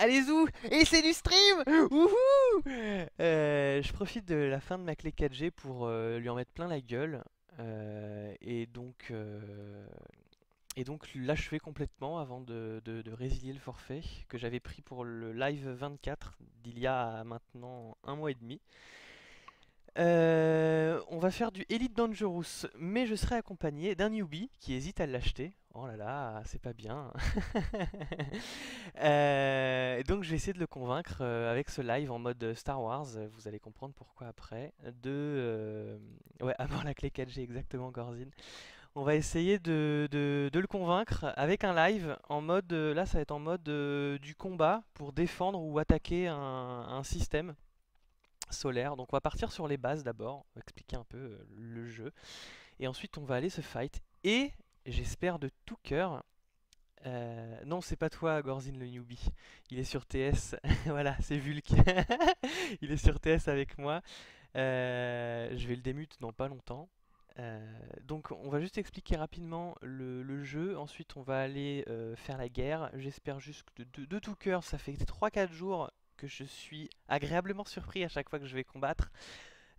Allez zou! Et c'est du stream! Wouhou! Je profite de la fin de ma clé 4G pour lui en mettre plein la gueule. Euh, et donc, euh, et donc l'achever complètement avant de résilier le forfait que j'avais pris pour le live 24 d'il y a maintenant un mois et demi. On va faire du Elite Dangerous, mais je serai accompagné d'un newbie qui hésite à l'acheter. Oh là là, c'est pas bien. Donc je vais essayer de le convaincre avec ce live en mode Star Wars. Vous allez comprendre pourquoi après. Ouais, avoir la clé 4G exactement, Gorzin. On va essayer de le convaincre avec un live en mode. Là, ça va être en mode du combat pour défendre ou attaquer un système solaire. Donc on va partir sur les bases d'abord, on va expliquer un peu le jeu. Et ensuite on va aller se fight. Et j'espère de tout cœur. Non, c'est pas toi, Gorzin le newbie. Il est sur TS. Voilà, c'est Vulk. Il est sur TS avec moi. Je vais le démute dans pas longtemps. Donc on va juste expliquer rapidement le jeu, ensuite on va aller faire la guerre. J'espère juste que de tout cœur, ça fait 3 4 jours que je suis agréablement surpris à chaque fois que je vais combattre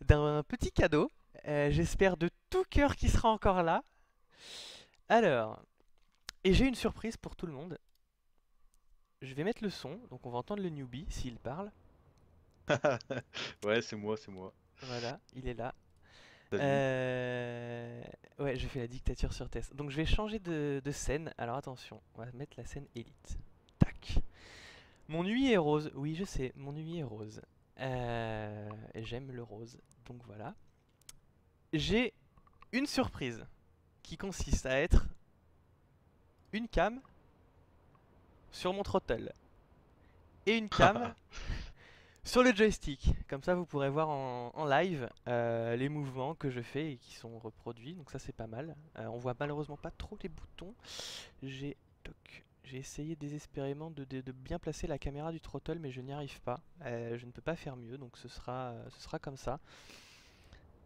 d'un petit cadeau. J'espère de tout cœur qu'il sera encore là. Alors, et j'ai une surprise pour tout le monde. Je vais mettre le son, donc on va entendre le newbie s'il parle. Ouais, c'est moi, c'est moi. Voilà, il est là. Salut. Euh, Ouais, je fais la dictature sur test. Donc je vais changer de scène. Alors attention, on va mettre la scène élite. Tac. Mon UI est rose. Oui, je sais, mon UI est rose. J'aime le rose. Donc voilà. J'ai une surprise qui consiste à être une cam sur mon throttle et une cam sur le joystick. Comme ça, vous pourrez voir en live les mouvements que je fais et qui sont reproduits. Donc ça, c'est pas mal. On voit malheureusement pas trop les boutons. J'ai j'ai essayé désespérément de bien placer la caméra du throttle, mais je n'y arrive pas. Je ne peux pas faire mieux, donc ce sera comme ça.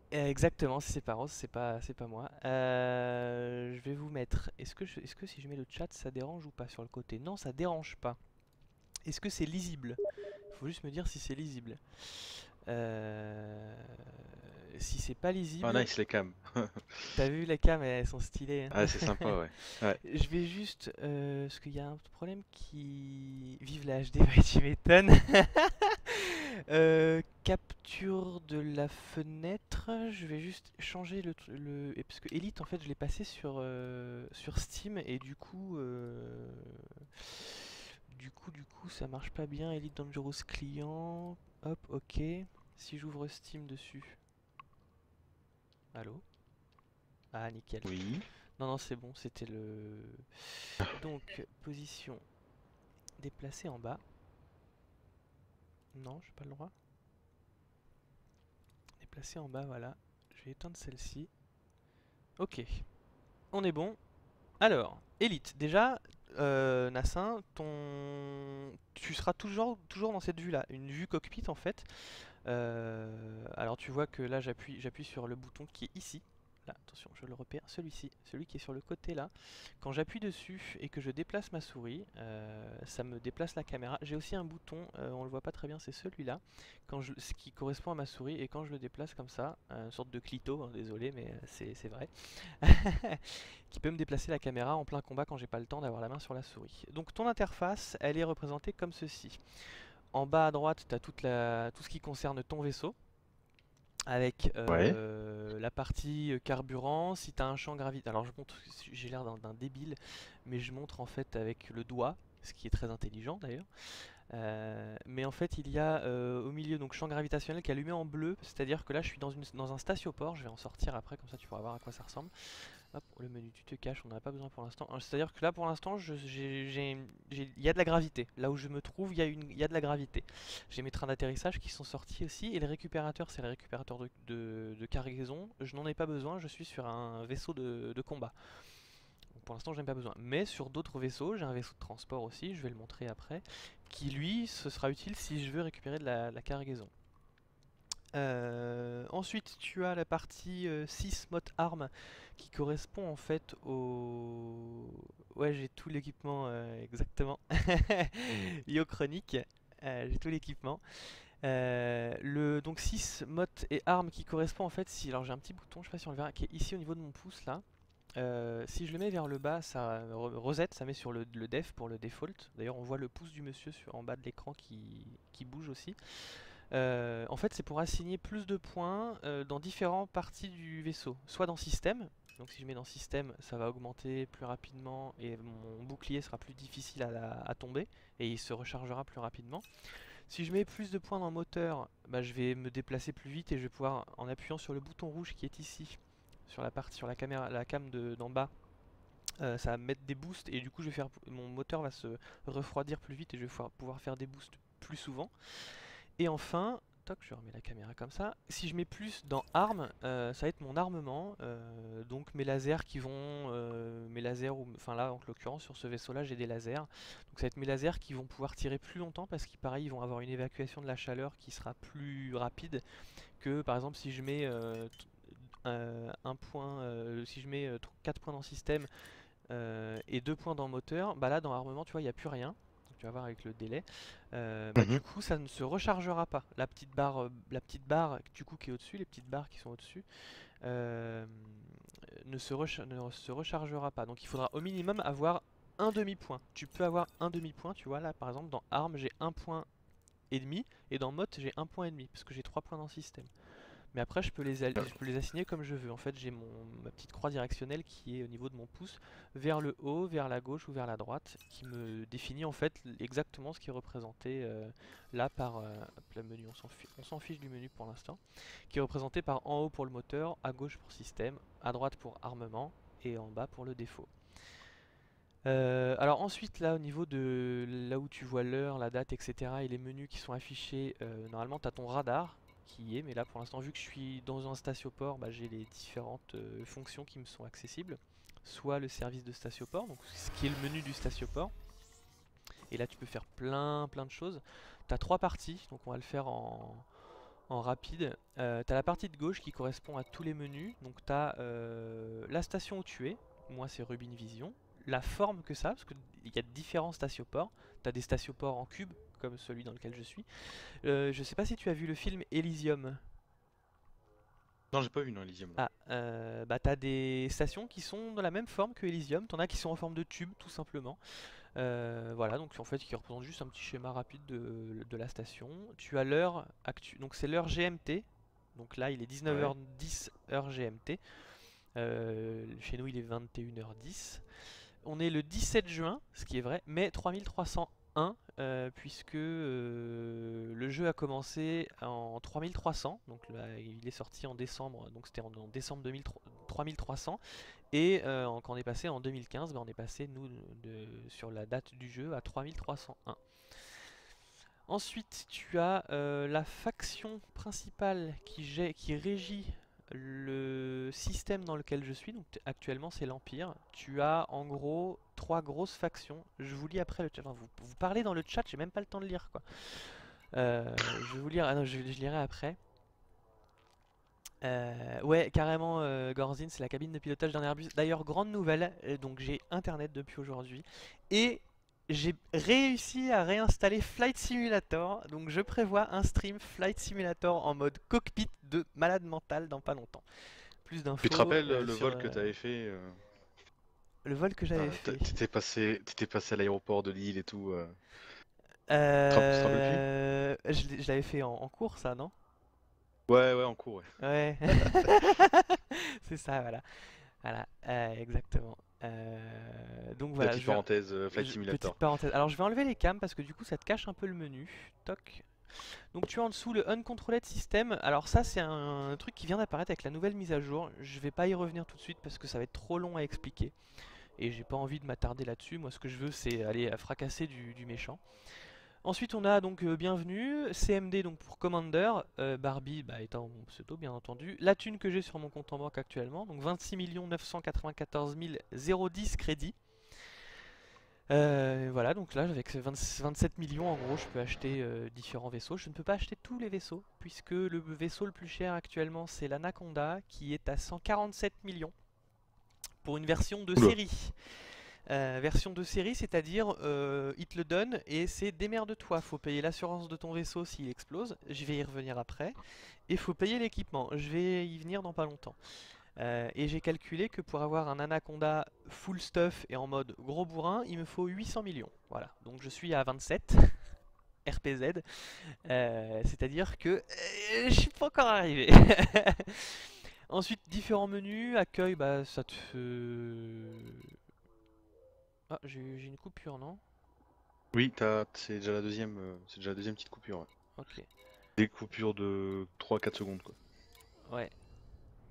Exactement, si c'est pas rose, c'est pas moi. Je vais vous mettre. Est-ce que si je mets le chat, ça dérange ou pas sur le côté? Non, ça dérange pas. Est-ce que c'est lisible? Faut juste me dire si c'est lisible. Euh, Si c'est pas Oh lisible, nice les cams. t'as vu les cams, elles sont stylées, Ah hein. c'est sympa ouais. Ouais. Je vais juste. Parce qu'il y a un problème qui. Vive la HD, ouais, tu m'étonnes. Capture de la fenêtre. Je vais juste changer parce que Elite, en fait, je l'ai passé sur Steam et du coup, ça marche pas bien. Elite Dangerous client. Hop, ok. Si j'ouvre Steam dessus. Allô? Ah, nickel. Oui. Non, non, c'est bon, c'était le. Donc, position déplacer en bas. Non, j'ai pas le droit. Déplacer en bas, voilà. Je vais éteindre celle-ci. Ok, on est bon. Alors, Elite, déjà, Nassin, tu seras toujours dans cette vue-là, une vue cockpit en fait. Alors tu vois que là j'appuie sur le bouton qui est ici. Là, attention, je le repère, celui-ci, celui qui est sur le côté là. Quand j'appuie dessus et que je déplace ma souris, ça me déplace la caméra. J'ai aussi un bouton, on le voit pas très bien, c'est celui-là, ce qui correspond à ma souris. Et quand je le déplace comme ça, une sorte de clito, hein, désolé, mais c'est vrai, qui peut me déplacer la caméra en plein combat quand j'ai pas le temps d'avoir la main sur la souris. Donc ton interface, elle est représentée comme ceci. En bas à droite, tu as tout ce qui concerne ton vaisseau, avec Ouais. la partie carburant. Si tu as un champ gravitaire, alors je montre, j'ai l'air d'un débile, mais je montre en fait avec le doigt, ce qui est très intelligent d'ailleurs. Mais en fait, il y a au milieu donc champ gravitationnel qui est allumé en bleu, c'est-à-dire que là je suis dans un statioport, je vais en sortir après, comme ça tu pourras voir à quoi ça ressemble. Hop, le menu tu te caches, on n'en a pas besoin pour l'instant. C'est-à-dire que là pour l'instant, il y a de la gravité. Là où je me trouve, il y a de la gravité. J'ai mes trains d'atterrissage qui sont sortis aussi, et le récupérateur, c'est le récupérateur de cargaison. Je n'en ai pas besoin, je suis sur un vaisseau de combat. Donc pour l'instant, je n'ai pas besoin. Mais sur d'autres vaisseaux, j'ai un vaisseau de transport aussi, je vais le montrer après, qui lui, ce sera utile si je veux récupérer de la cargaison. Ensuite, tu as la partie 6 mode arme qui correspond en fait au... Ouais, j'ai tout l'équipement exactement. Yo chronique, j'ai tout l'équipement. Donc 6 mode et arme qui correspond en fait si... Alors j'ai un petit bouton, je sais pas si on le verra, qui est ici au niveau de mon pouce là. Si je le mets vers le bas, ça reset, ça met sur le def pour le default. D'ailleurs, on voit le pouce du monsieur en bas de l'écran qui bouge aussi. En fait, c'est pour assigner plus de points dans différentes parties du vaisseau. Soit dans système, donc si je mets dans système, ça va augmenter plus rapidement et mon bouclier sera plus difficile à tomber et il se rechargera plus rapidement. Si je mets plus de points dans moteur, bah, je vais me déplacer plus vite et je vais pouvoir, en appuyant sur le bouton rouge qui est ici, sur la caméra, la cam d'en bas, ça va me mettre des boosts et du coup mon moteur va se refroidir plus vite et je vais pouvoir faire des boosts plus souvent. Et enfin, toc, je remets la caméra comme ça. Si je mets plus dans armes, ça va être mon armement. Donc mes lasers qui vont, enfin là en l'occurrence sur ce vaisseau-là j'ai des lasers. Donc ça va être mes lasers qui vont pouvoir tirer plus longtemps parce qu'ils pareil ils vont avoir une évacuation de la chaleur qui sera plus rapide que par exemple si je mets un point, si je mets 4 points dans le système et 2 points dans le moteur, bah là dans armement tu vois il n'y a plus rien. Donc tu vas voir avec le délai. Bah, du Mhm. coup ça ne se rechargera pas. La petite barre du coup qui est au-dessus, les petites barres qui sont au-dessus, euh, ne se rechargera pas. Donc il faudra au minimum avoir un demi-point. Tu peux avoir un demi-point, tu vois là par exemple dans arme j'ai un point et demi et dans mode j'ai un point et demi parce que j'ai 3 points dans le système. Mais après, je peux les assigner comme je veux. En fait, j'ai ma petite croix directionnelle qui est au niveau de mon pouce, vers le haut, vers la gauche ou vers la droite, qui me définit en fait exactement ce qui est représenté là par le menu. On s'en fiche du menu pour l'instant. Qui est représenté par en haut pour le moteur, à gauche pour système, à droite pour armement et en bas pour le défaut. Alors ensuite là au niveau de là où tu vois l'heure, la date, etc. et les menus qui sont affichés, normalement tu as ton radar qui y est, mais là pour l'instant vu que je suis dans un statioport, bah, j'ai les différentes fonctions qui me sont accessibles. Soit le service de statioport, donc ce qui est le menu du statioport. Et là tu peux faire plein de choses. Tu as trois parties, donc on va le faire en rapide. Tu as la partie de gauche qui correspond à tous les menus. Donc tu as la station où tu es, moi c'est Rubin Vision. La forme que ça, parce qu'il y a différents stacioports. Tu as des stacioports en cube, comme celui dans lequel je suis. Je sais pas si tu as vu le film Elysium. Non, j'ai pas vu, non, Elysium, non. Ah, bah t'as des stations qui sont dans la même forme que Elysium. T'en as qui sont en forme de tube, tout simplement. Voilà, donc en fait qui représente juste un petit schéma rapide de la station. Tu as l'heure actuelle, donc c'est l'heure GMT. Donc là il est Ouais. 19h10 heure GMT. Chez nous il est 21h10. On est le 17 juin, ce qui est vrai, mais 3301 puisque le jeu a commencé en 3300, donc là, il est sorti en décembre, donc c'était en décembre 3300, et quand on est passé en 2015, bah, on est passé nous sur la date du jeu à 3301. Ensuite, tu as la faction principale qui régit le système dans lequel je suis. Donc actuellement, c'est l'Empire. Tu as en gros trois grosses factions. Je vous lis après le chat. Enfin, vous parlez dans le chat, j'ai même pas le temps de lire quoi. Je vais vous lire. Ah non, je lirai après. Ouais, carrément, Gorzin, c'est la cabine de pilotage d'un Airbus. D'ailleurs, grande nouvelle, donc j'ai internet depuis aujourd'hui. Et j'ai réussi à réinstaller Flight Simulator. Donc je prévois un stream Flight Simulator en mode cockpit de malade mental dans pas longtemps. Plus Tu te d'infos rappelles le sur vol que t'avais fait le vol que j'avais fait. t'étais passé à l'aéroport de Lille et tout. Tu te rappelles plus? Je l'avais fait en cours, ça, non? Ouais, ouais, en cours, ouais. Ouais. C'est ça, voilà. Voilà, exactement. Donc voilà, Petite parenthèse, Flight petite Simulator. parenthèse. Alors je vais enlever les cams parce que du coup ça te cache un peu le menu. Toc. Donc tu as en dessous le Uncontrolled System. Alors ça c'est un truc qui vient d'apparaître avec la nouvelle mise à jour. Je vais pas y revenir tout de suite parce que ça va être trop long à expliquer. Et j'ai pas envie de m'attarder là-dessus. Moi ce que je veux c'est aller fracasser du méchant. Ensuite on a donc bienvenue, CMD donc pour Commander, Barbie bah, étant mon pseudo bien entendu, la thune que j'ai sur mon compte en banque actuellement, donc 26 994 010 crédits. Voilà, donc là avec 27 millions en gros je peux acheter différents vaisseaux. Je ne peux pas acheter tous les vaisseaux puisque le vaisseau le plus cher actuellement c'est l'Anaconda qui est à 147 millions pour une version de Oula. série. Version de série, c'est-à-dire il te le donne et c'est démerde-toi. Faut payer l'assurance de ton vaisseau s'il explose. Je vais y revenir après. Et faut payer l'équipement. Je vais y venir dans pas longtemps. Et j'ai calculé que pour avoir un Anaconda full stuff et en mode gros bourrin, il me faut 800 millions. Voilà, donc je suis à 27 RPZ, c'est-à-dire que je suis pas encore arrivé. Ensuite, différents menus, accueil, bah ça te... Ah, j'ai une coupure, non? Oui, c'est déjà la deuxième petite coupure. Ouais. Ok, Des coupures de 3-4 secondes, quoi. ouais,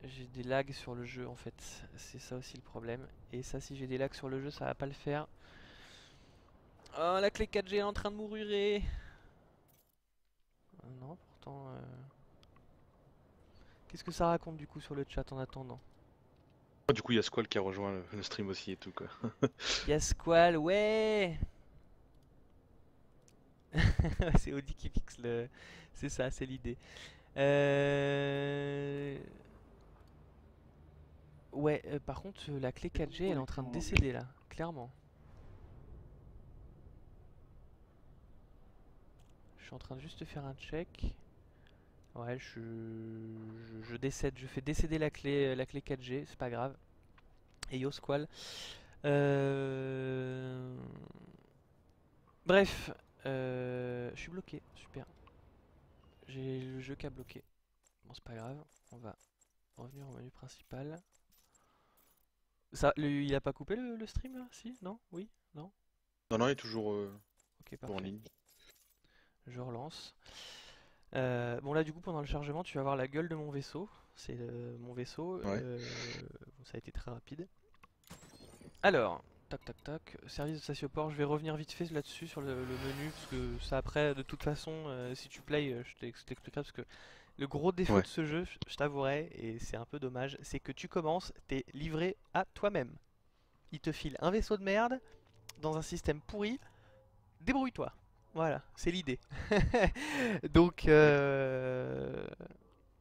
j'ai des lags sur le jeu en fait, c'est ça aussi le problème. Et ça, si j'ai des lags sur le jeu, ça va pas le faire. Oh, la clé 4G est en train de mourir. Non, pourtant... Qu'est-ce que ça raconte du coup sur le chat en attendant? Ah, du coup, il y a Squall qui a rejoint le stream aussi et tout, quoi. Y'a Squall, ouais. C'est Audi qui fixe le... C'est ça, c'est l'idée. Euh... Ouais, par contre, la clé 4G, elle est en train de décéder là, clairement. Je suis en train de juste faire un check. Ouais, je décède, je fais décéder la clé 4G, c'est pas grave. Et yo Squall. Euh... Bref, je suis bloqué, super. J'ai le jeu qui a bloqué. Bon, c'est pas grave, on va revenir au menu principal. Ça, il a pas coupé le stream là? Si? Non? Oui? Non? Non, non, il est toujours, Ok, toujours en parfait. ligne. Je relance. Bon là du coup pendant le chargement tu vas voir la gueule de mon vaisseau. C'est mon vaisseau. Ouais. Bon, ça a été très rapide. Alors, tac tac tac. Service de Stasioport, je vais revenir vite fait là-dessus sur le menu. Parce que ça après de toute façon si tu play je t'expliquerai parce que le gros défaut Ouais. de ce jeu, je t'avouerai, et c'est un peu dommage, c'est que tu commences, t'es livré à toi-même. Il te file un vaisseau de merde dans un système pourri, débrouille-toi. Voilà, c'est l'idée. Donc, Ouais.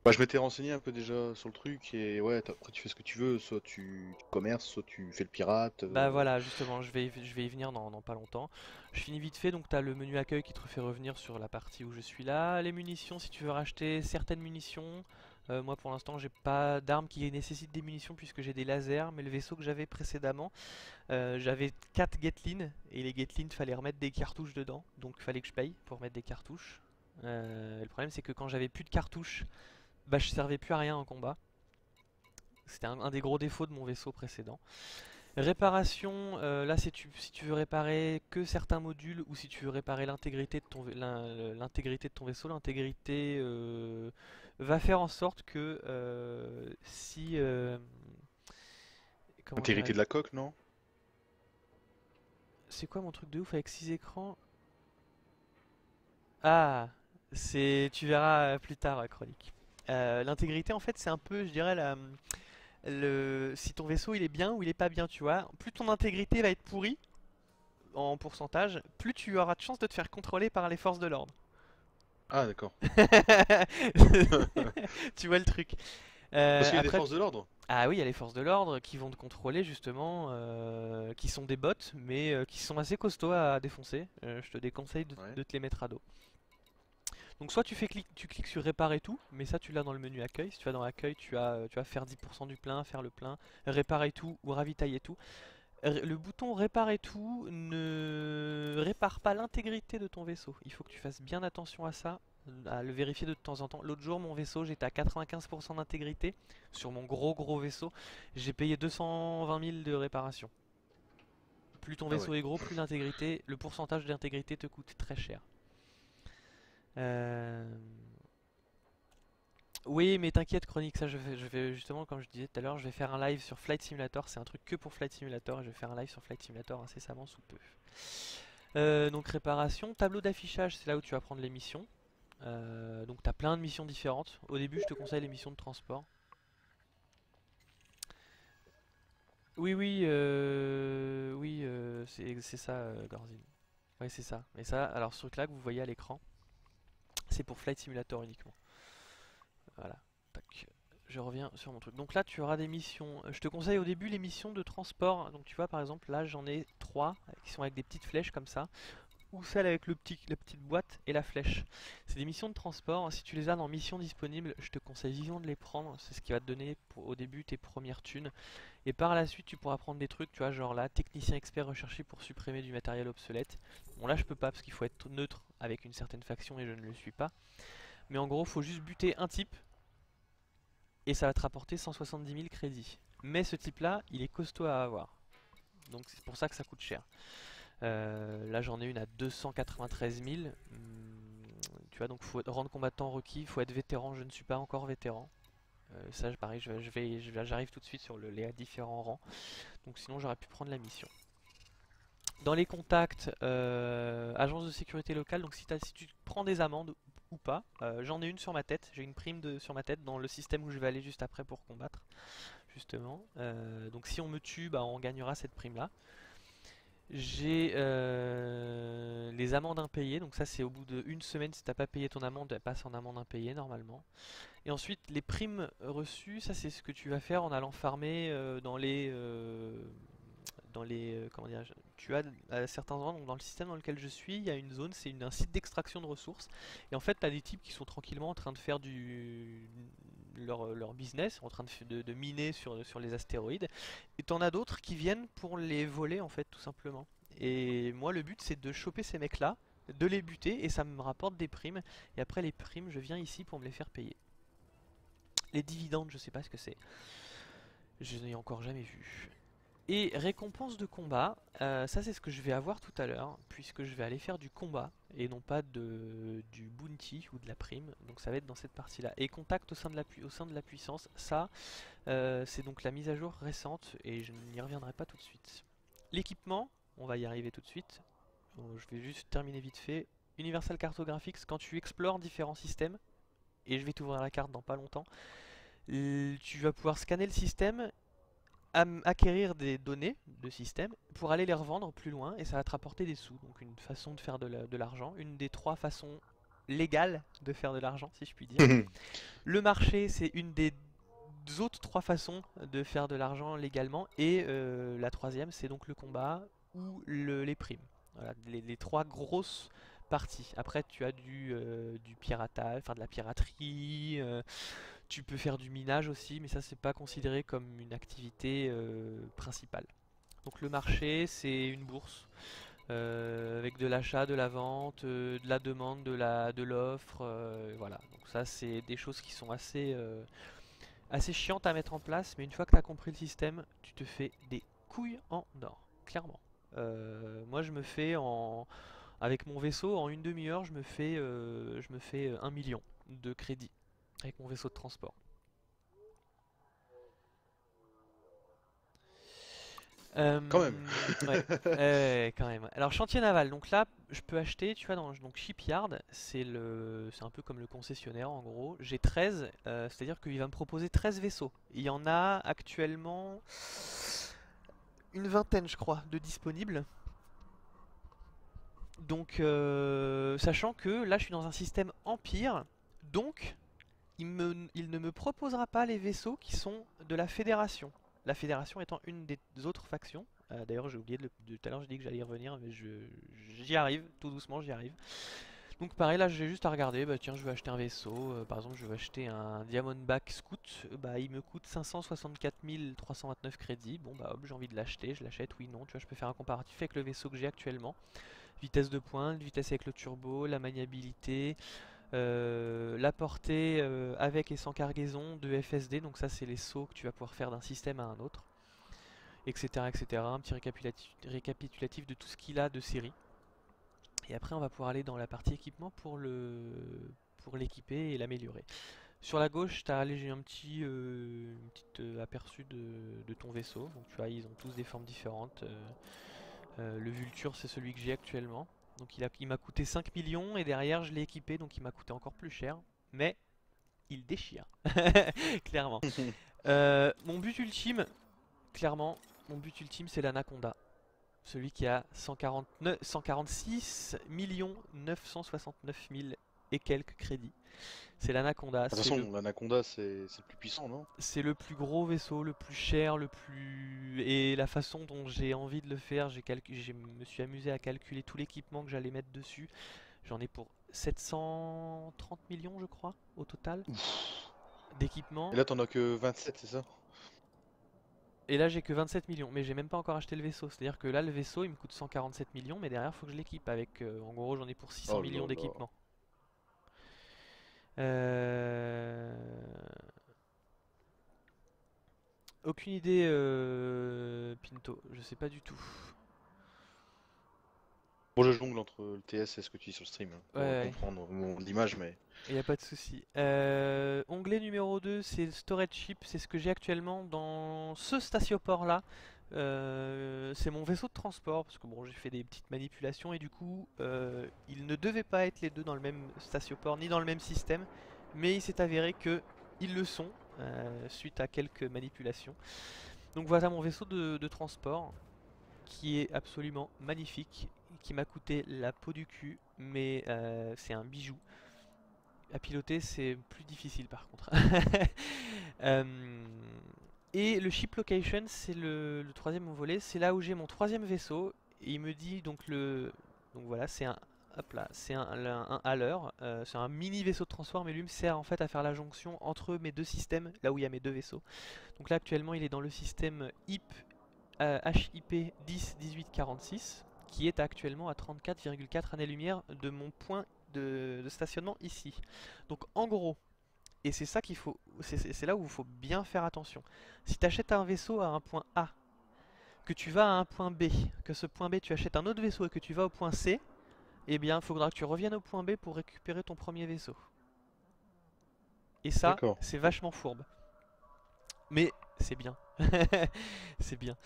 Bah, je m'étais renseigné un peu déjà sur le truc et ouais, après tu fais ce que tu veux, soit tu commerces, soit tu fais le pirate. bah voilà, justement, je vais y venir dans pas longtemps. Je finis vite fait, donc tu as le menu accueil qui te refait revenir sur la partie où je suis là. Les munitions, si tu veux racheter certaines munitions. Moi pour l'instant, j'ai pas d'armes qui nécessitent des munitions puisque j'ai des lasers, mais le vaisseau que j'avais précédemment, j'avais 4 Gatling et les Gatling, fallait remettre des cartouches dedans, donc fallait que je paye pour mettre des cartouches. Le problème, c'est que quand j'avais plus de cartouches, bah je servais plus à rien en combat. C'était un des gros défauts de mon vaisseau précédent. Réparation, là si tu veux réparer que certains modules ou si tu veux réparer l'intégrité de l'intégrité de ton vaisseau, l'intégrité va faire en sorte que si comment Intégrité dirais-je, de la coque, non? c'est quoi mon truc de ouf avec 6 écrans? Ah, c'est tu verras plus tard, Chronique. L'intégrité en fait c'est un peu je dirais si ton vaisseau il est bien ou il est pas bien, tu vois. Plus ton intégrité va être pourrie en pourcentage, plus tu auras de chances de te faire contrôler par les forces de l'ordre. Ah, d'accord. Tu vois le truc. Parce qu'il y a des Après, forces de l'ordre? ah oui, il y a les forces de l'ordre qui vont te contrôler justement, qui sont des bots, mais qui sont assez costauds à défoncer. Je te déconseille Ouais. de te les mettre à dos. Donc soit tu cliques sur réparer tout, mais ça tu l'as dans le menu accueil. Si tu vas dans accueil, tu vas faire 10% du plein, faire le plein, réparer tout ou ravitailler tout. Le bouton réparer tout ne répare pas l'intégrité de ton vaisseau. Il faut que tu fasses bien attention à ça, à le vérifier de temps en temps. L'autre jour, mon vaisseau, j'étais à 95% d'intégrité. Sur mon gros vaisseau, j'ai payé 220 000 de réparation. Plus ton Ah ouais. vaisseau est gros, plus l'intégrité, le pourcentage d'intégrité te coûte très cher. Euh, Oui, mais t'inquiète, Chronique, ça je vais justement, comme je disais tout à l'heure, je vais faire un live sur Flight Simulator. C'est un truc que pour Flight Simulator et je vais faire un live sur Flight Simulator incessamment sous peu. Donc réparation, tableau d'affichage, c'est là où tu vas prendre les missions. Donc tu as plein de missions différentes. Au début, je te conseille les missions de transport. oui, c'est ça, Gorzin. Ouais, c'est ça. Mais ça, alors ce truc-là que vous voyez à l'écran, c'est pour Flight Simulator uniquement. Voilà. Tac. Je reviens sur mon truc. Donc là, tu auras des missions. Je te conseille au début les missions de transport. Donc tu vois, par exemple, là, j'en ai 3 qui sont avec des petites flèches comme ça. Ou celle avec la petite boîte et la flèche. C'est des missions de transport. Si tu les as dans mission disponible, je te conseille vivement de les prendre. C'est ce qui va te donner au début tes premières thunes. Et par la suite, tu pourras prendre des trucs, tu vois, genre là, technicien expert recherché pour supprimer du matériel obsolète. Bon, là, je peux pas parce qu'il faut être neutre avec une certaine faction et je ne le suis pas. Mais en gros, faut juste buter un type et ça va te rapporter 170 000 crédits. Mais ce type-là, il est costaud à avoir. Donc c'est pour ça que ça coûte cher. Là, j'en ai une à 293 000. Tu vois, donc faut rendre combattant requis, faut être vétéran. Je ne suis pas encore vétéran. Ça, pareil, j'arrive tout de suite sur les différents rangs. Donc sinon, j'aurais pu prendre la mission. Dans les contacts, agence de sécurité locale, donc si tu prends des amendes ou pas, j'en ai une sur ma tête, j'ai une prime sur ma tête dans le système où je vais aller juste après pour combattre, justement. Donc si on me tue, bah, on gagnera cette prime là. J'ai les amendes impayées, donc ça c'est au bout d'une semaine, si t'as pas payé ton amende, elle passe en amende impayée normalement. Et ensuite les primes reçues, ça c'est ce que tu vas faire en allant farmer comment dire, tu as à certains endroits, donc dans le système dans lequel je suis, il y a une zone, c'est un site d'extraction de ressources. Et en fait, tu as des types qui sont tranquillement en train de faire leur business, en train de miner sur les astéroïdes. Et t'en as d'autres qui viennent pour les voler, en fait, tout simplement. Et moi, le but, c'est de choper ces mecs-là, de les buter, et ça me rapporte des primes. Et après les primes, je viens ici pour me les faire payer. Les dividendes, je sais pas ce que c'est. Je n'ai encore jamais vu. Et récompense de combat, ça c'est ce que je vais avoir tout à l'heure, puisque je vais aller faire du combat et non pas du bounty ou de la prime. Donc ça va être dans cette partie-là. Et contact au sein de la puissance, ça c'est donc la mise à jour récente et je n'y reviendrai pas tout de suite. L'équipement, on va y arriver tout de suite. Donc, je vais juste terminer vite fait. Universal Cartographics, quand tu explores différents systèmes, et je vais t'ouvrir la carte dans pas longtemps, tu vas pouvoir scanner le système, acquérir des données de système pour aller les revendre plus loin et ça va te rapporter des sous. Donc une façon de faire de l'argent, une des 3 façons légales de faire de l'argent si je puis dire. Le marché c'est une des autres 3 façons de faire de l'argent légalement et la troisième c'est donc le combat ou les primes. Voilà, les 3 grosses parties. Après tu as du piratage, enfin de la piraterie, tu peux faire du minage aussi, mais ça c'est pas considéré comme une activité principale. Donc le marché c'est une bourse avec de l'achat, de la vente, de la demande, de l'offre, voilà. Donc ça c'est des choses qui sont assez chiantes à mettre en place, mais une fois que tu as compris le système, tu te fais des couilles en or, clairement. Moi je me fais avec mon vaisseau en une demi-heure, je me fais 1 million de crédit avec mon vaisseau de transport. Quand même. Ouais, quand même. Alors chantier naval, donc là je peux acheter, tu vois, donc shipyard, c'est un peu comme le concessionnaire en gros. J'ai 13, c'est-à-dire qu'il va me proposer 13 vaisseaux. Il y en a actuellement une vingtaine, je crois, de disponibles. Donc, sachant que là je suis dans un système empire, donc il ne me proposera pas les vaisseaux qui sont de la fédération. La fédération étant une des autres factions. D'ailleurs j'ai oublié tout à l'heure, j'ai dit que j'allais y revenir, mais j'y arrive, tout doucement j'y arrive. Donc pareil là j'ai juste à regarder, bah tiens je vais acheter un vaisseau, par exemple je vais acheter un Diamondback Scout, bah il me coûte 564 329 crédits, bon bah hop j'ai envie de l'acheter, je l'achète, oui non, tu vois je peux faire un comparatif avec le vaisseau que j'ai actuellement. Vitesse de pointe, vitesse avec le turbo, la maniabilité, la portée avec et sans cargaison de FSD, donc ça c'est les sauts que tu vas pouvoir faire d'un système à un autre, etc. etc. Un petit récapitulatif de tout ce qu'il a de série. Et après on va pouvoir aller dans la partie équipement pour l'équiper et l'améliorer. Sur la gauche, tu as j'ai un petit aperçu de ton vaisseau. Donc tu vois, ils ont tous des formes différentes. Le Vulture, c'est celui que j'ai actuellement. Donc il m'a coûté 5 millions et derrière je l'ai équipé, donc il m'a coûté encore plus cher. Mais il déchire, clairement. Mon but ultime, clairement, Mon but ultime, c'est l'Anaconda. Celui qui a 146 969 000 et quelques crédits. C'est l'Anaconda, De toute façon, l'Anaconda, c'est le plus puissant, non? c'est le plus gros vaisseau, le plus cher, le plus... Et la façon dont j'ai envie de le faire, je me suis amusé à calculer tout l'équipement que j'allais mettre dessus. J'en ai pour 730 millions, je crois, au total, Ouf. Et d'équipement. là, t'en as que 27, c'est ça? Et là, j'ai que 27 millions, mais j'ai même pas encore acheté le vaisseau. C'est-à-dire que là, le vaisseau, il me coûte 147 millions, mais derrière, il faut que je l'équipe avec... en gros, j'en ai pour 600 Oh millions là là. d'équipement. Euh... Aucune idée, Pinto. Je sais pas du tout. Bon, je jongle entre le TS et ce que tu dis sur le stream, hein, Ouais, pour ouais. comprendre l'image, mais... Il n'y a pas de souci. Onglet numéro 2, c'est le storage chip. C'est ce que j'ai actuellement dans ce statioport-là. C'est mon vaisseau de transport, parce que bon, j'ai fait des petites manipulations et du coup, ils ne devaient pas être les deux dans le même statioport ni dans le même système, mais il s'est avéré que ils le sont suite à quelques manipulations. Donc voilà mon vaisseau de transport qui est absolument magnifique, qui m'a coûté la peau du cul, mais c'est un bijou. À piloter, c'est plus difficile par contre. Euh, et le ship location, c'est le troisième volet. C'est là où j'ai mon troisième vaisseau. Et il me dit donc voilà, c'est un hop là, c'est un haleur. C'est un mini vaisseau de transport, mais lui me sert en fait à faire la jonction entre mes deux systèmes, là où il y a mes deux vaisseaux. Donc là actuellement, il est dans le système HIP 10-18-46, qui est actuellement à 34,4 années-lumière de mon point de stationnement ici. Donc en gros, et c'est ça qu'il faut, c'est là où il faut bien faire attention. Si tu achètes un vaisseau à un point A, que tu vas à un point B, que ce point B tu achètes un autre vaisseau et que tu vas au point C, eh bien il faudra que tu reviennes au point B pour récupérer ton premier vaisseau. Et ça, D'accord. c'est vachement fourbe. Mais c'est bien. C'est bien.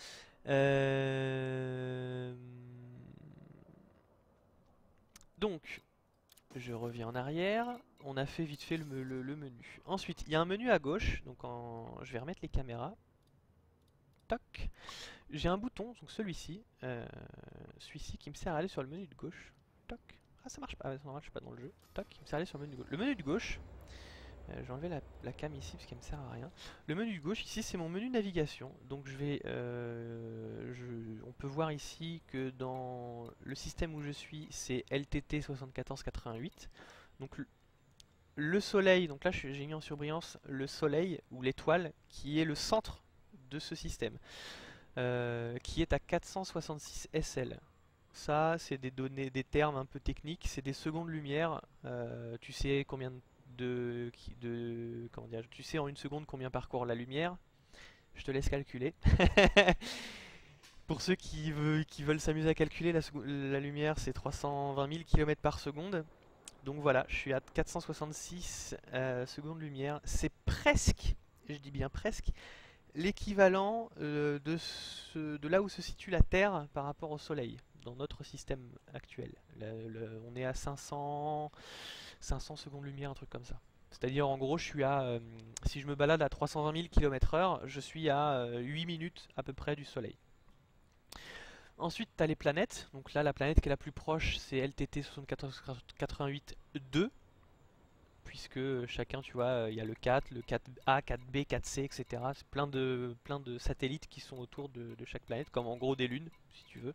Euh... Donc, je reviens en arrière. On a fait vite fait le menu. Ensuite, il y a un menu à gauche. Donc, je vais remettre les caméras. Toc. J'ai un bouton, donc celui-ci. Celui-ci qui me sert à aller sur le menu de gauche. Toc. Ah, ça marche pas. Ah, c'est normal, je suis pas dans le jeu. Toc. Il me sert à aller sur le menu de gauche. Le menu de gauche. J'ai enlevé la cam ici parce qu'elle me sert à rien. Le menu de gauche ici c'est mon menu navigation. Donc on peut voir ici que dans le système où je suis c'est LTT 7488. Donc le soleil, donc là j'ai mis en surbrillance le soleil ou l'étoile qui est le centre de ce système. Qui est à 466 SL. Ça, c'est des données, des termes un peu techniques, c'est des secondes lumière. Tu sais combien comment dire, tu sais en une seconde combien parcourt la lumière. Je te laisse calculer. Pour ceux qui veulent s'amuser à calculer, la lumière c'est 320 000 km par seconde. Donc voilà, je suis à 466 secondes lumière. C'est presque, je dis bien presque, l'équivalent de là où se situe la Terre par rapport au Soleil dans notre système actuel. On est à 500 secondes lumière, un truc comme ça. C'est-à-dire en gros, si je me balade à 320 000 km/h, je suis à 8 minutes à peu près du Soleil. Ensuite, tu as les planètes. Donc là, la planète qui est la plus proche, c'est LTT 7488-2. Puisque chacun, tu vois, il y a le 4, le 4A, 4B, 4C, etc. C'est plein de satellites qui sont autour de chaque planète, comme en gros des lunes, si tu veux.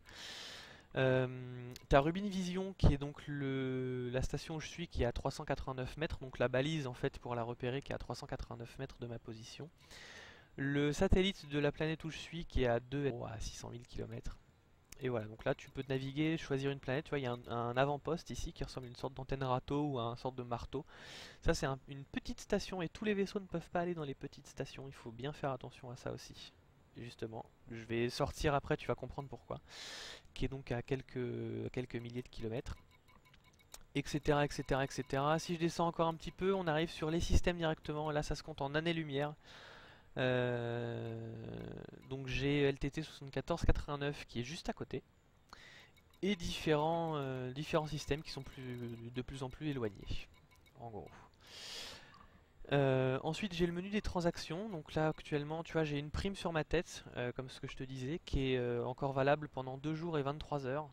T'as Rubin Vision qui est donc la station où je suis qui est à 389 mètres, donc la balise en fait pour la repérer qui est à 389 mètres de ma position. Le satellite de la planète où je suis qui est à 2 à 600 000 km. Et voilà, donc là tu peux naviguer, choisir une planète, tu vois, il y a un avant-poste ici qui ressemble à une sorte d'antenne râteau ou à une sorte de marteau. Ça c'est une petite station et tous les vaisseaux ne peuvent pas aller dans les petites stations, il faut bien faire attention à ça aussi. Et justement, je vais sortir après, tu vas comprendre pourquoi. Qui est donc à quelques milliers de kilomètres. Etc, etc, etc. Si je descends encore un petit peu, on arrive sur les systèmes directement. Là ça se compte en années-lumière. Donc j'ai LTT 7489 qui est juste à côté. Et différents systèmes qui sont de plus en plus éloignés. En gros. Ensuite j'ai le menu des transactions, donc là actuellement tu vois j'ai une prime sur ma tête, comme ce que je te disais, qui est encore valable pendant 2 jours et 23 heures,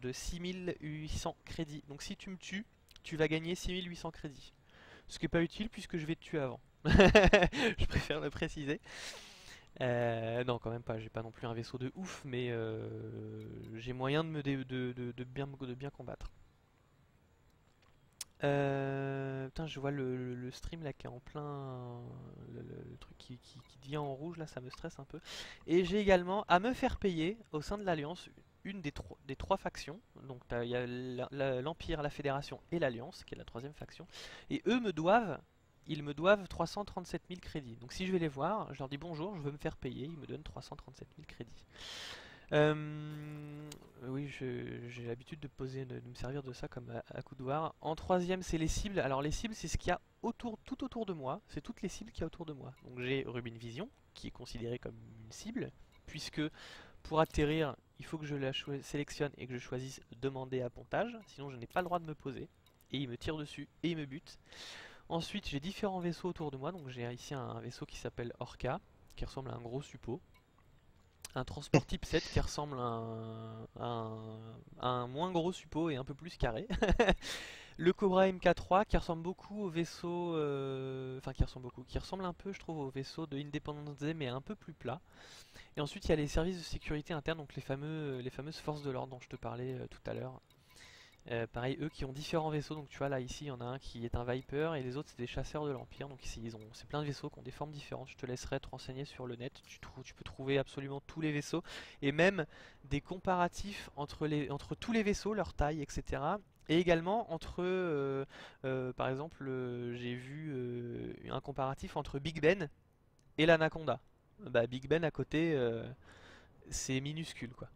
de 6800 crédits. Donc si tu me tues, tu vas gagner 6800 crédits. Ce qui n'est pas utile puisque je vais te tuer avant. Je préfère le préciser. Non, quand même pas, j'ai pas non plus un vaisseau de ouf, mais j'ai moyen de bien combattre. Putain, je vois le stream là qui est en plein. Le truc qui devient en rouge là, ça me stresse un peu. Et j'ai également à me faire payer au sein de l'Alliance une des trois factions. Donc il y a l'Empire, la Fédération et l'Alliance, qui est la troisième faction. Et eux ils me doivent 337 000 crédits. Donc si je vais les voir, je leur dis bonjour, je veux me faire payer, ils me donnent 337 000 crédits. Oui, j'ai l'habitude de me servir de ça comme à coudoir. En troisième, c'est les cibles. Alors les cibles, c'est ce qu'il y a tout autour de moi. C'est toutes les cibles qu'il y a autour de moi. Donc j'ai Rubin Vision, qui est considérée comme une cible, puisque pour atterrir, il faut que je la sélectionne et que je choisisse demander à pontage. Sinon, je n'ai pas le droit de me poser. Et il me tire dessus et il me bute. Ensuite, j'ai différents vaisseaux autour de moi. Donc j'ai ici un vaisseau qui s'appelle Orca, qui ressemble à un gros suppôt. Un transport type 7 qui ressemble à un moins gros suppôt et un peu plus carré. Le Cobra MK3 qui ressemble beaucoup au vaisseau, enfin qui ressemble un peu je trouve au vaisseau de Independence Day mais un peu plus plat. Et ensuite il y a les services de sécurité interne, donc les fameuses forces de l'ordre dont je te parlais tout à l'heure. Pareil, eux qui ont différents vaisseaux, donc tu vois là ici il y en a un qui est un Viper et les autres c'est des chasseurs de l'Empire, donc ici c'est plein de vaisseaux qui ont des formes différentes, je te laisserai te renseigner sur le net, tu peux trouver absolument tous les vaisseaux et même des comparatifs entre tous les vaisseaux, leur taille, etc. Et également entre, par exemple, j'ai vu un comparatif entre Big Ben et l'Anaconda. Bah, Big Ben à côté, c'est minuscule quoi.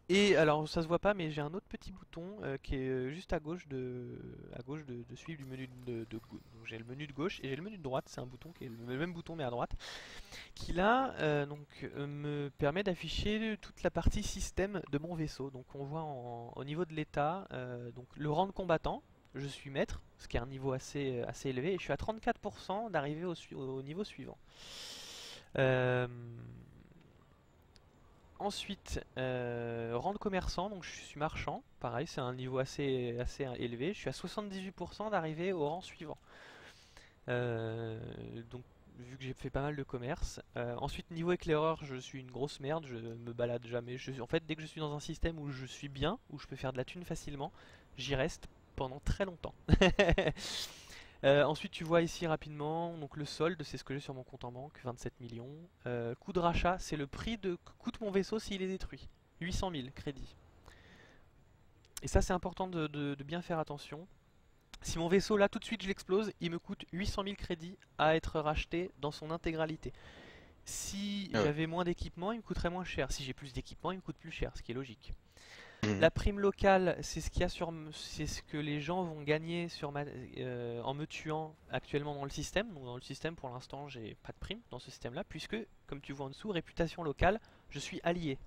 Et alors ça se voit pas mais j'ai un autre petit bouton qui est juste à gauche de suivre du menu donc j'ai le menu de gauche et j'ai le menu de droite, c'est un bouton qui est le même bouton mais à droite, qui là me permet d'afficher toute la partie système de mon vaisseau. Donc on voit au niveau de l'état, donc le rang de combattant, je suis maître, ce qui est un niveau assez élevé, et je suis à 34% d'arriver au niveau suivant. Euh, Ensuite, rang de commerçant, donc je suis marchand, pareil, c'est un niveau assez élevé. Je suis à 78% d'arriver au rang suivant. Euh, donc, vu que j'ai fait pas mal de commerce. Ensuite, niveau éclaireur, je suis une grosse merde, je me balade jamais. En fait, dès que je suis dans un système où je suis bien, où je peux faire de la thune facilement, j'y reste pendant très longtemps. Ensuite, tu vois ici rapidement, donc le solde, c'est ce que j'ai sur mon compte en banque, 27 millions. Coût de rachat, c'est le prix que coûte mon vaisseau s'il est détruit. 800 000 crédits. Et ça, c'est important de bien faire attention. Si mon vaisseau, là, tout de suite, je l'explose, il me coûte 800 000 crédits à être racheté dans son intégralité. Si Ah ouais. j'avais moins d'équipement, il me coûterait moins cher. Si j'ai plus d'équipement, il me coûte plus cher, ce qui est logique. Mhm. La prime locale, c'est ce que les gens vont gagner en me tuant actuellement dans le système. Donc dans le système, pour l'instant, j'ai pas de prime dans ce système-là, puisque, comme tu vois en dessous, réputation locale, je suis allié.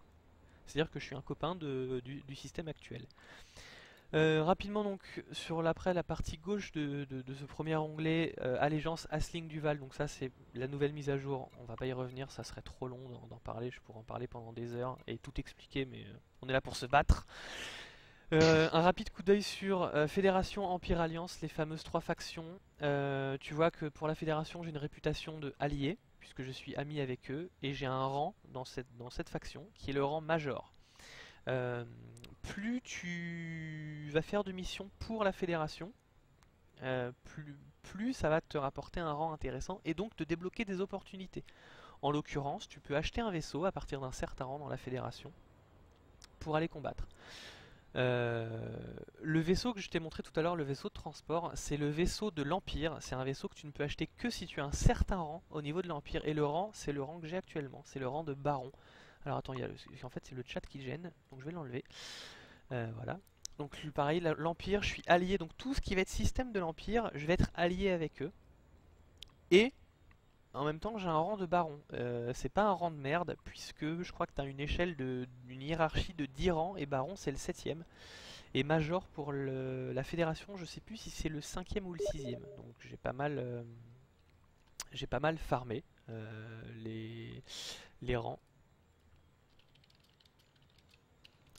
C'est-à-dire que je suis un copain du système actuel. Rapidement donc sur la partie gauche de ce premier onglet, allégeance Asling Duval, donc ça c'est la nouvelle mise à jour, on va pas y revenir, ça serait trop long d'en parler, je pourrais en parler pendant des heures et tout expliquer, mais on est là pour se battre. Un rapide coup d'œil sur Fédération, Empire, Alliance, les fameuses trois factions. Tu vois que pour la Fédération j'ai une réputation de allié, puisque je suis ami avec eux, et j'ai un rang dans cette faction qui est le rang Major. Euh, Plus tu vas faire de missions pour la fédération, plus ça va te rapporter un rang intéressant et donc te débloquer des opportunités. En l'occurrence, tu peux acheter un vaisseau à partir d'un certain rang dans la fédération pour aller combattre. Le vaisseau que je t'ai montré tout à l'heure, le vaisseau de transport, c'est le vaisseau de l'Empire. C'est un vaisseau que tu ne peux acheter que si tu as un certain rang au niveau de l'Empire. Et le rang, c'est le rang que j'ai actuellement, c'est le rang de baron. Alors attends, en fait c'est le chat qui gêne, donc je vais l'enlever. Voilà. Donc pareil, l'Empire, je suis allié, donc tout ce qui va être système de l'Empire, je vais être allié avec eux. Et en même temps, j'ai un rang de baron. C'est pas un rang de merde, puisque je crois que tu as une hiérarchie de 10 rangs, et baron c'est le septième. Et major pour la fédération, je sais plus si c'est le cinquième ou le sixième. Donc j'ai pas mal farmé les rangs.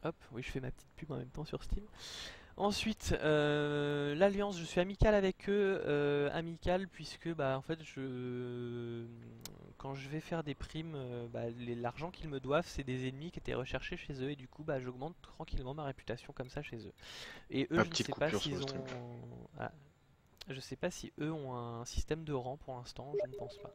Hop, oui, je fais ma petite pub en même temps sur Steam. Ensuite, l'Alliance, je suis amical avec eux, amical puisque bah, en fait, quand je vais faire des primes, bah, l'argent qu'ils me doivent, c'est des ennemis qui étaient recherchés chez eux et du coup, bah, j'augmente tranquillement ma réputation comme ça chez eux. Et eux, Ma je ne petite sais pas coupure sur s'ils le stream. ont, ah, je sais pas si eux ont un système de rang pour l'instant, je ne pense pas.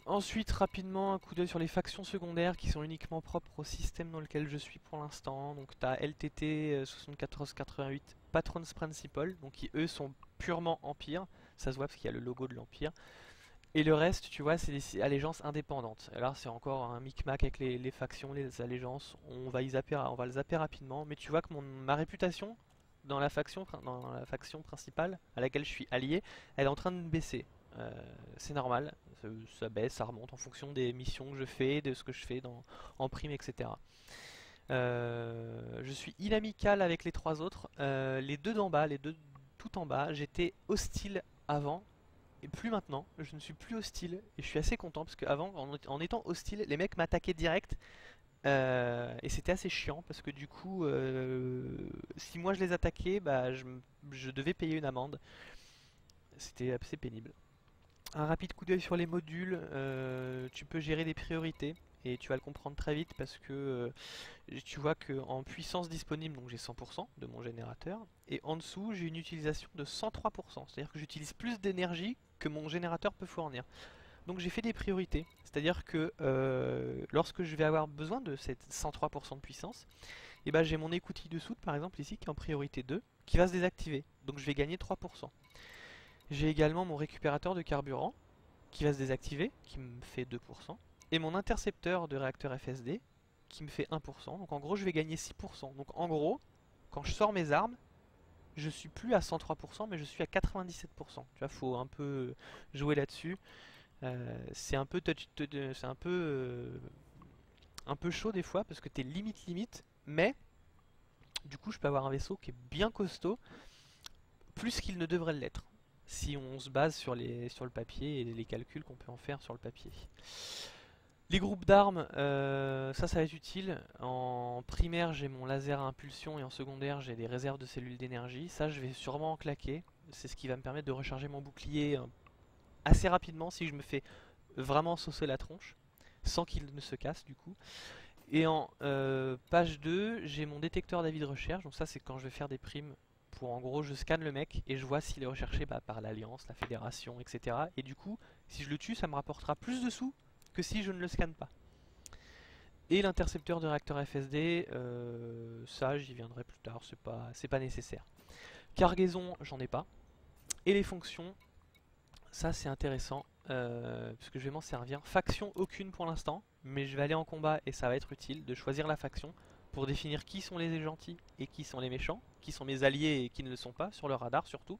Ensuite, rapidement, un coup d'œil sur les factions secondaires qui sont uniquement propres au système dans lequel je suis pour l'instant. Donc, tu as LTT 7488 Patrons Principal, donc qui eux sont purement Empire. Ça se voit parce qu'il y a le logo de l'Empire. Et le reste, tu vois, c'est des allégeances indépendantes. Alors, c'est encore un micmac avec les factions, les allégeances. On va le zapper rapidement. Mais tu vois que ma réputation dans la faction principale à laquelle je suis allié, elle est en train de baisser. Euh, c'est normal, ça baisse, ça remonte en fonction des missions que je fais, de ce que je fais en prime, etc. Je suis inamical avec les trois autres. Les deux d'en bas, les deux tout en bas, j'étais hostile avant et plus maintenant. Je ne suis plus hostile et je suis assez content parce qu'avant, en étant hostile, les mecs m'attaquaient direct. Et c'était assez chiant parce que du coup, si moi je les attaquais, bah, je devais payer une amende. C'était assez pénible. Un rapide coup d'œil sur les modules, tu peux gérer des priorités et tu vas le comprendre très vite parce que tu vois qu'en puissance disponible, donc j'ai 100% de mon générateur et en dessous j'ai une utilisation de 103%, c'est-à-dire que j'utilise plus d'énergie que mon générateur peut fournir. Donc j'ai fait des priorités, c'est-à-dire que lorsque je vais avoir besoin de cette 103% de puissance, et ben j'ai mon écoutille de soude par exemple ici qui est en priorité 2 qui va se désactiver, donc je vais gagner 3%. J'ai également mon récupérateur de carburant qui va se désactiver, qui me fait 2%, et mon intercepteur de réacteur FSD qui me fait 1%. Donc en gros, je vais gagner 6%. Donc en gros, quand je sors mes armes, je suis plus à 103%, mais je suis à 97%. Tu vois, faut un peu jouer là-dessus. C'est un peu c'est un peu chaud des fois parce que t'es limite, mais du coup, je peux avoir un vaisseau qui est bien costaud, plus qu'il ne devrait l'être, si on se base sur sur le papier et les calculs qu'on peut en faire sur le papier. Les groupes d'armes, ça va être utile. En primaire, j'ai mon laser à impulsion et en secondaire, j'ai des réserves de cellules d'énergie. Ça, je vais sûrement en claquer. C'est ce qui va me permettre de recharger mon bouclier assez rapidement si je me fais vraiment saucer la tronche, sans qu'il ne se casse du coup. Et en page 2, j'ai mon détecteur d'avis de recherche. Donc ça, c'est quand je vais faire des primes pour, en gros, je scanne le mec et je vois s'il est recherché par l'Alliance, la Fédération, etc. Et du coup, si je le tue, ça me rapportera plus de sous que si je ne le scanne pas. Et l'intercepteur de réacteur FSD, ça j'y viendrai plus tard, c'est pas nécessaire. Cargaison, j'en ai pas. Et les fonctions, ça c'est intéressant, parce que je vais m'en servir. Faction, aucune pour l'instant, mais je vais aller en combat et ça va être utile de choisir la faction pour définir qui sont les gentils et qui sont les méchants, qui sont mes alliés et qui ne le sont pas, sur le radar surtout.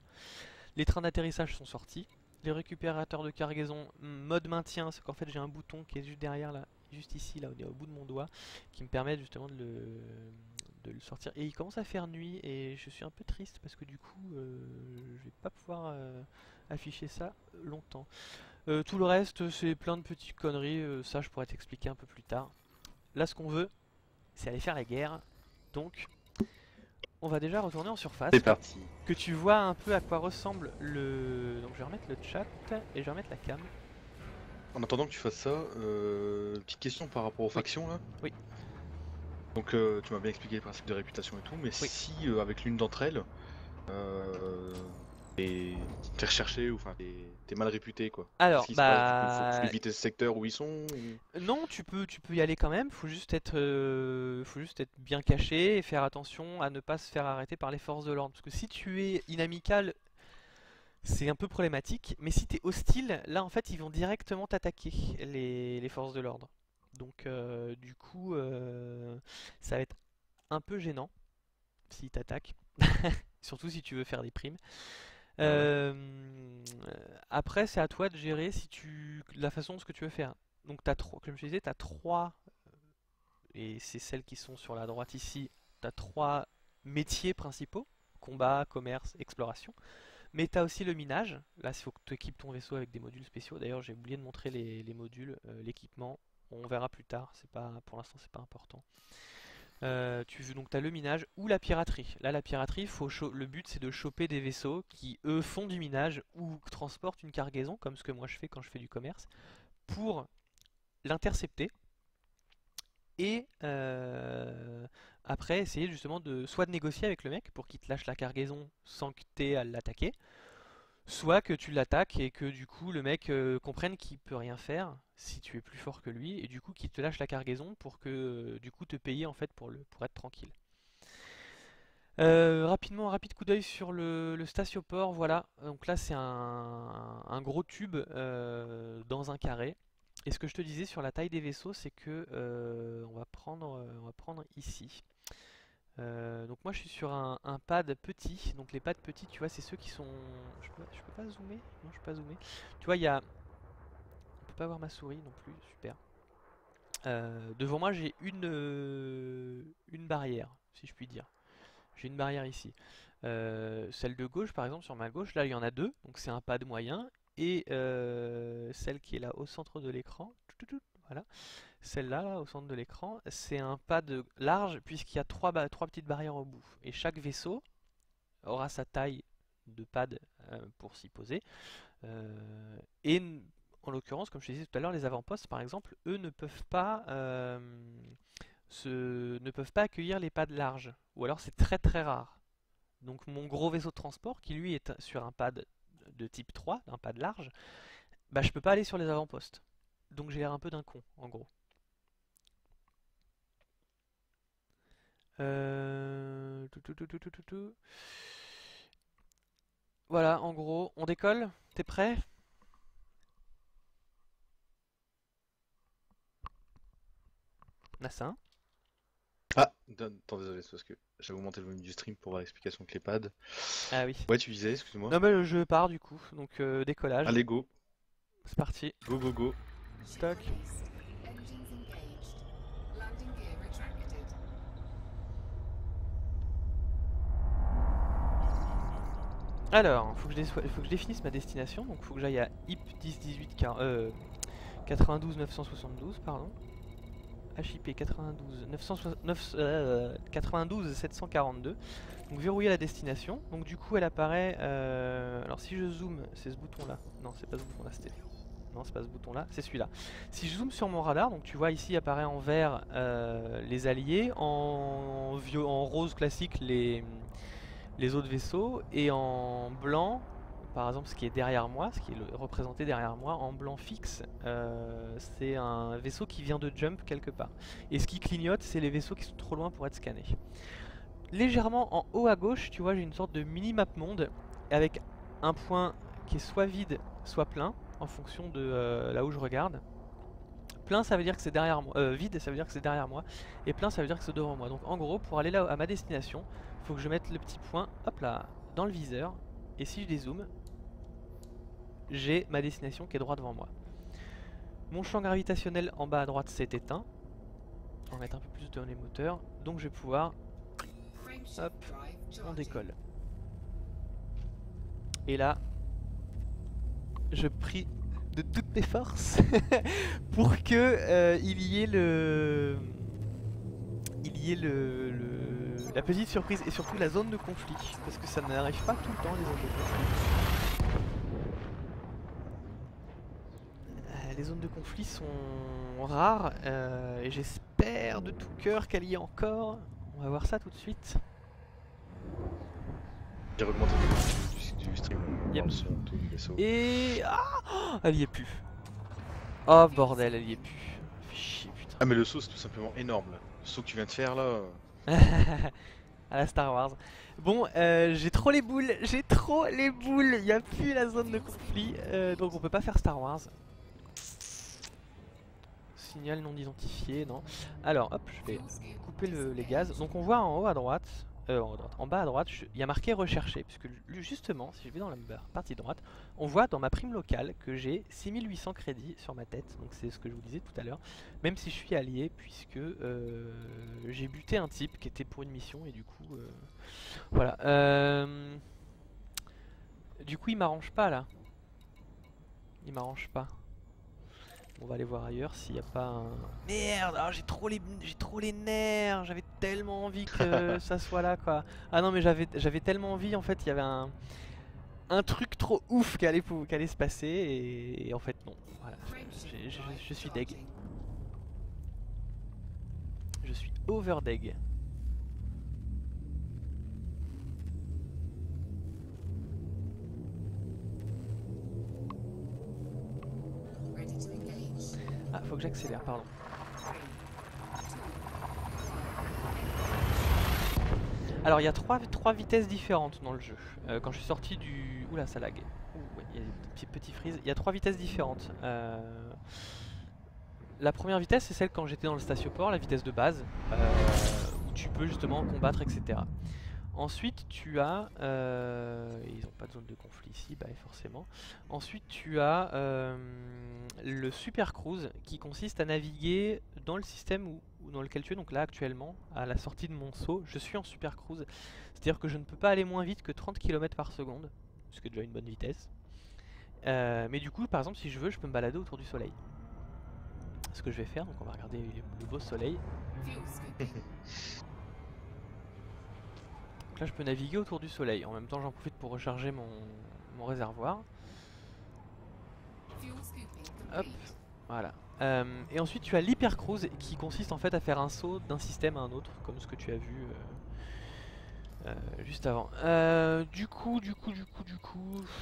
Les trains d'atterrissage sont sortis. Les récupérateurs de cargaison, mode maintien, c'est qu'en fait j'ai un bouton qui est juste derrière là, juste ici, là au bout de mon doigt, qui me permet justement de le sortir. Et il commence à faire nuit et je suis un peu triste parce que du coup je vais pas pouvoir afficher ça longtemps. Tout le reste c'est plein de petites conneries, ça je pourrais t'expliquer un peu plus tard. Là ce qu'on veut c'est aller faire la guerre, donc on va déjà retourner en surface, C'est parti. que tu vois un peu à quoi ressemble le... Donc je vais remettre le chat et je vais remettre la cam. En attendant que tu fasses ça, petite question par rapport aux Oui, factions là. oui, Donc tu m'as bien expliqué le principe de réputation et tout, mais oui. si avec l'une d'entre elles, euh, t'es recherché ou enfin t'es mal réputé quoi. Qu'est-ce Alors, qui se passe du coup? Faut bah... éviter ce secteur où ils sont ou... Non, tu peux y aller quand même, faut juste être bien caché et faire attention à ne pas se faire arrêter par les forces de l'ordre. Parce que si tu es inamical, c'est un peu problématique, mais si tu es hostile, là en fait ils vont directement t'attaquer, les forces de l'ordre. Donc du coup, ça va être un peu gênant s'ils t'attaquent, surtout si tu veux faire des primes. Ah ouais. Euh, Après, c'est à toi de gérer si la façon de ce que tu veux faire. Donc comme je te disais, tu as trois, et c'est celles qui sont sur la droite ici, tu as trois métiers principaux, combat, commerce, exploration. Mais tu as aussi le minage, là il faut que tu équipes ton vaisseau avec des modules spéciaux. D'ailleurs j'ai oublié de montrer les modules, l'équipement, on verra plus tard, pour l'instant c'est pas important. Donc tu as le minage ou la piraterie. Là la piraterie, le but c'est de choper des vaisseaux qui eux font du minage ou transportent une cargaison, comme ce que moi je fais quand je fais du commerce, pour l'intercepter et après essayer justement soit de négocier avec le mec pour qu'il te lâche la cargaison sans que tu aies à l'attaquer, soit que tu l'attaques et que du coup le mec comprenne qu'il peut rien faire si tu es plus fort que lui et du coup qu'il te lâche la cargaison pour que du coup te payer en fait pour être tranquille. Rapidement, un rapide coup d'œil sur le statioport, voilà. Donc là c'est un gros tube dans un carré. Et ce que je te disais sur la taille des vaisseaux, c'est que on va prendre ici. Donc moi je suis sur un pad petit, donc les pads petits tu vois c'est ceux qui sont... Je peux pas zoomer? Non je peux pas zoomer. Tu vois il y a... On peut pas voir ma souris non plus, super. Devant moi j'ai une barrière, si je puis dire. J'ai une barrière ici. Celle de gauche par exemple, sur ma gauche, là il y en a deux, donc c'est un pad moyen. Et celle qui est là au centre de l'écran, voilà. Celle-là, là, au centre de l'écran, c'est un pad large puisqu'il y a trois petites barrières au bout. Et chaque vaisseau aura sa taille de pad pour s'y poser. Et en l'occurrence, comme je te disais tout à l'heure, les avant-postes, par exemple, eux ne peuvent pas accueillir les pads larges. Ou alors c'est très très rare. Donc mon gros vaisseau de transport, qui lui est sur un pad de type 3, un pad large, bah je peux pas aller sur les avant-postes. Donc j'ai l'air un peu d'un con, en gros. Tout. Voilà, en gros, on décolle. T'es prêt? Nassin. Ah, attends, désolé, c'est parce que j'avais augmenté le volume du stream pour voir l'explication avec les pads. Ah oui. Ouais, tu disais, excuse-moi. Non mais le jeu part du coup, donc décollage. Allez, go, C'est parti. go, go, go. Stock. Alors, faut que je définisse ma destination, donc faut que j'aille à IP 1018 92 972, pardon. HIP 92 742. Donc verrouiller la destination. Donc du coup elle apparaît. Alors si je zoome, c'est ce bouton là. Non, c'est pas ce bouton là, c'était. Non, c'est pas ce bouton là, c'est celui-là. Si je zoome sur mon radar, donc tu vois ici apparaît en vert les alliés, en rose classique les autres vaisseaux, et en blanc, par exemple ce qui est derrière moi, ce qui est représenté derrière moi, en blanc fixe, c'est un vaisseau qui vient de jump quelque part. Et ce qui clignote, c'est les vaisseaux qui sont trop loin pour être scannés. Légèrement en haut à gauche, tu vois, j'ai une sorte de mini-map monde, avec un point qui est soit vide, soit plein, en fonction de là où je regarde. Plein ça veut dire que c'est derrière moi, vide ça veut dire que c'est derrière moi, et plein ça veut dire que c'est devant moi. Donc en gros, pour aller là à ma destination, il faut que je mette le petit point, hop là, dans le viseur, et si je dézoome, j'ai ma destination qui est droit devant moi. Mon champ gravitationnel en bas à droite s'est éteint. On va mettre un peu plus dans les moteurs, donc je vais pouvoir, hop, on décolle. Et là, je prie de toutes mes forces pour que il y ait la petite surprise et surtout la zone de conflit, parce que ça n'arrive pas tout le temps les zones de conflit. Les zones de conflit sont rares et j'espère de tout cœur qu'elle y est encore. On va voir ça tout de suite. J'ai augmenté le volume du stream. Yep. Sur tout le vaisseau. Et... Ah, elle y est plus. Oh bordel, elle y est plus. Fais chier, putain. Ah, mais le saut, c'est tout simplement énorme là. Le saut que tu viens de faire là. À la Star Wars. Bon, j'ai trop les boules, il n'y a plus la zone de conflit, donc on peut pas faire Star Wars. Signal non identifié, non. Alors, hop, je vais couper les gaz. Donc on voit en haut à droite, en bas à droite, il y a marqué rechercher, puisque justement, si je vais dans la partie droite, on voit dans ma prime locale que j'ai 6800 crédits sur ma tête, donc c'est ce que je vous disais tout à l'heure, même si je suis allié, puisque j'ai buté un type qui était pour une mission, et du coup, voilà. Du coup, il m'arrange pas là. Il m'arrange pas. On va aller voir ailleurs s'il n'y a pas un... Merde, ah, j'ai trop les nerfs. J'avais tellement envie que ça soit là, quoi. Ah non, mais j'avais tellement envie, en fait, il y avait un truc trop ouf qui allait se passer, et en fait, non. Voilà, je suis deg. Je suis over deg. Ah, faut que j'accélère, pardon. Alors il y a trois vitesses différentes dans le jeu. Quand je suis sorti du... Oula, ça lag. Ouh, ouais, il y a des petits freeze. Il y a 3 vitesses différentes. La première vitesse, c'est celle quand j'étais dans le statioport, la vitesse de base, où tu peux justement combattre, etc. Ensuite, tu as... ils n'ont pas de zone de conflit ici, bah forcément. Ensuite, tu as le Super Cruise, qui consiste à naviguer dans le système dans lequel tu es. Donc là, actuellement, à la sortie de mon saut, je suis en Super Cruise. C'est-à-dire que je ne peux pas aller moins vite que 30 km par seconde, ce qui est déjà une bonne vitesse. Mais du coup, par exemple, si je veux, je peux me balader autour du soleil. Ce que je vais faire, donc on va regarder le beau soleil. Donc là je peux naviguer autour du soleil, en même temps j'en profite pour recharger mon réservoir. Hop, voilà. Et ensuite tu as l'hypercruise qui consiste en fait à faire un saut d'un système à un autre, comme ce que tu as vu juste avant. Du coup,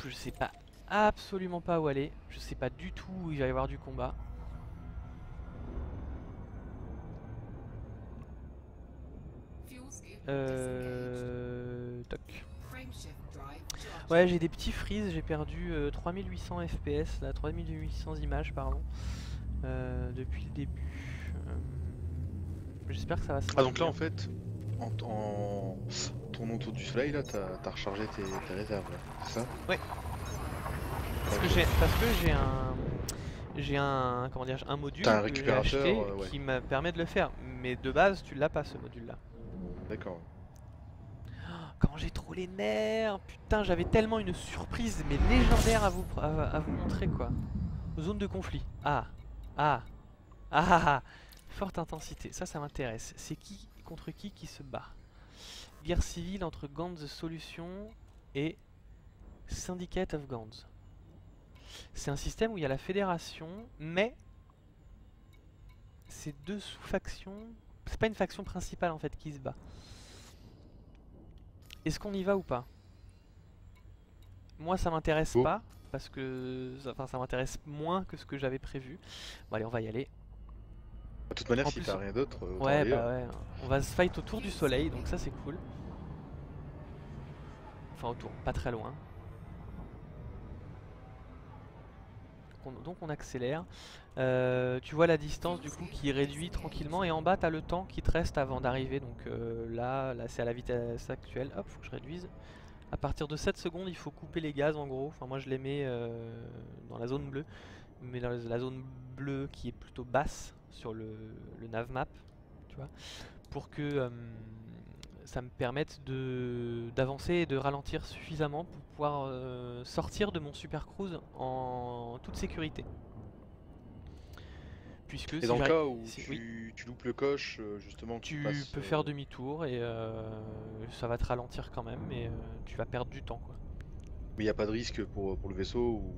je sais pas, absolument pas où aller, je sais pas du tout où il va y avoir du combat. Toc. Ouais, j'ai des petits freeze, j'ai perdu 3800 FPS, là, 3800 images, pardon, depuis le début. J'espère que ça va se Ah donc là maintenir. en fait, en tournant autour du soleil, là t'as rechargé tes réserves, là, c'est ça? Ouais, parce que j'ai un comment dire, un module T'as un que j'ai récupérateur, acheté ouais, qui me permet de le faire, mais de base tu l'as pas ce module là. d'accord. Comment j'ai trop les nerfs, putain, j'avais tellement une surprise mais légendaire à vous montrer, quoi. Zone de conflit. Ah, ah, ah, forte intensité, ça m'intéresse. C'est qui contre qui se bat? Guerre civile entre Gantz Solutions et Syndicate of Gantz. C'est un système où il y a la fédération, mais c'est deux sous-factions. C'est pas une faction principale en fait qui se bat. Est-ce qu'on y va ou pas? Moi ça m'intéresse Bon, pas, parce que ça m'intéresse moins que ce que j'avais prévu. Bon allez, on va y aller. de toute manière, En si plus, t'as rien d'autre, autant ouais, aller. bah ouais, on va se fight autour du soleil, donc ça c'est cool. Enfin autour, pas très loin. Donc on accélère. Tu vois la distance du coup qui réduit tranquillement, et en bas t'as le temps qui te reste avant d'arriver. Donc là c'est à la vitesse actuelle. Hop, faut que je réduise. À partir de 7 secondes il faut couper les gaz en gros. Enfin moi je les mets dans la zone bleue, mais dans la zone bleue qui est plutôt basse sur le navmap, tu vois, pour que ça me permette d'avancer et de ralentir suffisamment pour pouvoir sortir de mon super cruise en toute sécurité. Puisque Et si dans le j'arrive, cas où oui, tu loupes le coche, justement, que tu tu passes. peux faire demi-tour et ça va te ralentir quand même, mais tu vas perdre du temps, quoi. Mais il n'y a pas de risque pour le vaisseau ou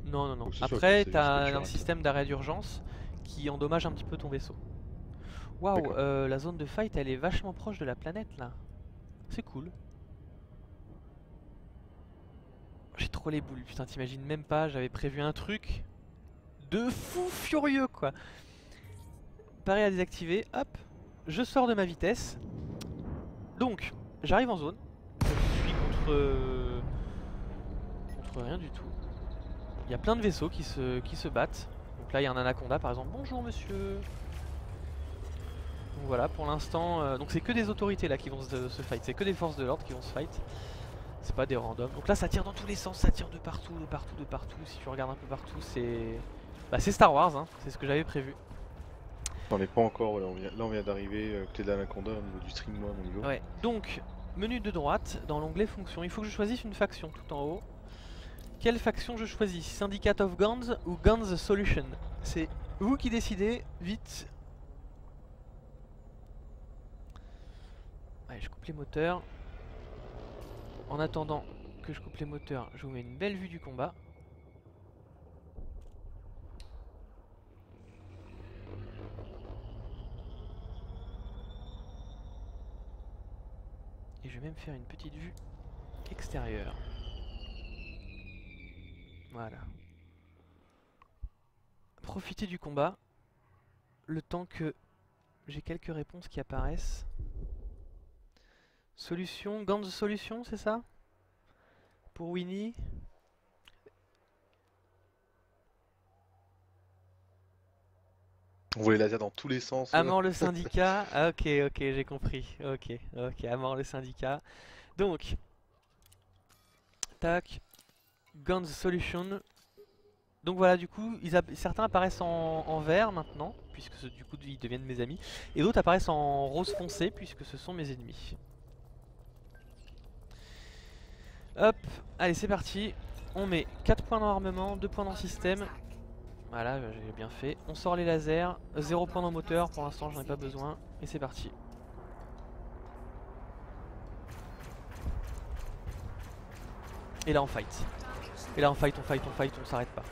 Non, non, quoi non. que ce soit, quoi. Après, C'est juste que tu t'as un rates. système d'arrêt d'urgence qui endommage un petit peu ton vaisseau. Waouh, D'accord. la zone de fight, elle est vachement proche de la planète, là. C'est cool. J'ai trop les boules, putain, t'imagines même pas, j'avais prévu un truc de fou furieux, quoi. Pareil à désactiver, hop, je sors de ma vitesse. Donc, j'arrive en zone. Je suis contre rien du tout. Il y a plein de vaisseaux qui se battent. Donc là, il y a un anaconda par exemple. Bonjour monsieur. voilà, pour l'instant, donc c'est que des autorités là qui vont se fight, c'est que des forces de l'ordre qui vont se fight. C'est pas des randoms. Donc là ça tire dans tous les sens, ça tire de partout, de partout, de partout. Si tu regardes un peu partout, c'est... Bah c'est Star Wars, hein. C'est ce que j'avais prévu. On n'est pas encore, voilà, là on vient d'arriver côté d'Anaconda au niveau du stream, moi, à mon niveau. Ouais, donc, menu de droite, dans l'onglet fonction, il faut que je choisisse une faction tout en haut. Quelle faction je choisis? Syndicate of Guns ou Guns Solution? C'est vous qui décidez, vite. Allez, je coupe les moteurs. En attendant que je coupe les moteurs, je vous mets une belle vue du combat. Et je vais même faire une petite vue extérieure. Voilà. Profitez du combat, le temps que j'ai quelques réponses qui apparaissent. Solution, Guns Solution, c'est ça? Pour Winnie. On voit les lasers dans tous les sens. À mort le syndicat. Ah, ok, ok, j'ai compris. Ok, ok, à mort le syndicat. Donc, tac, Guns Solution. Donc voilà, du coup, certains apparaissent en vert maintenant, puisque du coup ils deviennent mes amis, et d'autres apparaissent en rose foncé, puisque ce sont mes ennemis. Hop, allez c'est parti. On met 4 points dans l'armement, 2 points dans le système. Voilà, j'ai bien fait. On sort les lasers, 0 points dans le moteur, pour l'instant j'en ai pas besoin, et c'est parti. Et là on fight. Et là on fight, on s'arrête pas.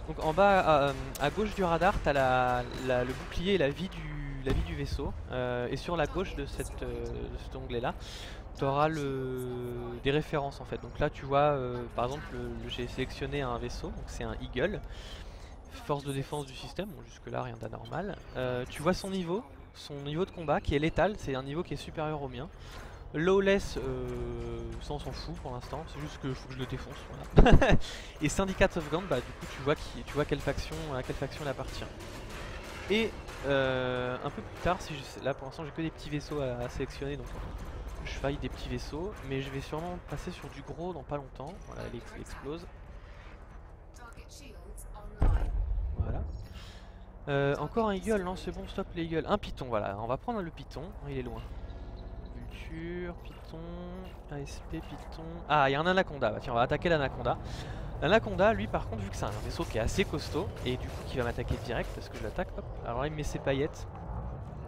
Donc en bas, à gauche du radar, t'as le bouclier et la vie du vaisseau. Et sur la gauche de cet onglet là, tu auras des références en fait. Donc là tu vois, par exemple, j'ai sélectionné un vaisseau, donc c'est un Eagle, force de défense du système, bon, jusque là rien d'anormal. Tu vois son niveau de combat qui est létal, c'est un niveau qui est supérieur au mien. Lawless, ça on s'en fout pour l'instant, c'est juste que faut que je le défonce. Voilà. Et Syndicate of Guns, bah du coup tu vois à quelle faction il appartient. Et un peu plus tard, là pour l'instant j'ai que des petits vaisseaux à sélectionner, donc je faille des petits vaisseaux, mais je vais sûrement passer sur du gros dans pas longtemps. Voilà, il explose. Voilà. Encore un Eagle, non c'est bon, stop les Eagles. Un Python, voilà, on va prendre le Python, il est loin. Python, ASP, Python... Ah, il y a un Anaconda, bah, tiens on va attaquer l'Anaconda. L'Anaconda, lui par contre, vu que c'est un vaisseau qui est assez costaud, et du coup qui va m'attaquer direct parce que je l'attaque, hop, alors là il me met ses paillettes.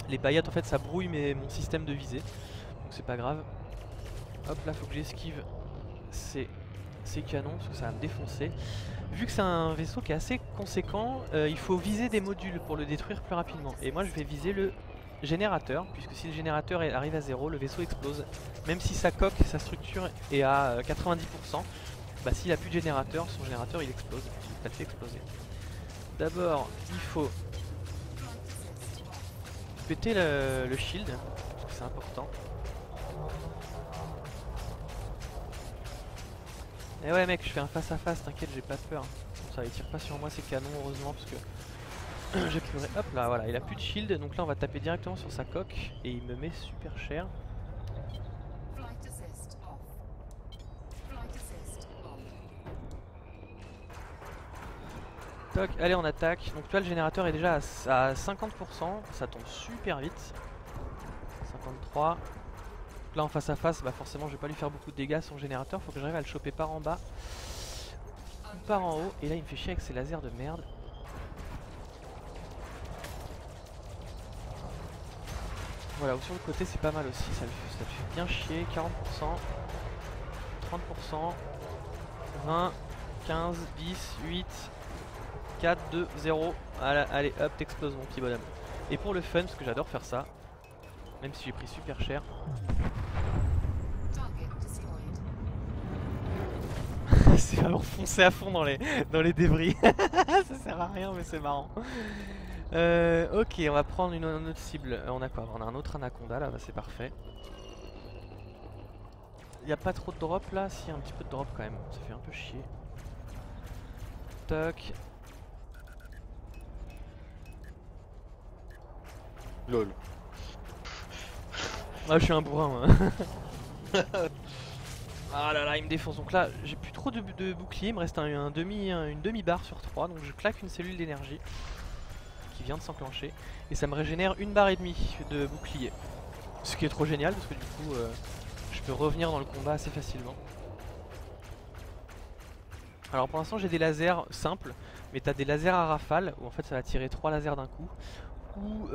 Les paillettes en fait ça brouille mon système de visée, donc c'est pas grave. Hop là faut que j'esquive ces canons parce que ça va me défoncer. Vu que c'est un vaisseau qui est assez conséquent, il faut viser des modules pour le détruire plus rapidement. Et moi je vais viser le générateur, puisque si le générateur arrive à 0, le vaisseau explose. Même si sa coque, sa structure est à 90%, bah s'il a plus de générateur, son générateur il explose, il va le fait exploser. D'abord, il faut péter le shield, parce que c'est important. Et ouais mec, je fais un face à face, t'inquiète, j'ai pas peur. Ça, il tire pas sur moi ces canons, heureusement, parce que j'ai pleuré. Hop là, voilà, il a plus de shield, donc là on va taper directement sur sa coque et il me met super cher. Toc, allez on attaque. Donc tu vois le générateur est déjà à 50%, ça tombe super vite. 53. Donc là en face à face, bah forcément je vais pas lui faire beaucoup de dégâts son générateur, faut que j'arrive à le choper par en bas ou par en haut. Et là il me fait chier avec ses lasers de merde. Voilà, ou sur le côté c'est pas mal aussi, ça le fait bien chier. 40%, 30%, 20, 15, 10, 8, 4, 2, 0. Allez hop, t'exploses mon petit bonhomme. Et pour le fun, parce que j'adore faire ça, même si j'ai pris super cher. C'est vraiment foncer à fond dans les débris. Ça sert à rien mais c'est marrant. Ok, on va prendre une autre cible. On a quoi? On a un autre Anaconda là, bah, c'est parfait. Il n'y a pas trop de drop là? Si, un petit peu de drop quand même, ça fait un peu chier. Toc. Lol. Ah, je suis un bourrin, moi. Ah là là, il me défonce. Donc là, j'ai plus trop de bouclier. Il me reste une demi-barre sur 3. Donc je claque une cellule d'énergie qui vient de s'enclencher. Et ça me régénère une barre et demie de bouclier. Ce qui est trop génial parce que du coup, je peux revenir dans le combat assez facilement. Alors pour l'instant, j'ai des lasers simples. Mais t'as des lasers à rafale où en fait ça va tirer 3 lasers d'un coup. Ou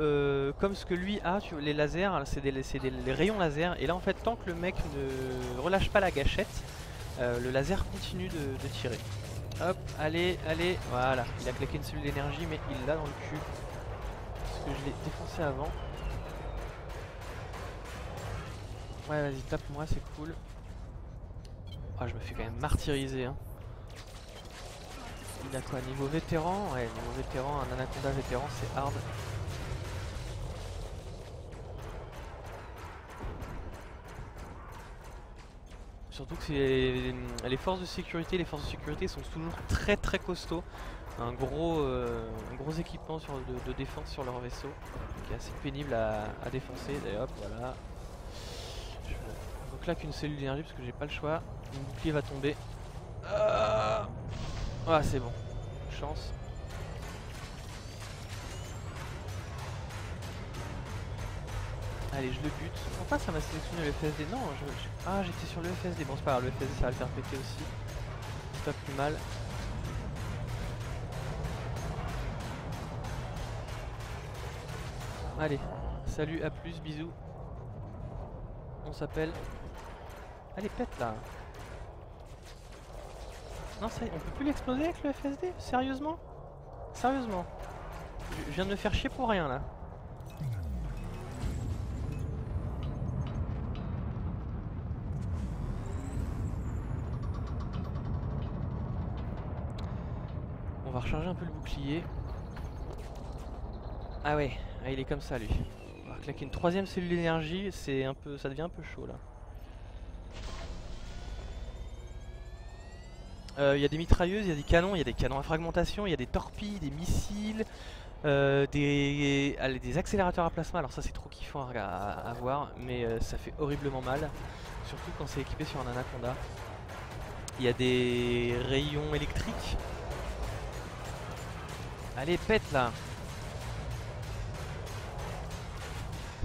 comme ce que lui a, les lasers, c'est les rayons laser. Et là en fait, tant que le mec ne relâche pas la gâchette, le laser continue de tirer. Hop, allez, allez, voilà. Il a claqué une cellule d'énergie, mais il l'a dans le cul. Parce que je l'ai défoncé avant. Ouais, vas-y, tape-moi, c'est cool. Ah, je me fais quand même martyriser, hein. Il a quoi, niveau vétéran? Ouais, niveau vétéran, un anaconda vétéran, c'est hard. Surtout que les forces de sécurité, sont toujours très très costauds. Un gros équipement de défense sur leur vaisseau, qui est assez pénible à défoncer. D'ailleurs, hop, voilà. Je me claque une cellule d'énergie parce que j'ai pas le choix. Mon bouclier va tomber. Ah, c'est bon. Chance. Allez, je le bute. Pourquoi ça m'a sélectionné le FSD? Non, ah, j'étais sur le FSD. Bon, c'est pas grave, le FSD ça va le faire péter aussi. C'est pas plus mal. Allez, salut, à plus, bisous. On s'appelle. Allez, pète là. Non, ça y est, on peut plus l'exploser avec le FSD? Sérieusement? Sérieusement? Je viens de me faire chier pour rien là. On va recharger un peu le bouclier. Ah ouais, ah, il est comme ça lui. On va claquer une troisième cellule d'énergie, ça devient un peu chaud là. Il y a des mitrailleuses, il y a des canons, il y a des canons à fragmentation, il y a des torpilles, des missiles, des accélérateurs à plasma. Alors ça c'est trop kiffant à voir, mais ça fait horriblement mal. Surtout quand c'est équipé sur un anaconda. Il y a des rayons électriques. Allez, pète là.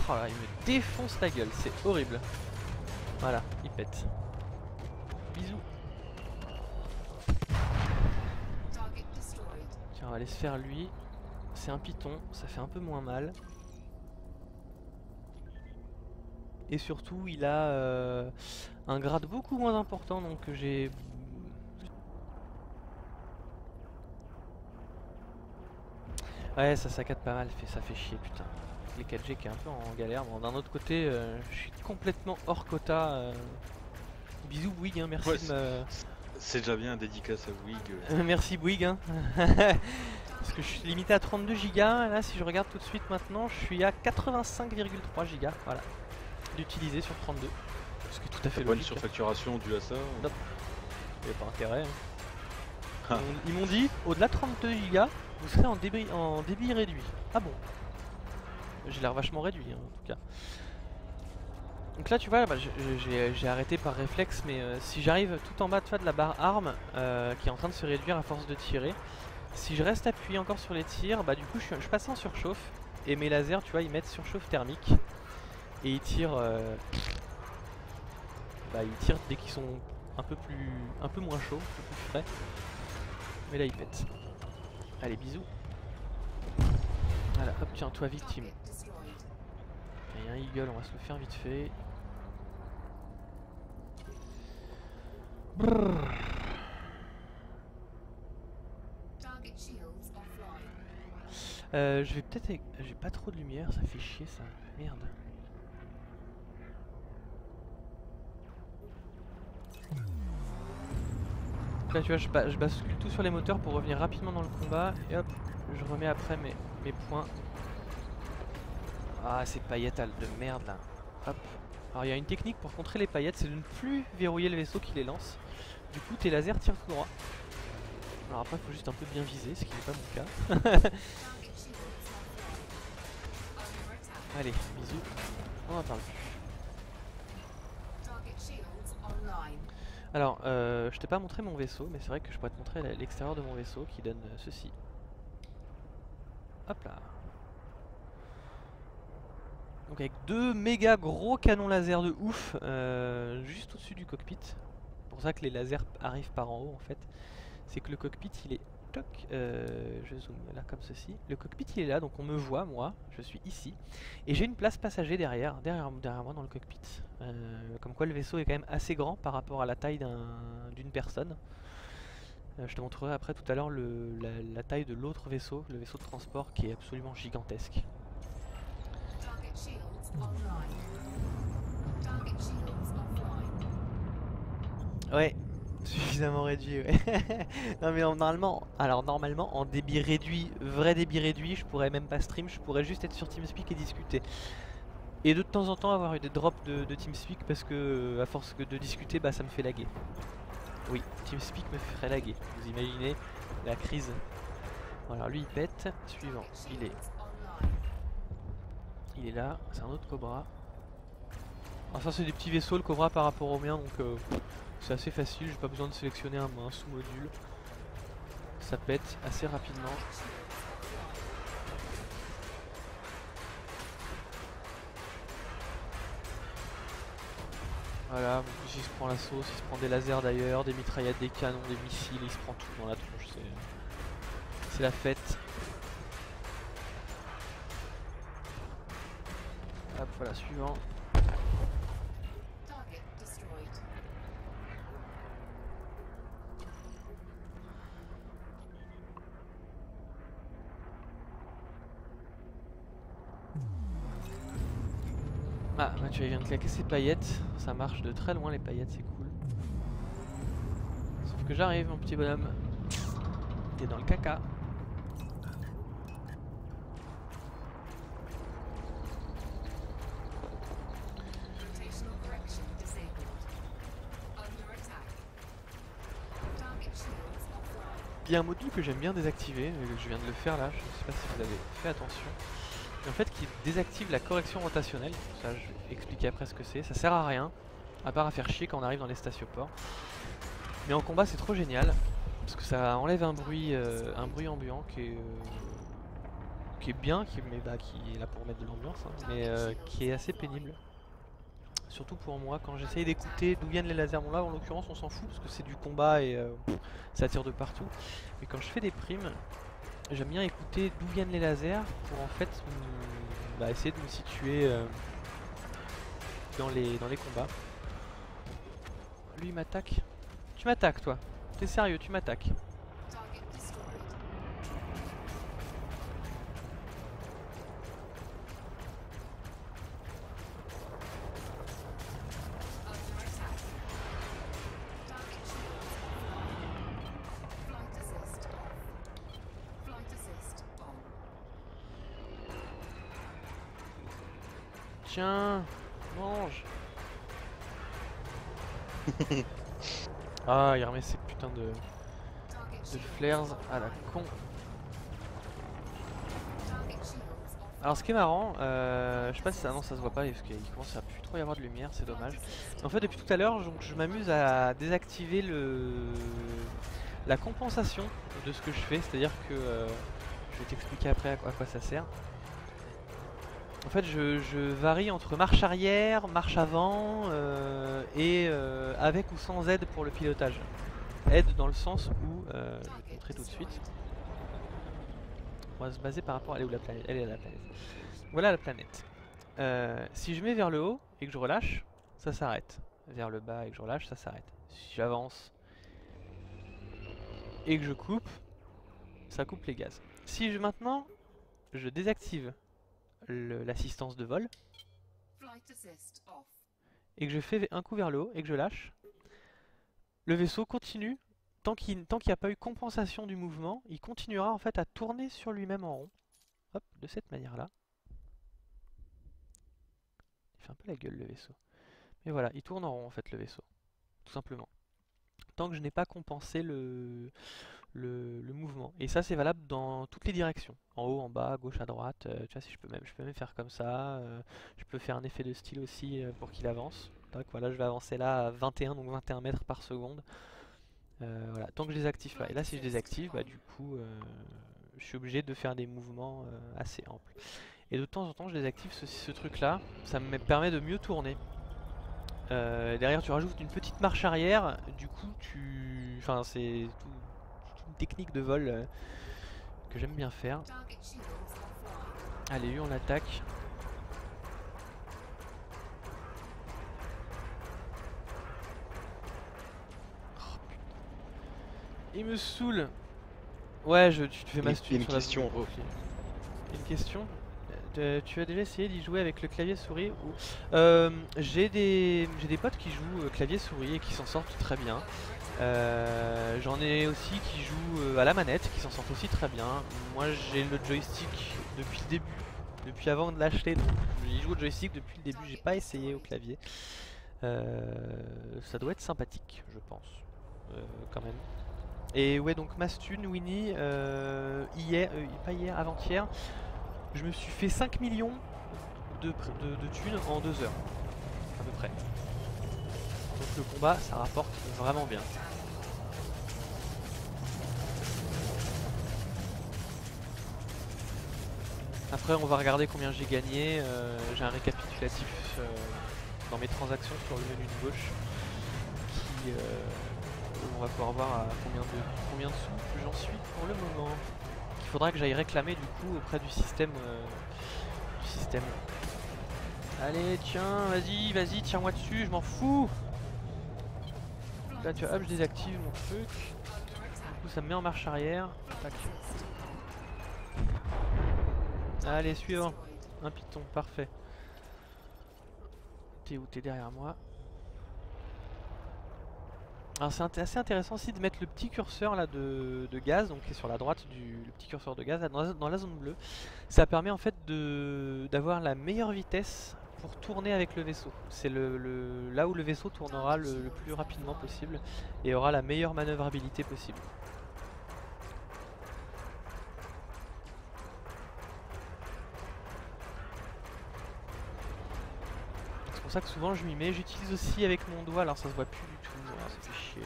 Oh là, il me défonce la gueule, c'est horrible. Voilà, il pète. Bisous. Tiens, on va aller se faire lui. C'est un python, ça fait un peu moins mal. Et surtout, il a un grade beaucoup moins important, donc j'ai... Ouais, ça saccade pas mal, ça fait chier, putain. Les 4G qui est un peu en galère. Bon, d'un autre côté, je suis complètement hors quota. Bisous Bouygues, hein, merci Ouais, de me... C'est déjà bien, dédicace à Bouygues. Merci Bouygues, hein. Parce que je suis limité à 32 Go. Là, si je regarde tout de suite maintenant, je suis à 85,3 Go. Voilà, d'utiliser sur 32. Ce qui est tout à fait Bonne logique. surfacturation due à ça. Nope. Il n'y a pas intérêt. Hein. Ah. Ils m'ont dit, au-delà de 32 Go, vous serez en débit réduit. Ah bon? J'ai l'air vachement réduit hein, en tout cas. Donc là tu vois, bah, j'ai arrêté par réflexe, mais si j'arrive tout en bas de la barre arme qui est en train de se réduire à force de tirer, si je reste appuyé encore sur les tirs, bah du coup je passe en surchauffe et mes lasers tu vois ils mettent surchauffe thermique et ils tirent dès qu'ils sont un peu moins chauds, un peu plus frais. Mais là ils pètent. Allez bisous. Voilà, hop tiens toi victime. Il y a un eagle, on va se le faire vite fait. Brrr. Je vais peut-être... J'ai pas trop de lumière, ça fait chier ça. Merde. Là tu vois, je bascule tout sur les moteurs pour revenir rapidement dans le combat. Et hop, je remets après mes points. Ah ces paillettes de merde là. Hop. Alors il y a une technique pour contrer les paillettes, c'est de ne plus verrouiller le vaisseau qui les lance. Du coup tes lasers tirent tout droit. Alors après il faut juste un peu bien viser, ce qui n'est pas mon cas. Allez, bisous. On en parle plus. Alors, je t'ai pas montré mon vaisseau, mais c'est vrai que je pourrais te montrer l'extérieur de mon vaisseau qui donne ceci. Hop là. Donc avec deux méga gros canons laser de ouf juste au-dessus du cockpit. C'est pour ça que les lasers arrivent par en haut en fait. C'est que le cockpit il est... Toc, je zoome là comme ceci. Le cockpit il est là, donc on me voit, moi, je suis ici. Et j'ai une place passager derrière moi dans le cockpit. Comme quoi le vaisseau est quand même assez grand par rapport à la taille d'une personne. Je te montrerai après tout à l'heure la taille de l'autre vaisseau, le vaisseau de transport qui est absolument gigantesque. Ouais, suffisamment réduit, ouais. Non mais normalement en débit réduit, vrai débit réduit, je pourrais même pas stream, je pourrais juste être sur TeamSpeak et discuter. Et de temps en temps avoir eu des drops de TeamSpeak parce que à force de discuter, bah ça me fait laguer. Oui, TeamSpeak me ferait laguer. Vous imaginez la crise. Voilà, lui il pète. Suivant, il est là, c'est un autre Cobra. Alors ça c'est des petits vaisseaux le Cobra par rapport au mien, donc c'est assez facile, j'ai pas besoin de sélectionner un sous-module. Ça pète assez rapidement. Voilà, il se prend la sauce, il se prend des lasers d'ailleurs, des mitraillettes, des canons, des missiles, il se prend tout dans la tronche, c'est la fête. Hop, voilà, suivant. Ah, bah tu viens de claquer ses paillettes, ça marche de très loin les paillettes, c'est cool. Sauf que j'arrive mon petit bonhomme, t'es dans le caca. Il y a un module que j'aime bien désactiver, je viens de le faire là, je sais pas si vous avez fait attention. Et en fait qui désactive la correction rotationnelle, ça je vais expliquer après ce que c'est, ça sert à rien, à part à faire chier quand on arrive dans les stacioports. Mais en combat c'est trop génial, parce que ça enlève un bruit ambiant qui est bien, qui est là pour mettre de l'ambiance, hein, mais qui est assez pénible. Surtout pour moi, quand j'essaye d'écouter d'où viennent les lasers. Bon là en l'occurrence on s'en fout parce que c'est du combat et ça tire de partout. Mais quand je fais des primes, j'aime bien écouter d'où viennent les lasers pour en fait essayer de me situer dans les combats. Lui il m'attaque. Tu m'attaques toi. T'es sérieux, tu m'attaques. Tiens, mange. Ah, il remet ses putains de flares à la con. Alors ce qui est marrant, je sais pas si ça, non, ça se voit pas parce qu'il commence à plus trop y avoir de lumière, c'est dommage. En fait depuis tout à l'heure je m'amuse à désactiver la compensation de ce que je fais, c'est à dire que je vais t'expliquer après à quoi ça sert. En fait je varie entre marche arrière, marche avant et avec ou sans aide pour le pilotage. Aide dans le sens où, je vais te montrer tout de suite. On va se baser par rapport à elle est où la planète. Elle est à la planète. Voilà la planète. Si je mets vers le haut et que je relâche, ça s'arrête. Vers le bas et que je relâche, ça s'arrête. Si j'avance et que je coupe, ça coupe les gaz. Si maintenant je désactive l'assistance de vol et que je fais un coup vers le haut et que je lâche, le vaisseau continue. Tant qu'il n'y a pas eu compensation du mouvement, il continuera en fait à tourner sur lui-même en rond. Hop, de cette manière-là. Il fait un peu la gueule le vaisseau. Mais voilà, il tourne en rond en fait le vaisseau. Tout simplement. Tant que je n'ai pas compensé le mouvement. Et ça c'est valable dans toutes les directions. En haut, en bas, à gauche, à droite. Tu vois, si je peux même faire comme ça. Je peux faire un effet de style aussi pour qu'il avance. Tac, voilà, je vais avancer là à 21, donc 21 mètres par seconde. Voilà, tant que je les active pas. Et là si je les active, bah du coup je suis obligé de faire des mouvements assez amples. Et de temps en temps je désactive ce truc là, ça me permet de mieux tourner. Derrière tu rajoutes une petite marche arrière, du coup tu... Enfin c'est toute une technique de vol que j'aime bien faire. Allez, on attaque. Oh, il me saoule. Ouais, tu fais ma stun Une sur la question. zone. Une question. Tu as déjà essayé d'y jouer avec le clavier souris ou... J'ai des potes qui jouent clavier souris et qui s'en sortent très bien. J'en ai aussi qui jouent à la manette, qui s'en sortent aussi très bien. Moi j'ai le joystick depuis le début, depuis avant de l'acheter. J'y joue au joystick depuis le début, j'ai pas essayé au clavier. Ça doit être sympathique, je pense, quand même. Et ouais, donc Mastune, Winnie, hier, pas hier, avant-hier, je me suis fait 5 millions de thunes en 2 heures, à peu près. Donc le combat, ça rapporte vraiment bien. Après, on va regarder combien j'ai gagné. J'ai un récapitulatif dans mes transactions sur le menu de gauche qui, où on va pouvoir voir à combien de sous j'en suis pour le moment. Il faudra que j'aille réclamer du coup auprès du système. Allez, tiens, vas-y, tire-moi dessus, je m'en fous. Là, tu vois, hop, je désactive mon truc. Du coup, ça me met en marche arrière. Tac. Allez, suivant. Un python, parfait. T'es où? T'es derrière moi. Alors c'est assez intéressant aussi de mettre le petit curseur là de gaz, donc qui est sur la droite le petit curseur de gaz là, dans la zone bleue. Ça permet en fait d'avoir la meilleure vitesse pour tourner avec le vaisseau. C'est là où le vaisseau tournera le plus rapidement possible et aura la meilleure manœuvrabilité possible. C'est pour ça que souvent je m'y mets. J'utilise aussi avec mon doigt, alors ça se voit plus du tout, alors ça fait chier.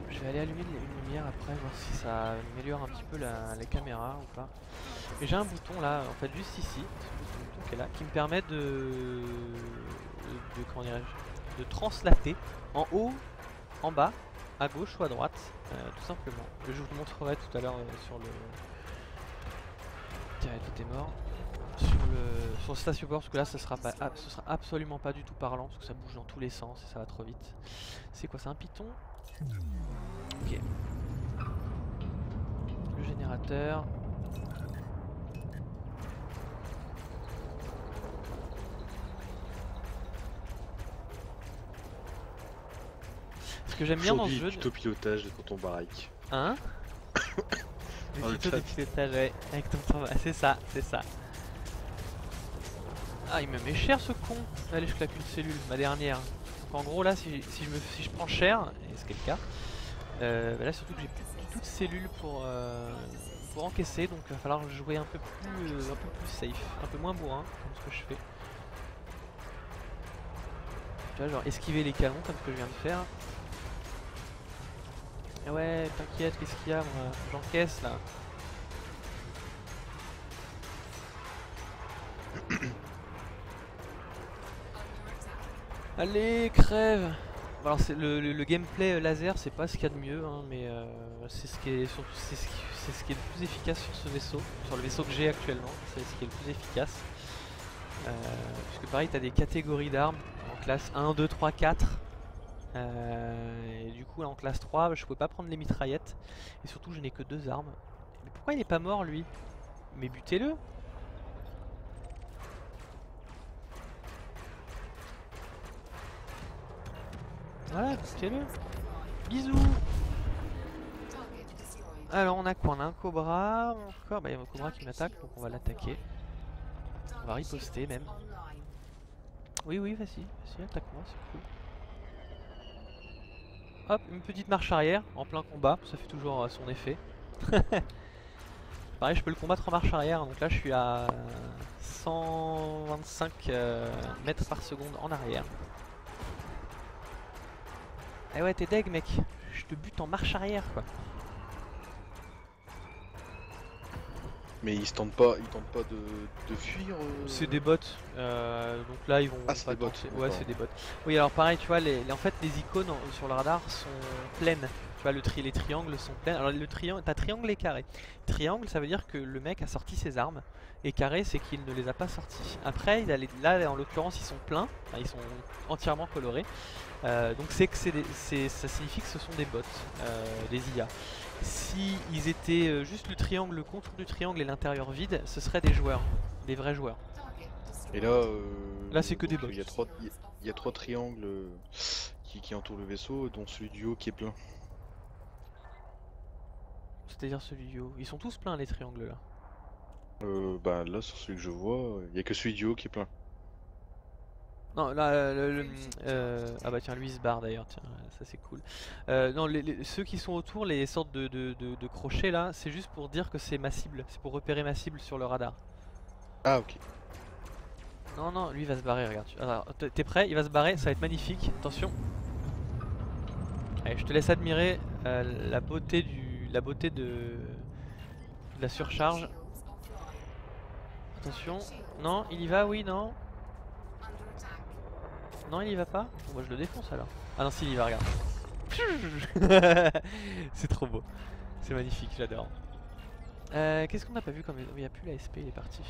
Je vais aller allumer une lumière après, voir si ça améliore un petit peu la caméra ou pas. Et j'ai un bouton là, en fait juste ici, ce bouton qui est là, qui me permet comment dirais-je, de translater en haut, en bas, à gauche ou à droite, tout simplement. Je vous le montrerai tout à l'heure sur le... Tiens, t'es mort. Sur le station-port, parce que là ce sera absolument pas du tout parlant, parce que ça bouge dans tous les sens et ça va trop vite. C'est quoi, c'est un python? Ok. Le générateur. Ce que j'aime bien dans ce jeu... Autopilotage de ton baraque. Hein? Le tuto de pilotage, ouais, avec ton temps, c'est ça, c'est ça. Ah, il me met cher ce con. Allez, je claque une cellule, ma dernière. Donc en gros là, si je prends cher, et ce qui est le cas, bah là surtout que j'ai plus du tout de cellules pour encaisser, donc il va falloir jouer un peu plus safe, un peu moins bourrin, comme ce que je fais. Tu vois, genre esquiver les canons comme ce que je viens de faire. Et ouais, t'inquiète, qu'est-ce qu'il y a, moi, j'encaisse là. Allez, crève! Bon, alors le gameplay laser, c'est pas ce qu'il y a de mieux, hein, mais c'est ce qui est le plus efficace sur ce vaisseau, sur le vaisseau que j'ai actuellement, c'est ce qui est le plus efficace. Puisque pareil, t'as des catégories d'armes en classe 1, 2, 3, 4. Et du coup, là, en classe 3, je pouvais pas prendre les mitraillettes. Et surtout, je n'ai que 2 armes. Mais pourquoi il est pas mort, lui? Mais butez-le! Voilà, butez-le! Bisous! Alors, on a quoi? On a un cobra, encore. Bah, il y a un cobra qui m'attaque, donc on va l'attaquer. On va riposter même. Oui, vas-y, attaque-moi, c'est cool. hop, une petite marche arrière en plein combat, ça fait toujours son effet. Pareil, je peux le combattre en marche arrière, donc là je suis à 125 mètres par seconde en arrière. Eh ouais, t'es deg, mec, je te bute en marche arrière, quoi. Mais ils tentent pas de fuir C'est des bots, donc là ils vont Ah, c'est pas des bots, tenter. Ouais, d'accord. c'est des bots. Oui, alors pareil, tu vois, en fait les icônes sur le radar sont pleines. Tu vois, les triangles sont pleins. Alors le triangle, t'as triangle et carré. Triangle, ça veut dire que le mec a sorti ses armes, et carré, c'est qu'il ne les a pas sorties. Après, là en l'occurrence, ils sont pleins, enfin, ils sont entièrement colorés. Donc c'est que ça signifie que ce sont des bots, des IA. Si ils étaient juste le triangle, le contour du triangle et l'intérieur vide, ce seraient des joueurs, des vrais joueurs. Et là, Là, c'est que des donc, bots. il y a trois triangles qui entourent le vaisseau, dont celui du haut qui est plein. C'est-à-dire celui du haut. Ils sont tous pleins les triangles là. Bah là, sur celui que je vois, il y a que celui du haut qui est plein. Non, là, ah bah tiens, lui il se barre d'ailleurs, tiens, ça c'est cool. Non, ceux qui sont autour, les sortes de crochets là, c'est juste pour dire que c'est ma cible, c'est pour repérer ma cible sur le radar. Ah, ok. Non, non, lui il va se barrer, regarde. Alors, t'es prêt? Il va se barrer, ça va être magnifique, attention. Allez, je te laisse admirer la beauté de la surcharge. Attention, non, il y va, oui, non. Non, il y va pas? Bon, moi je le défonce alors. Ah non, si, il y va, regarde. C'est trop beau. C'est magnifique, j'adore. Qu'est-ce qu'on n'a pas vu comme... Il n'y a plus la SP, il est parti.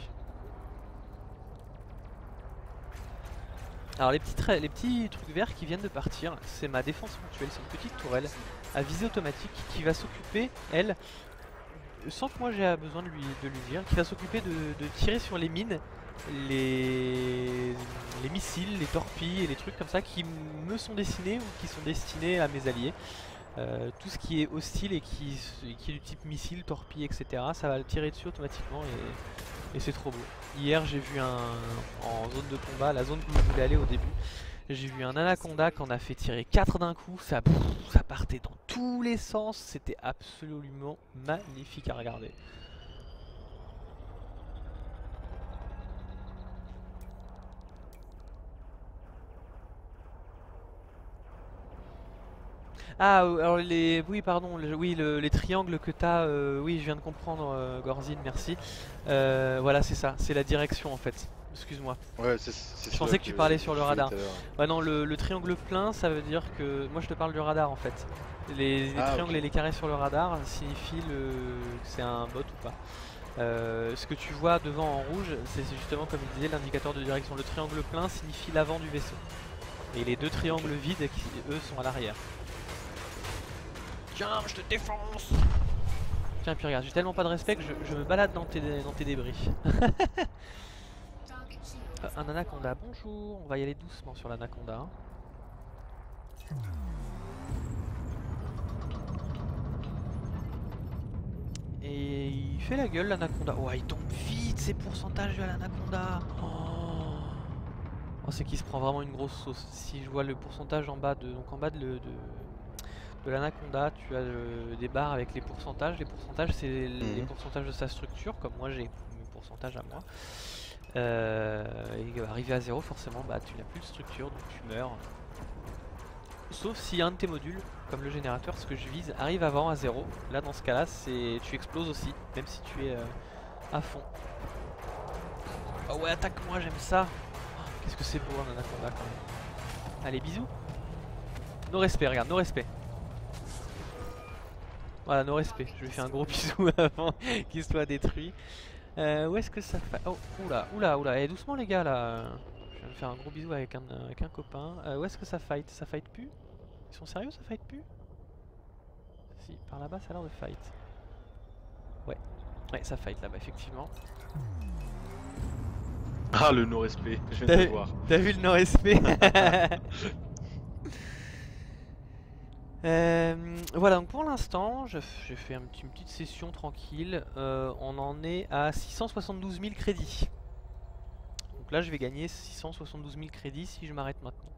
Alors les petits trucs verts qui viennent de partir, c'est ma défense ponctuelle, c'est une petite tourelle à visée automatique qui va s'occuper, elle, sans que moi j'ai besoin de lui dire, qui va s'occuper de tirer sur les mines, les missiles, les torpilles et les trucs comme ça qui me sont destinés ou qui sont destinés à mes alliés. Tout ce qui est hostile et qui est du type missile, torpille, etc. Ça va le tirer dessus automatiquement et c'est trop beau. Hier j'ai vu en zone de combat, la zone où je voulais aller au début, j'ai vu un anaconda qu'on a fait tirer 4 d'un coup, ça partait dans tous les sens, c'était absolument magnifique à regarder. Ah, alors oui, pardon, les triangles que t'as, oui, je viens de comprendre, Gorzine, merci. Voilà, c'est ça, c'est la direction en fait. Excuse-moi. Ouais, c'est Je ça pensais que tu parlais que sur le je voyais radar. tout à l'heure. Ouais, non, le triangle plein, ça veut dire que. Moi, je te parle du radar en fait. Les Ah, triangles ok. et les carrés sur le radar signifient que c'est un bot ou pas. Ce que tu vois devant en rouge, c'est justement comme il disait l'indicateur de direction. Le triangle plein signifie l'avant du vaisseau. Et les deux triangles vides, qui eux sont à l'arrière. Tiens, je te défonce! Tiens, puis regarde, j'ai tellement pas de respect que je me balade dans tes débris. Un anaconda, bonjour! On va y aller doucement sur l'anaconda. Hein. Et il fait la gueule l'anaconda. Oh, il tombe vite ces pourcentages de l'anaconda! Oh, c'est qu'il se prend vraiment une grosse sauce. Si je vois le pourcentage en bas donc en bas de l'anaconda, tu as des barres avec les pourcentages. Les pourcentages, c'est les pourcentages de sa structure, comme moi j'ai mes pourcentages à moi. Et arrivé à 0, forcément, bah, tu n'as plus de structure, donc tu meurs. Sauf si un de tes modules, comme le générateur, ce que je vise, arrive avant à 0. Là, dans ce cas-là, tu exploses aussi, même si tu es à fond. Oh ouais, attaque-moi, j'aime ça. Oh, qu'est-ce que c'est beau un anaconda quand même. Allez, bisous. No respect, regarde, no respect. Voilà, no respect. Je lui fais un gros bisou avant qu'il soit détruit. Où est-ce que ça fait... Oh, oula, oula, oula. Et doucement les gars là. Je viens de faire un gros bisou avec un copain. Où est-ce que ça fight? Ça fight plus? Ils sont sérieux, ça fight plus? Si, par là-bas ça a l'air de fight. Ouais, ouais, ça fight là-bas effectivement. Ah, le non-respect, je viens de le voir. T'as vu le non-respect? Voilà, donc pour l'instant, j'ai fait une petite session tranquille. On en est à 672 000 crédits. Donc là, je vais gagner 672 000 crédits si je m'arrête maintenant.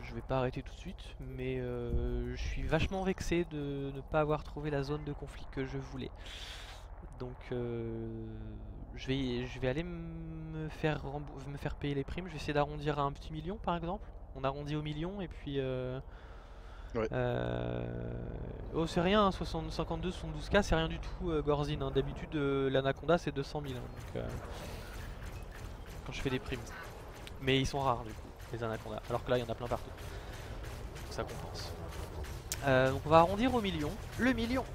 je vais pas arrêter tout de suite, mais je suis vachement vexé de ne pas avoir trouvé la zone de conflit que je voulais. Donc je vais aller me faire payer les primes. Je vais essayer d'arrondir à un petit million par exemple. On arrondit au million et puis... Ouais. Oh c'est rien, hein, 52, 72K c'est rien du tout Gorzin. Hein. D'habitude l'Anaconda c'est 200 000 hein, donc, quand je fais des primes. Mais ils sont rares du coup, les Anacondas. Alors que là il y en a plein partout. Donc ça compense. Donc on va arrondir au million. Le million.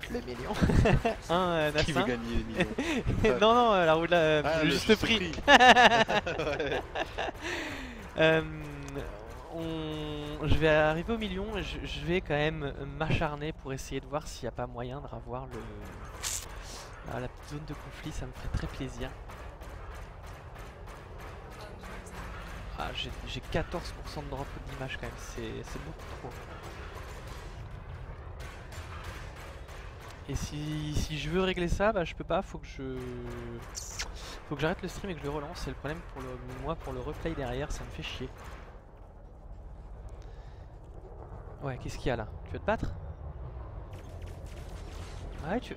Un Qui veut Nassin. gagner les millions? Non, non, la roue de la... Ah, le le juste juste prix. prix. Ouais. Euh, je vais arriver au million et je vais quand même m'acharner pour essayer de voir s'il n'y a pas moyen de revoir le... Ah, la petite zone de conflit, ça me ferait très plaisir. Ah, j'ai 14% de drop d'image quand même, c'est beaucoup trop. Et si je veux régler ça, bah je peux pas, faut que j'arrête le stream et que je le relance. C'est le problème pour moi pour le replay derrière, ça me fait chier. Ouais, qu'est-ce qu'il y a là? Tu veux te battre? Ah, tu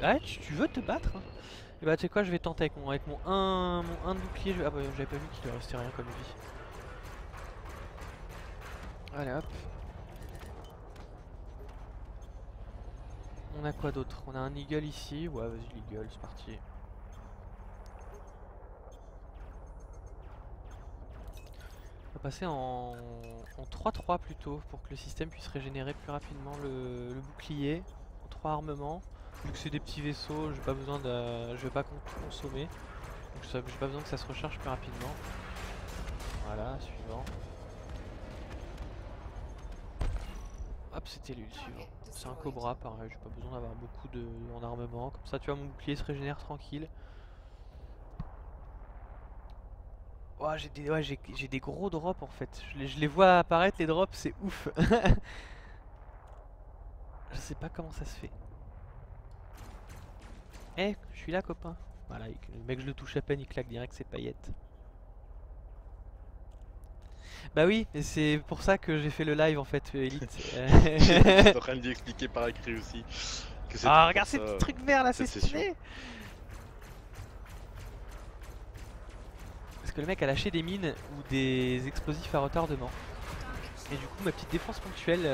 veux te battre? Et bah tu sais quoi, je vais tenter avec mon 1 de bouclier. Ah bah j'avais pas vu qu'il lui restait rien comme vie. Allez hop. On a quoi d'autre? On a un eagle ici. Ouais vas-y l'eagle, c'est parti. On va passer en 3-3 plutôt pour que le système puisse régénérer plus rapidement le bouclier. En 3 armements. Vu que c'est des petits vaisseaux, j'ai pas besoin de. Je vais pas tout consommer. Donc j'ai pas besoin que ça se recharge plus rapidement. Voilà, suivant. Hop, c'était lui le suivant. C'est un cobra, pareil, j'ai pas besoin d'avoir beaucoup en armement. Comme ça, tu vois, mon bouclier se régénère tranquille. Oh, j'ai des gros drops en fait. Je les vois apparaître, les drops, c'est ouf. Je sais pas comment ça se fait. Eh, je suis là, copain. Voilà, le mec, je le touche à peine, il claque direct ses paillettes. Bah oui, et c'est pour ça que j'ai fait le live en fait, Elite. J'étais en train de lui expliquer par écrit aussi. Que Ah, regarde ces petits trucs verts là, c'est cette session. stylé! Parce que le mec a lâché des mines ou des explosifs à retardement. Et du coup, ma petite défense ponctuelle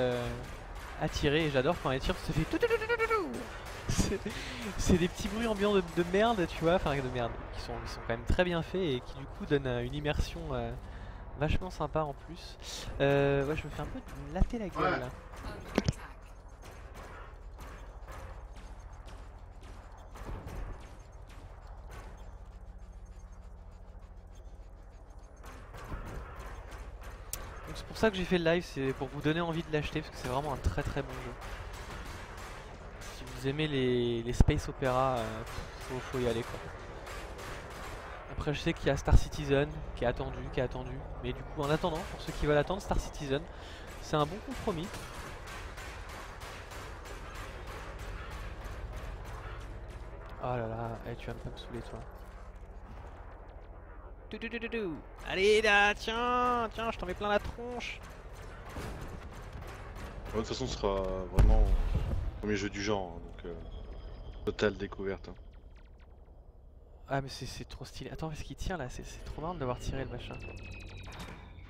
a tiré, et j'adore quand elle tire, ça fait tout. C'est des petits bruits ambiants de merde, tu vois, enfin de merde, qui sont quand même très bien faits et qui du coup donnent une immersion vachement sympa en plus. Ouais, je me fais un peu latter la gueule là. Donc c'est pour ça que j'ai fait le live, c'est pour vous donner envie de l'acheter parce que c'est vraiment un très très bon jeu. Si vous aimez les space opéra, faut y aller quoi. Après je sais qu'il y a Star Citizen qui est attendu, mais du coup en attendant, pour ceux qui veulent attendre Star Citizen, c'est un bon compromis. Oh là là, tu vas pas me saouler toi. Allez là, tiens, je t'en mets plein la tronche. Ouais, de toute façon, ce sera vraiment le premier jeu du genre, hein, donc totale découverte. Hein. Ah mais c'est trop stylé. Attends, est-ce qu'il tire là? C'est trop marrant de l'avoir tiré le machin.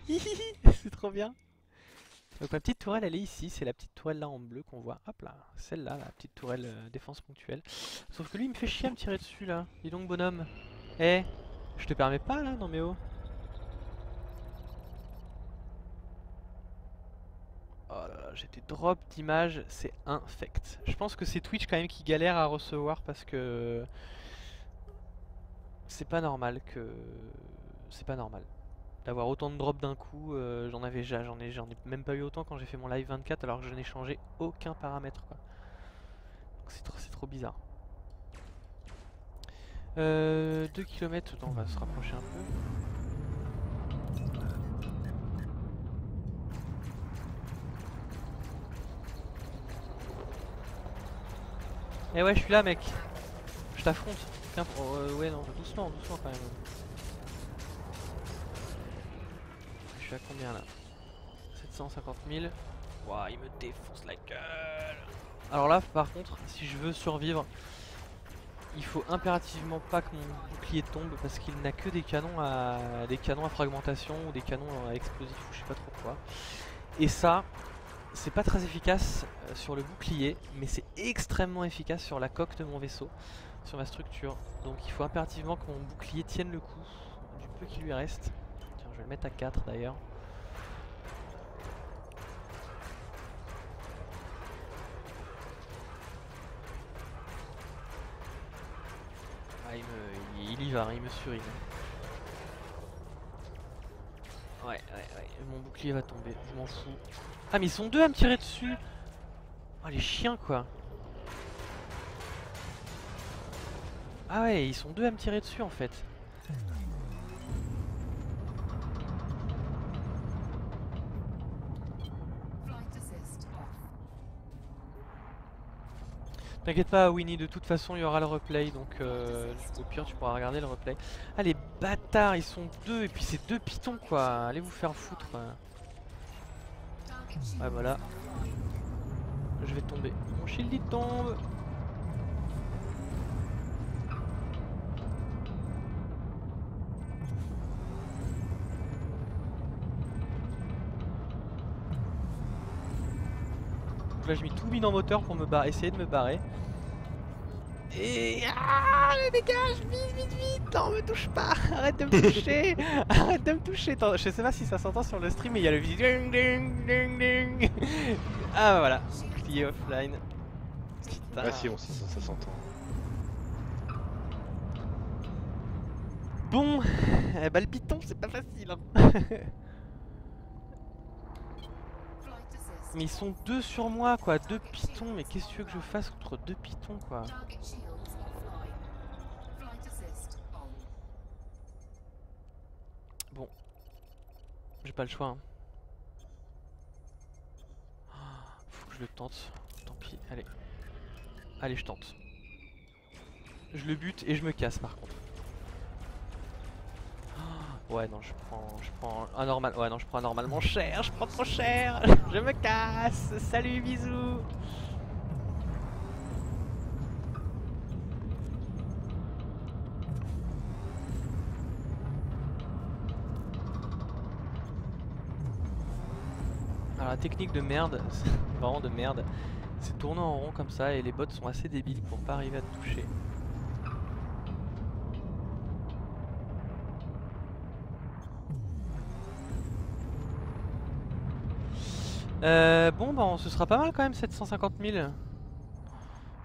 C'est trop bien. Donc ma petite tourelle elle est ici, c'est la petite tourelle là en bleu qu'on voit. Hop là, celle-là, la petite tourelle défense ponctuelle. Sauf que lui il me fait chier à me tirer dessus là. Dis donc bonhomme. Eh, je te permets pas là, non mais oh. Oh là là, j'ai des drops d'images, c'est infect. Je pense que c'est Twitch quand même qui galère à recevoir parce que c'est pas normal d'avoir autant de drops d'un coup. J'en ai même pas eu autant quand j'ai fait mon live 24 alors que je n'ai changé aucun paramètre quoi. C'est trop bizarre. 2 km, on va se rapprocher un peu. Eh ouais, je suis là, mec. Je t'affronte. Ouais, non, doucement quand même. Je suis à combien là? 750 000. Ouah, il me défonce la gueule. Alors là, par contre, si je veux survivre, il faut impérativement pas que mon bouclier tombe parce qu'il n'a que des canons à fragmentation ou des canons à explosifs ou je sais pas trop quoi. Et ça, c'est pas très efficace sur le bouclier, mais c'est extrêmement efficace sur la coque de mon vaisseau, sur ma structure. Donc il faut impérativement que mon bouclier tienne le coup du peu qui lui reste. Tiens, je vais le mettre à 4 d'ailleurs. Ah, il y va, il me surine. Ouais, mon bouclier va tomber, je m'en fous. Ah mais ils sont deux à me tirer dessus. Oh les chiens quoi. Ah ouais, ils sont deux à me tirer dessus en fait. T'inquiète pas Winnie, de toute façon il y aura le replay, donc au pire tu pourras regarder le replay. Ah les bâtards, ils sont deux, et puis c'est deux pitons quoi, allez vous faire foutre. Ouais voilà, je vais tomber, mon shield il tombe. Donc là j'ai mis tout mis en moteur pour me essayer de me barrer. Et le dégage, vite, non me touche pas, arrête de me toucher, arrête de me toucher. Attends, je sais pas si ça s'entend sur le stream mais il y a le ding ding ding ding. Ah voilà, bouclier offline. Putain. Ah si, ça s'entend. Bon, bah le piton c'est pas facile hein. Mais ils sont deux sur moi quoi, deux pitons, mais qu'est-ce que tu veux que je fasse contre deux pitons quoi? Bon, j'ai pas le choix hein. Faut que je le tente, tant pis, allez. Allez je tente. Je le bute et je me casse par contre. Ouais non je prends un normal. Ouais non je prends un normalement cher, je prends trop cher. Je me casse. Salut bisous. Alors la technique de merde, vraiment de merde, c'est tourner en rond comme ça et les bots sont assez débiles pour pas arriver à te toucher. Bon bah ce sera pas mal quand même 750 000.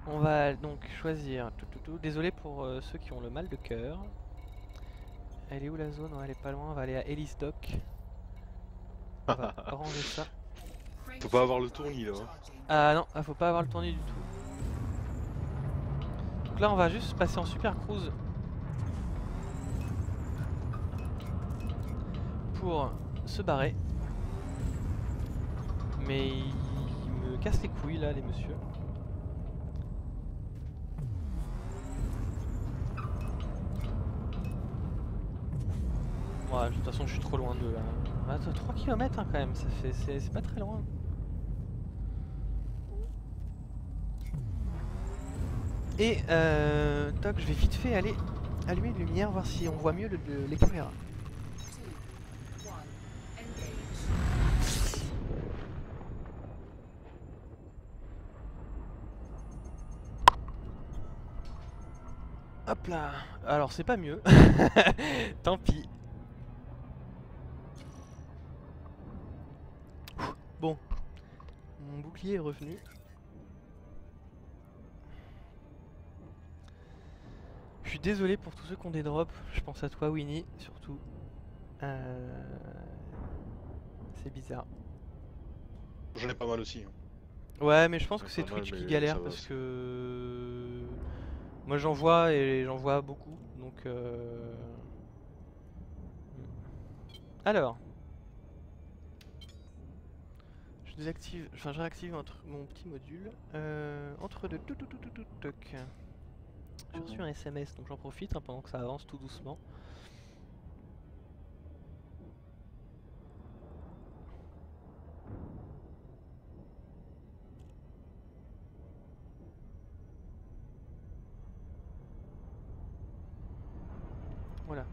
On va donc choisir Désolé pour ceux qui ont le mal de cœur. Elle est où la zone? Ouais, elle est pas loin, on va aller à Ellis Dock. On va ranger ça. Faut pas avoir le tournis là. Ah non, faut pas avoir le tournis du tout. Donc là on va juste passer en super cruise pour se barrer. Mais ils me cassent les couilles là les messieurs. Ouais, de toute façon je suis trop loin d'eux là. Ah, 3 km hein, quand même, c'est pas très loin. Et toc, je vais vite fait aller allumer une lumière, voir si on voit mieux les caméras. Hop là. Alors c'est pas mieux. Tant pis. Bon. Mon bouclier est revenu. Je suis désolé pour tous ceux qui ont des drops. Je pense à toi Winnie, surtout. C'est bizarre. J'en ai pas mal aussi. Ouais mais je pense que c'est Twitch qui galère parce que... Moi j'en vois et j'en vois beaucoup, donc Alors, je désactive, enfin je réactive mon petit module entre deux toc. J'ai reçu un SMS donc j'en profite hein, pendant que ça avance tout doucement. Voilà.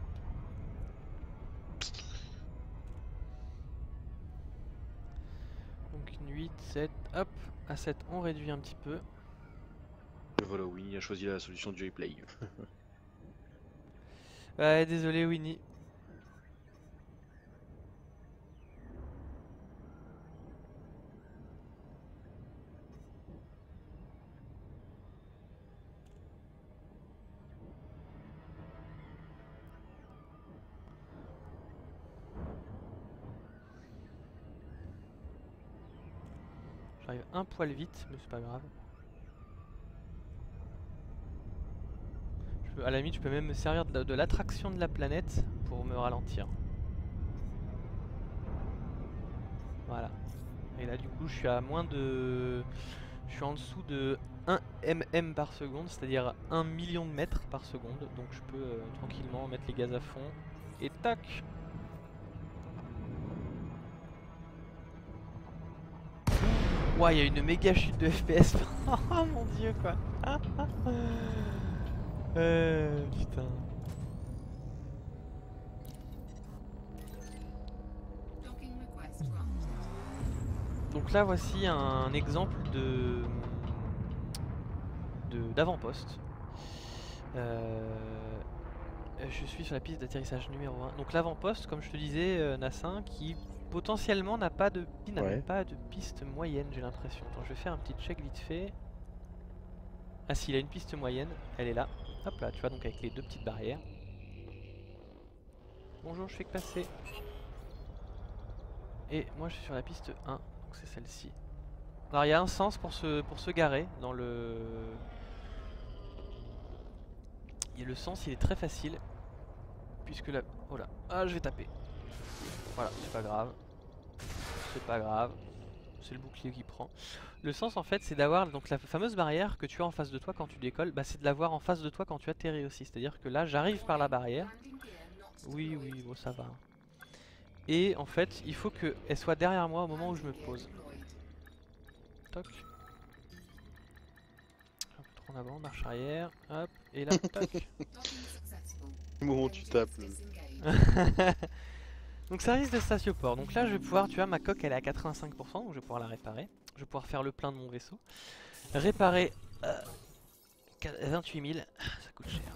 Donc une 8, 7, hop, à 7 on réduit un petit peu. Voilà, Winnie a choisi la solution du replay. Ouais, désolé Winnie. J'arrive un poil vite, mais c'est pas grave. À la limite, je peux même me servir de l'attraction de la planète pour me ralentir. Voilà. Et là, du coup, je suis à moins de... Je suis en dessous de 1 mm par seconde, c'est-à-dire 1 million de mètres par seconde. Donc je peux tranquillement mettre les gaz à fond. Et tac! Ouah, il y a une méga chute de FPS. Oh mon dieu, quoi. Putain. Donc là, voici un exemple d'avant-poste. Je suis sur la piste d'atterrissage numéro 1. Donc l'avant-poste, comme je te disais, Nassin, qui potentiellement n'a même pas de piste moyenne, j'ai l'impression. Attends, je vais faire un petit check vite fait. Ah si, il a une piste moyenne, elle est là. Hop là, tu vois, donc avec les deux petites barrières. Bonjour, je fais que passer. Et moi je suis sur la piste 1, donc c'est celle-ci. Alors il y a un sens pour se garer dans le... Et le sens il est très facile. Puisque là... Oh là, ah je vais taper. Voilà, c'est pas grave. C'est pas grave. C'est le bouclier qui prend. Le sens en fait c'est d'avoir donc la fameuse barrière que tu as en face de toi quand tu décolles, bah, c'est de l'avoir en face de toi quand tu atterris aussi. C'est-à-dire que là j'arrive par la barrière. Oui oui bon ça va. Et en fait il faut qu'elle soit derrière moi au moment où je me pose. Toc. Un peu trop en avant, marche arrière, hop, et là, toc. Le moment où tu tapes. Donc service de statioport. Donc là je vais pouvoir, tu vois ma coque elle est à 85%, donc je vais pouvoir la réparer. Je vais pouvoir faire le plein de mon vaisseau. Réparer 28 000, ça coûte cher.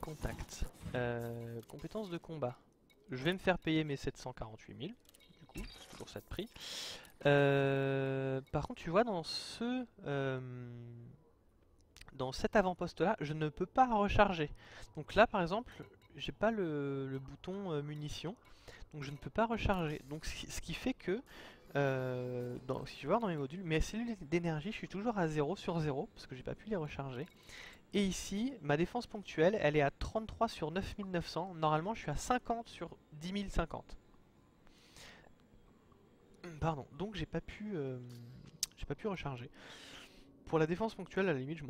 Contact. Compétences de combat. Je vais me faire payer mes 748 000, du coup, c'est toujours ça de prix. Par contre tu vois dans cet avant-poste là, je ne peux pas recharger. Donc là par exemple, j'ai pas le bouton munitions. Donc je ne peux pas recharger. Donc ce qui fait que, si tu vois dans mes modules, mes cellules d'énergie, je suis toujours à 0 sur 0, parce que j'ai pas pu les recharger. Et ici, ma défense ponctuelle, elle est à 33 sur 9900. Normalement, je suis à 50 sur 10 050. Pardon, donc j'ai pas pu recharger. Pour la défense ponctuelle, à la limite,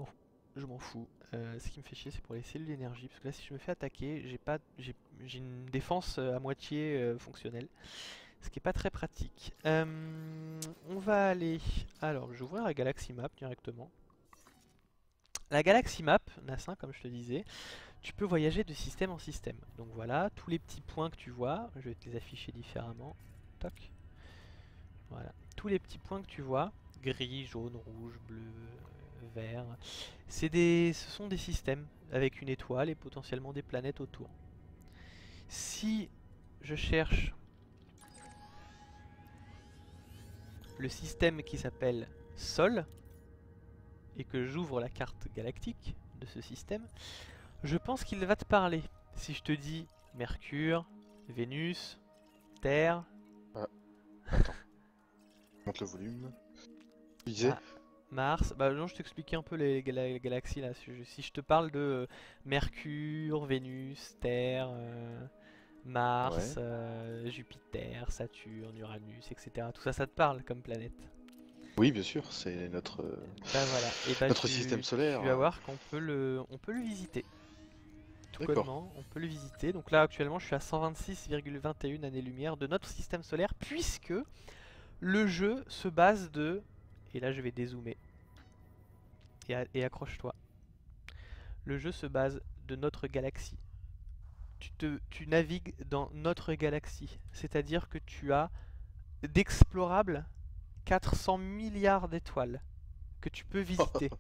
je m'en fous. Ce qui me fait chier, c'est pour les cellules d'énergie, parce que là, si je me fais attaquer, j'ai une défense à moitié fonctionnelle, ce qui est pas très pratique. On va aller... Alors, je vais ouvrir la Galaxy Map directement. La Galaxy Map, Nassin, comme je te disais, tu peux voyager de système en système. Donc voilà, tous les petits points que tu vois, je vais te les afficher différemment. Toc. Voilà, tous les petits points que tu vois, gris, jaune, rouge, bleu, vert, ce sont des systèmes avec une étoile et potentiellement des planètes autour. Si je cherche le système qui s'appelle Sol et que j'ouvre la carte galactique de ce système, je pense qu'il va te parler. Si je te dis Mercure, Vénus, Terre... Ah, attends. Monte le volume. Tu disais Mars, bah non je t'expliquais un peu les galaxies là, si je te parle de Mercure, Vénus, Terre, Mars, Jupiter, Saturne, Uranus, etc. Tout ça, ça te parle comme planète? Oui, bien sûr, c'est notre, Bah voilà, et bah notre système solaire. tu vas voir qu'on peut on peut le visiter. Tout connement, on peut le visiter. Donc là actuellement je suis à 126,21 années-lumière de notre système solaire, puisque le jeu se base de... Et là je vais dézoomer. Et accroche-toi. Le jeu se base de notre galaxie. tu navigues dans notre galaxie. C'est-à-dire que tu as d'explorables 400 milliards d'étoiles que tu peux visiter.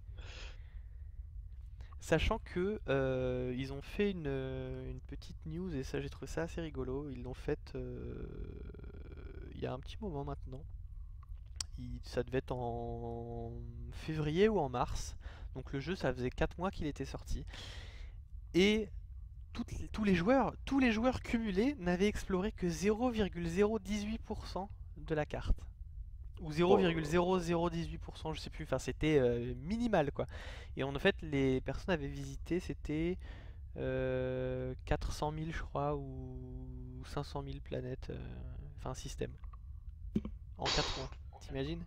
Sachant que ils ont fait une petite news et ça j'ai trouvé ça assez rigolo. Ils l'ont faite il y a un petit moment maintenant. Ça devait être en février ou en mars. Donc le jeu ça faisait 4 mois qu'il était sorti. Et tous les joueurs cumulés n'avaient exploré que 0,018% de la carte. Ou 0,0018%, je sais plus, enfin c'était minimal quoi. Et en fait les personnes avaient visité, c'était 400 000 je crois, ou 500 000 planètes, enfin système, en 4 mois, t'imagines?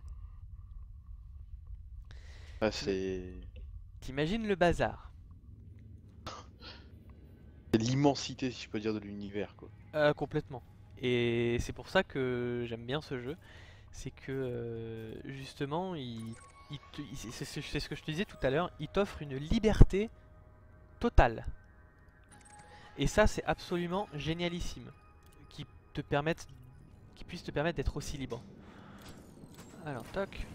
Ah, c'est T'imagines le bazar? l'immensité, si je peux dire, de l'univers, quoi. Complètement. Et c'est pour ça que j'aime bien ce jeu. C'est que justement, c'est ce que je te disais tout à l'heure, il t'offre une liberté totale. Et ça, c'est absolument génialissime. Qui te permette, qui puisse te permettre d'être aussi libre. Alors, toc,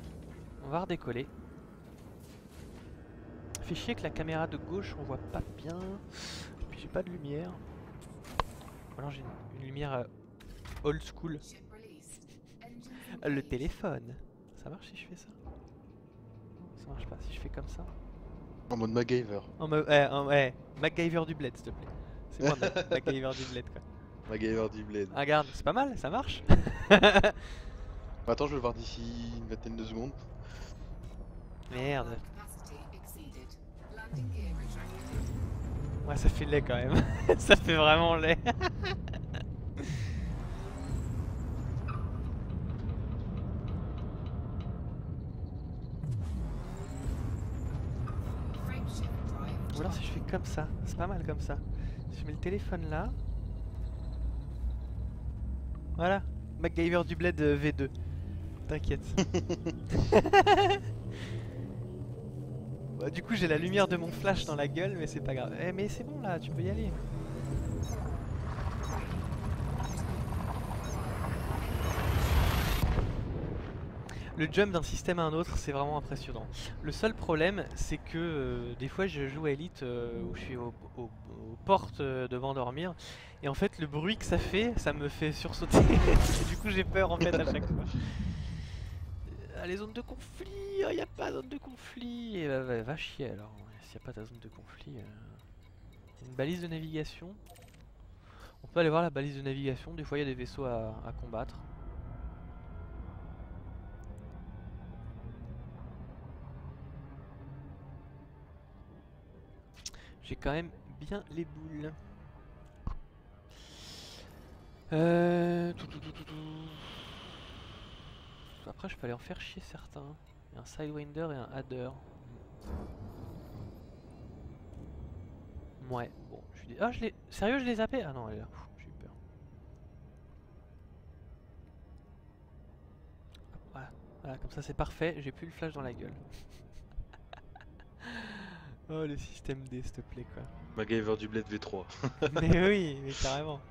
on va redécoller. Fait chier que la caméra de gauche, on voit pas bien. Et puis j'ai pas de lumière. Alors j'ai une lumière old school. Le téléphone. Ça marche si je fais ça? Non, ça marche pas. Si je fais comme ça. En mode MacGyver. Ouais, MacGyver du bled, s'il te plaît. C'est moi, MacGyver du bled, quoi. MacGyver du bled. Ah, regarde, c'est pas mal, ça marche. Attends, je vais le voir d'ici une vingtaine de secondes. Merde. Ouais, ça fait laid quand même. Ça fait vraiment laid. Ou alors si je fais comme ça, c'est pas mal comme ça. Si je mets le téléphone là. Voilà, MacGyver du bled V2. T'inquiète. Bah, du coup j'ai la lumière de mon flash dans la gueule mais c'est pas grave. Eh mais c'est bon là, tu peux y aller. Le jump d'un système à un autre, c'est vraiment impressionnant. Le seul problème, c'est que des fois je joue à Elite où je suis aux portes devant dormir. Et en fait, le bruit que ça fait, ça me fait sursauter. Et du coup, j'ai peur en fait à chaque fois. Les zones de conflit, il n'y a pas de zone de conflit. Et va chier alors, s'il n'y a pas de zone de conflit. Une balise de navigation. On peut aller voir la balise de navigation, des fois il y a des vaisseaux à combattre. J'ai quand même bien les boules. Après je peux aller en faire chier certains. Il y a un Sidewinder et un Adder. Ouais, bon, je suis... Ah, sérieux, je l'ai zappé? Ah non, elle est là. J'ai eu peur. Voilà, voilà, comme ça c'est parfait, j'ai plus le flash dans la gueule. Oh, le système D, s'il te plaît, quoi. MacGyver du bled V3. Mais oui, mais carrément.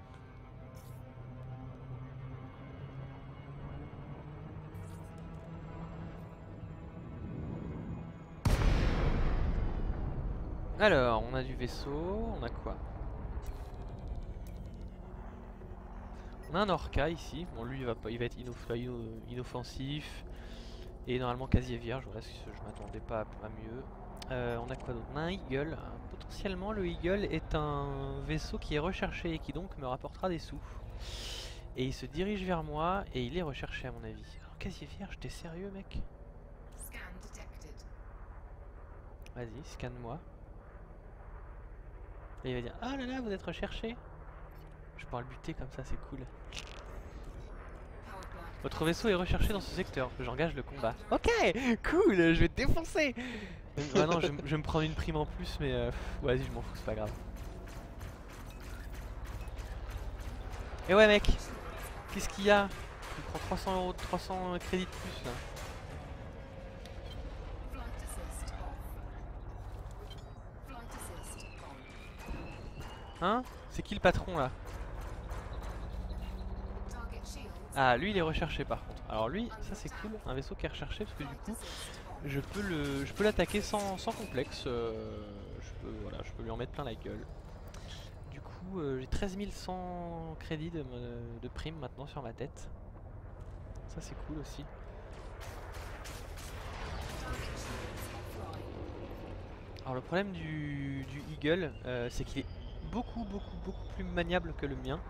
Alors, on a du vaisseau, on a quoi? On a un Orca ici, bon lui il va être inoffensif et normalement casier vierge, voilà, je m'attendais pas à mieux. On a quoi d'autre? On a un Eagle, potentiellement le Eagle est un vaisseau qui est recherché et qui donc me rapportera des sous. Et il se dirige vers moi et il est recherché à mon avis. Alors casier vierge, t'es sérieux mec? Vas-y, scanne-moi. Et il va dire ah là là vous êtes recherché. Je pourrais le buter comme ça, c'est cool. Votre vaisseau est recherché dans ce secteur, j'engage le combat. Ok, cool, je vais te défoncer. Ah non, je vais me prendre une prime en plus, mais vas-y, je m'en fous, c'est pas grave. Et ouais mec, qu'est-ce qu'il y a? Tu prends 300 €, 300 crédits de plus là. Hein? C'est qui le patron là? Ah, lui il est recherché par contre. Alors lui, ça c'est cool, un vaisseau qui est recherché parce que du coup, je peux l'attaquer sans complexe. Voilà, je peux lui en mettre plein la gueule. Du coup, j'ai 13 100 crédits de prime maintenant sur ma tête. Ça c'est cool aussi. Alors le problème du Eagle, c'est qu'il est beaucoup plus maniable que le mien.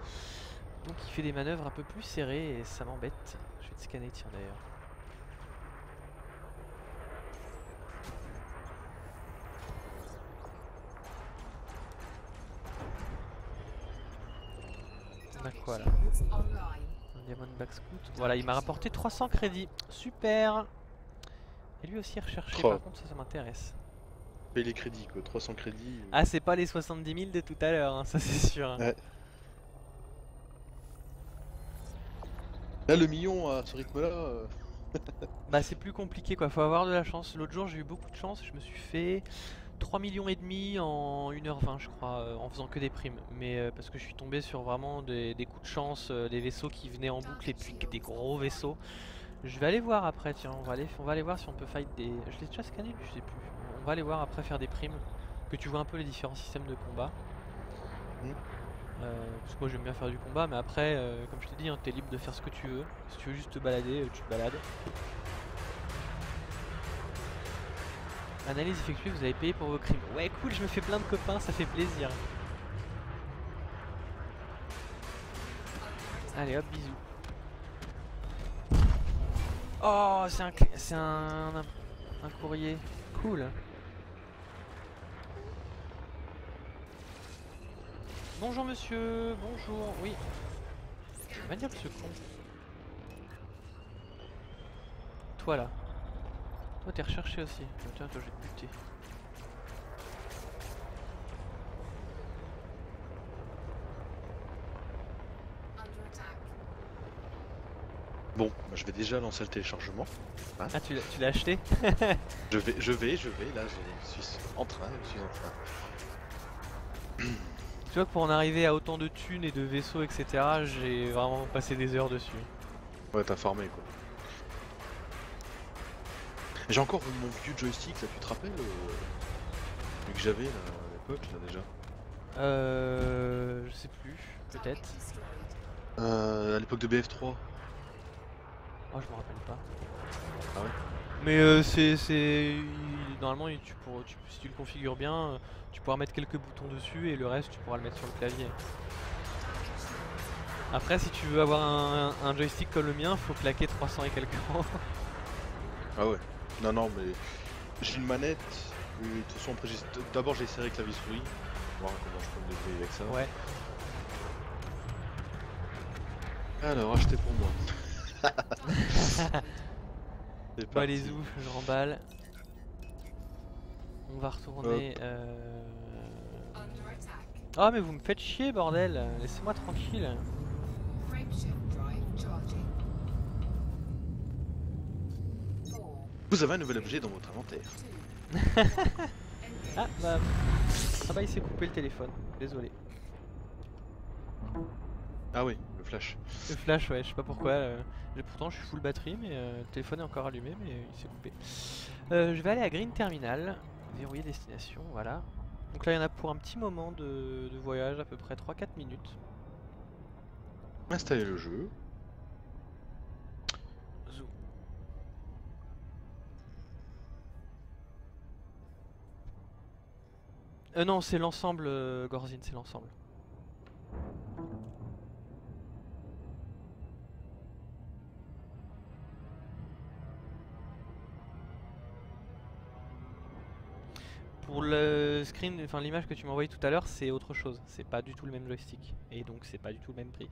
Donc il fait des manœuvres un peu plus serrées et ça m'embête. Je vais te scanner, tiens d'ailleurs. On a quoi là? Un Diamondback Scout. Voilà, il m'a rapporté 300 crédits. Super! Et lui aussi recherché, par contre ça m'intéresse. Paye les crédits quoi, 300 crédits. Ah, c'est pas les 70 000 de tout à l'heure, hein, ça c'est sûr. Ouais. Là le million à ce rythme là. Bah c'est plus compliqué quoi, faut avoir de la chance. L'autre jour j'ai eu beaucoup de chance, je me suis fait 3 millions et demi en 1h20 je crois, en faisant que des primes. Mais parce que je suis tombé sur vraiment des coups de chance, des vaisseaux qui venaient en boucle et puis des gros vaisseaux. Je vais aller voir après, tiens, on va aller voir si on peut fight des... Je l'ai déjà scanné, je sais plus. On va aller voir après faire des primes, que tu vois un peu les différents systèmes de combat. Parce que moi j'aime bien faire du combat, mais après, comme je t'ai dit, hein, t'es libre de faire ce que tu veux. Si tu veux juste te balader, tu te balades. Analyse effectuée, vous avez payé pour vos crimes. Ouais, cool, je me fais plein de copains, ça fait plaisir. Allez hop, bisous. Oh, c'est un courrier. Cool. Bonjour monsieur, bonjour, oui. Va dire ce con. Toi là. Toi t'es recherché aussi. Tiens, toi je vais te buter. Bon, bah, je vais déjà lancer le téléchargement. Hein, Ah, tu l'as acheté? je vais, là je suis en train. Tu vois que pour en arriver à autant de thunes et de vaisseaux, etc., j'ai vraiment passé des heures dessus. Ouais, t'as farmé quoi. J'ai encore mon vieux joystick, ça tu te rappelles celui que j'avais là, à l'époque là déjà. Je sais plus, peut-être. À l'époque de BF3. Oh, je me rappelle pas. Ah ouais. Mais normalement, si tu le configures bien, tu pourras mettre quelques boutons dessus et le reste, tu pourras le mettre sur le clavier. Après, si tu veux avoir un joystick comme le mien, faut claquer 300 et quelques euros. Ah ouais. Non, mais j'ai une manette. De toute façon, après, d'abord j'ai essayé clavier souris. Voir comment je peux me débrouiller avec ça. Ouais. Alors, acheter pour moi. C'est Bon, allez, parti. zou, je remballe. On va retourner. Oh, mais vous me faites chier, bordel! Laissez-moi tranquille. Vous avez un nouvel objet dans votre inventaire. Ah, bah. Ah, bah, il s'est coupé le téléphone. Désolé. Ah oui, le flash. Le flash, ouais, je sais pas pourquoi. Pourtant, je suis full batterie, mais le téléphone est encore allumé, mais il s'est coupé. Je vais aller à Green Terminal. Verrouiller destination, voilà. Donc là, il y en a pour un petit moment de voyage, à peu près 3-4 minutes. Installer le jeu. Zoom. Non, c'est l'ensemble, Gorzin, c'est l'ensemble. Pour le screen, enfin l'image que tu m'as envoyée tout à l'heure, c'est autre chose. C'est pas du tout le même joystick. Et donc, c'est pas du tout le même prix.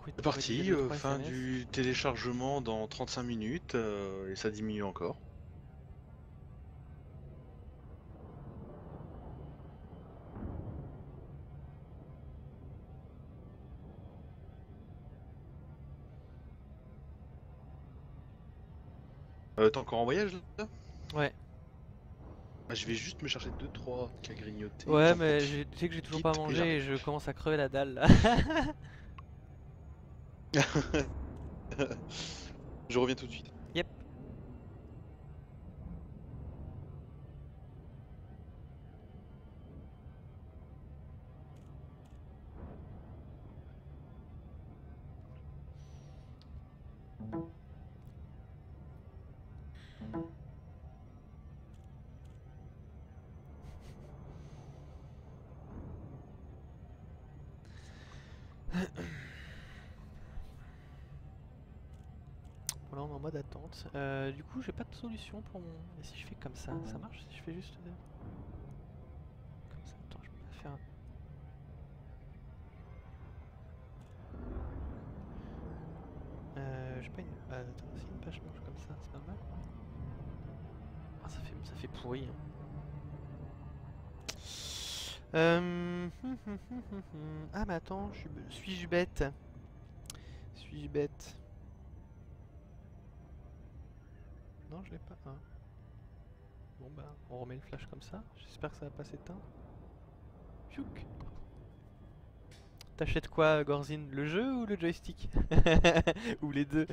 C'est parti, fin du téléchargement dans 35 minutes et ça diminue encore. T'es encore en voyage là? Ouais. Bah, je vais juste me chercher deux trois trucs à grignoter et Ouais, j'en mais profite tu sais que j'ai toujours pas vite et mangé j'arrive. et je commence à crever la dalle là. Je reviens tout de suite. Yep. Bon, là on est en mode attente. Du coup, j'ai pas de solution pour mon. Et si je fais comme ça marche si je fais juste. Comme ça, attends, je peux pas faire. J'ai pas une. Attends, si une page blanche comme ça, c'est normal? Ah, ça fait pourri, hein. Ah, mais attends, suis-je bête? Suis-je bête? Non, je l'ai pas. Ah. Bon, bah, on remet le flash comme ça. J'espère que ça va pas s'éteindre. Piouk. T'achètes quoi, Gorzin? Le jeu ou le joystick? Ou les deux?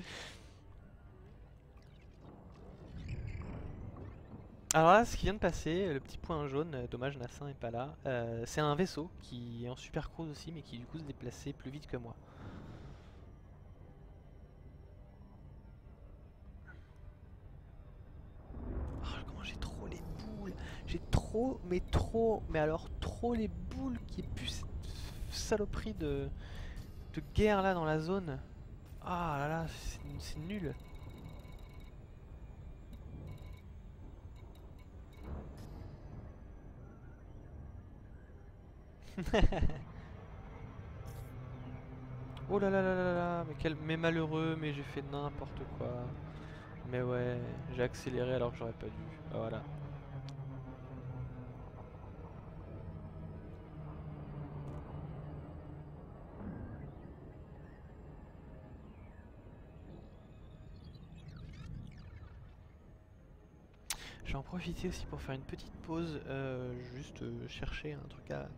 Alors là, ce qui vient de passer, le petit point jaune, dommage Nassin est pas là, c'est un vaisseau qui est en super cruise aussi, mais qui du coup se déplaçait plus vite que moi. Oh, comment j'ai trop les boules! J'ai trop, mais alors trop les boules qui puent cette saloperie de guerre là dans la zone. Ah là là, c'est nul. Oh là là là là là, mais malheureux, mais j'ai fait n'importe quoi. Mais ouais, j'ai accéléré alors que j'aurais pas dû. Ah, voilà. Je vais en profiter aussi pour faire une petite pause, juste chercher un truc à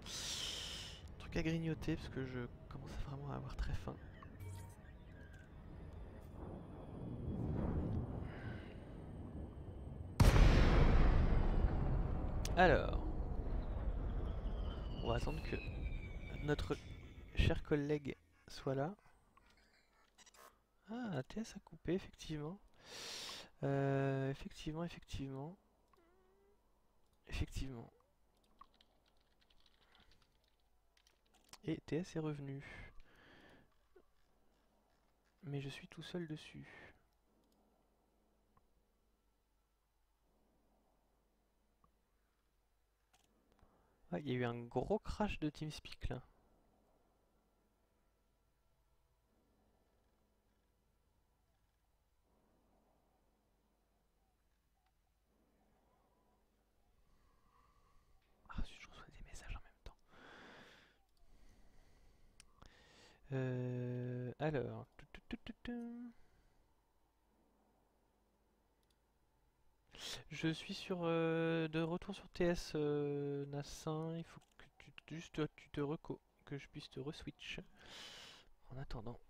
grignoter parce que je commence vraiment à avoir très faim. Alors, on va attendre que notre cher collègue soit là. Ah, la TS a coupé, effectivement. Effectivement, effectivement. Effectivement. Et TS est revenu. Mais je suis tout seul dessus. Ah, il y a eu un gros crash de TeamSpeak là. Ah, je reçois des messages en même temps. Alors. Je suis de retour sur TS, Nassin. Il faut que tu te reco. Que je puisse te reswitch. En attendant.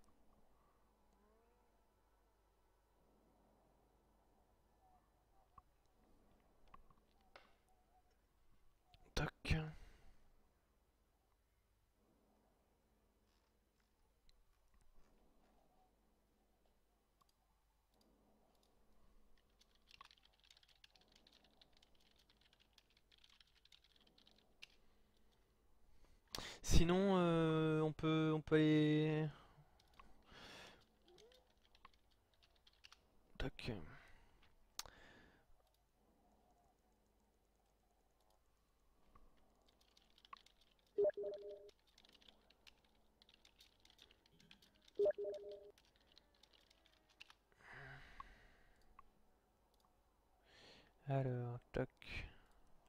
Toc. Sinon, on peut aller. Toc. Alors, toc.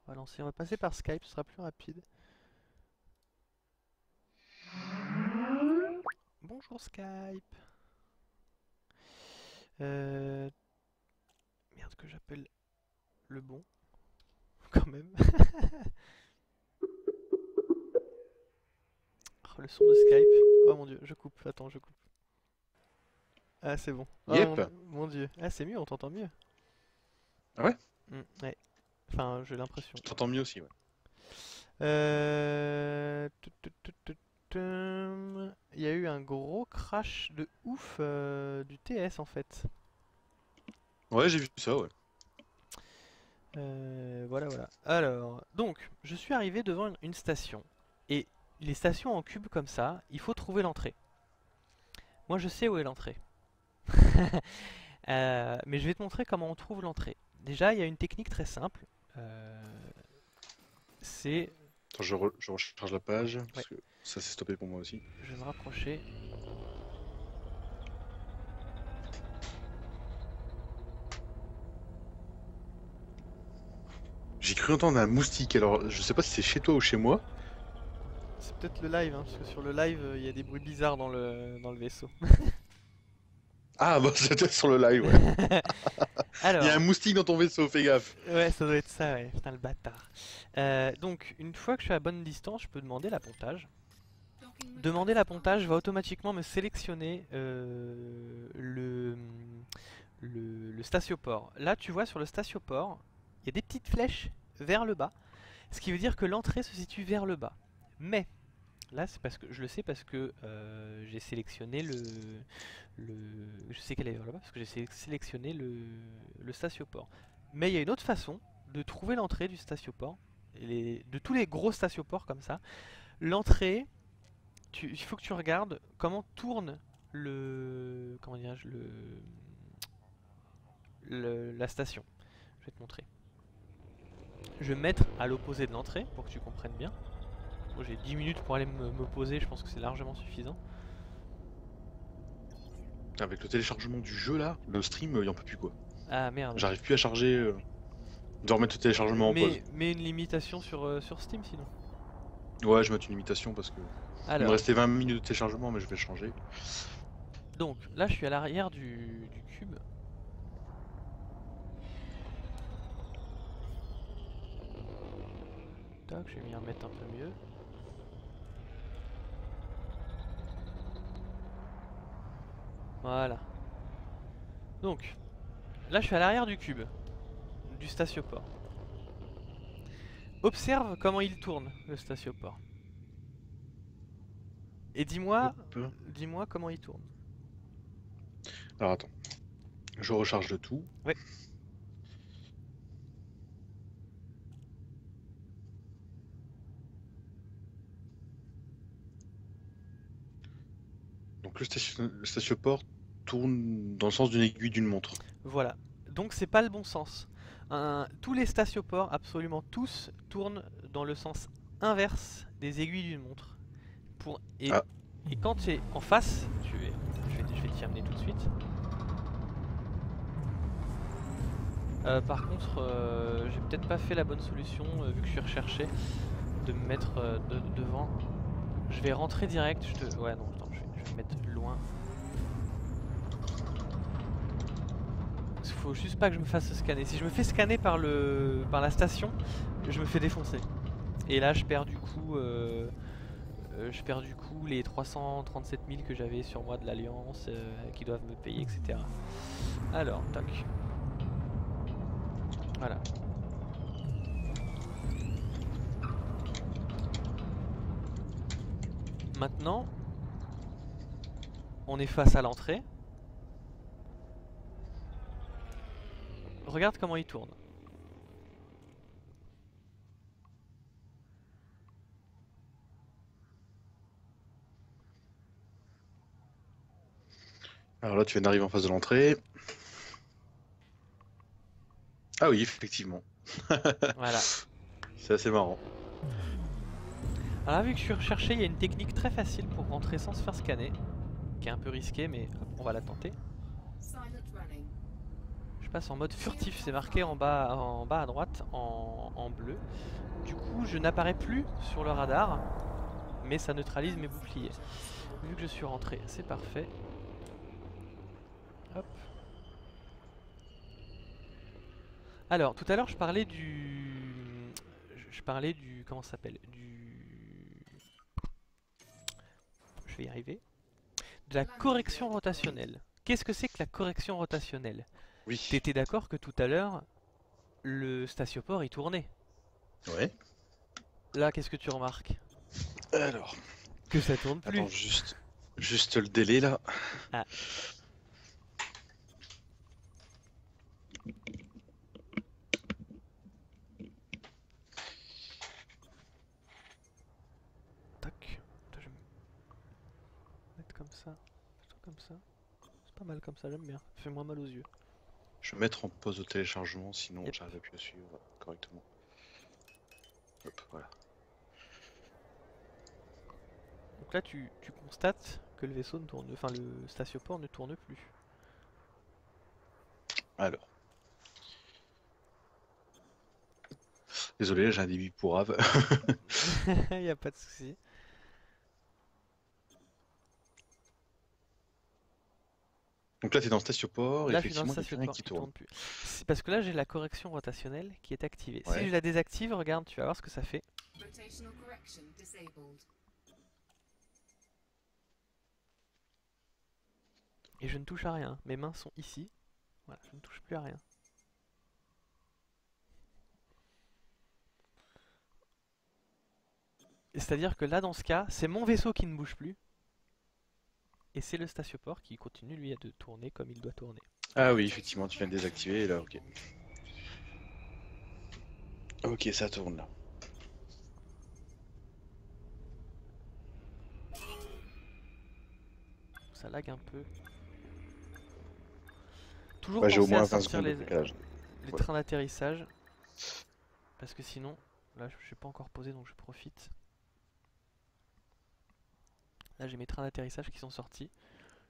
On va lancer. On va passer par Skype, ce sera plus rapide. Bonjour Skype. Euh, Merde que j'appelle le bon, quand même. Oh, le son de Skype. Oh mon dieu, je coupe. Attends, je coupe. Ah, c'est bon. Oh Yep. mon dieu. Ah, c'est mieux, on t'entend mieux. Ah ouais? Ouais. Enfin, j'ai l'impression. Je t'entends mieux aussi, ouais. Il y a eu un gros crash de ouf du TS en fait. Ouais, j'ai vu ça, ouais. Voilà, voilà. Alors, donc, je suis arrivé devant une station. Et les stations en cube comme ça, il faut trouver l'entrée. Moi, je sais où est l'entrée. Mais je vais te montrer comment on trouve l'entrée. Déjà, il y a une technique très simple. C'est... Attends, je recharge la page, Ouais, parce que ça s'est stoppé pour moi aussi. je vais me rapprocher. J'ai cru entendre un moustique, alors je sais pas si c'est chez toi ou chez moi. C'est peut-être le live, hein, parce que sur le live, il y a des bruits bizarres dans le vaisseau. Ah bah c'était sur le live, ouais. Il y a un Alors, moustique dans ton vaisseau, fais gaffe. ouais, ça doit être ça, ouais. Putain, le bâtard. Donc, une fois que je suis à bonne distance, je peux demander l'appontage. Demander l'appontage va automatiquement me sélectionner le statioport. Là, tu vois, sur le statioport, il y a des petites flèches vers le bas, ce qui veut dire que l'entrée se situe vers le bas. Mais, là, c'est parce que je le sais parce que j'ai sélectionné je sais qu'elle est vers le bas parce que j'ai sélectionné le statioport. Mais il y a une autre façon de trouver l'entrée du statioport, de tous les gros statioport comme ça. L'entrée, il faut que tu regardes comment tourne comment dirais-je, la station. Je vais te montrer. Je vais me mettre à l'opposé de l'entrée pour que tu comprennes bien. Moi, j'ai 10 minutes pour aller me poser, je pense que c'est largement suffisant. Avec le téléchargement du jeu là, le stream, il en peut plus quoi. Ah merde. J'arrive plus à charger. Je dois remettre le téléchargement en pause. Mais une limitation sur Steam sinon. Ouais, je vais mettre une limitation parce que. Il me Alors, restait 20 minutes de téléchargement, mais je vais changer. donc là je suis à l'arrière du cube. Tac, je vais m'y remettre un peu mieux. Voilà. Donc, là je suis à l'arrière du cube, du statioport. Observe comment il tourne, le statioport. Et dis-moi, Hop. dis-moi comment il tourne. Alors attends. Je recharge le tout. Ouais. Donc le statioport tourne dans le sens d'une aiguille d'une montre. Voilà. Donc c'est pas le bon sens. Tous les statioport, absolument tous, tournent dans le sens inverse des aiguilles d'une montre. Ah, Et quand tu es en face, je vais t'y amener tout de suite. Par contre, j'ai peut-être pas fait la bonne solution, vu que je suis recherché, de me mettre devant. Je vais rentrer direct, Ouais non, attends, je vais me mettre loin. Il faut juste pas que je me fasse scanner. Si je me fais scanner par la station, je me fais défoncer. Et là, je perds du coup les 337 000 que j'avais sur moi de l'Alliance, qui doivent me payer, etc. Alors, tac. Voilà. Maintenant, on est face à l'entrée. Regarde comment il tourne. alors là tu viens d'arriver en face de l'entrée. Ah oui, effectivement. Voilà. C'est assez marrant. Alors là, vu que je suis recherché, il y a une technique très facile pour rentrer sans se faire scanner, qui est un peu risquée, mais hop, on va la tenter. Je passe en mode furtif, c'est marqué en bas à droite en bleu. Du coup, je n'apparais plus sur le radar, mais ça neutralise mes boucliers. Vu que je suis rentré, c'est parfait. Hop. Alors, tout à l'heure, je parlais du... Je parlais du... Comment ça s'appelle? Je vais y arriver. De la correction rotationnelle. Qu'est-ce que c'est que la correction rotationnelle? Oui. T'étais d'accord que tout à l'heure, le statioport, il tournait. Ouais. Là, qu'est-ce que tu remarques? Alors, Que ça tourne plus. attends, juste le délai là. Ah. Tac. Attends, je vais me mettre comme ça. Plutôt comme ça. C'est pas mal comme ça, j'aime bien. Ça fait moins mal aux yeux. Je vais mettre en pause au téléchargement, sinon Yep. j'arrive plus à suivre correctement. Hop, voilà. Donc là, tu constates que le vaisseau ne tourne... Enfin, le statioport ne tourne plus. Alors. Désolé, j'ai un débit pourrave. Y a pas de souci. Donc là, t'es dans le statioport et Là, je suis dans le effectivement, il n'y a rien statioport qui qui tourne. tourne plus. C'est parce que là, j'ai la correction rotationnelle qui est activée. Si Ouais. je la désactive, regarde, tu vas voir ce que ça fait. Rotational correction disabled. Et je ne touche à rien. Mes mains sont ici. Voilà, je ne touche plus à rien. C'est-à-dire que là, dans ce cas, c'est mon vaisseau qui ne bouge plus. Et c'est le statioport qui continue, lui, de tourner comme il doit tourner. Ah oui, effectivement, tu viens de désactiver et là, ok. Ok, ça tourne là. Ça lag un peu. Toujours Ouais, j'ai au penser moins à 20 sortir secondes de les décalage. Ouais. trains d'atterrissage. Parce que sinon, là, je suis pas encore posé, donc je profite. Là, j'ai mes trains d'atterrissage qui sont sortis.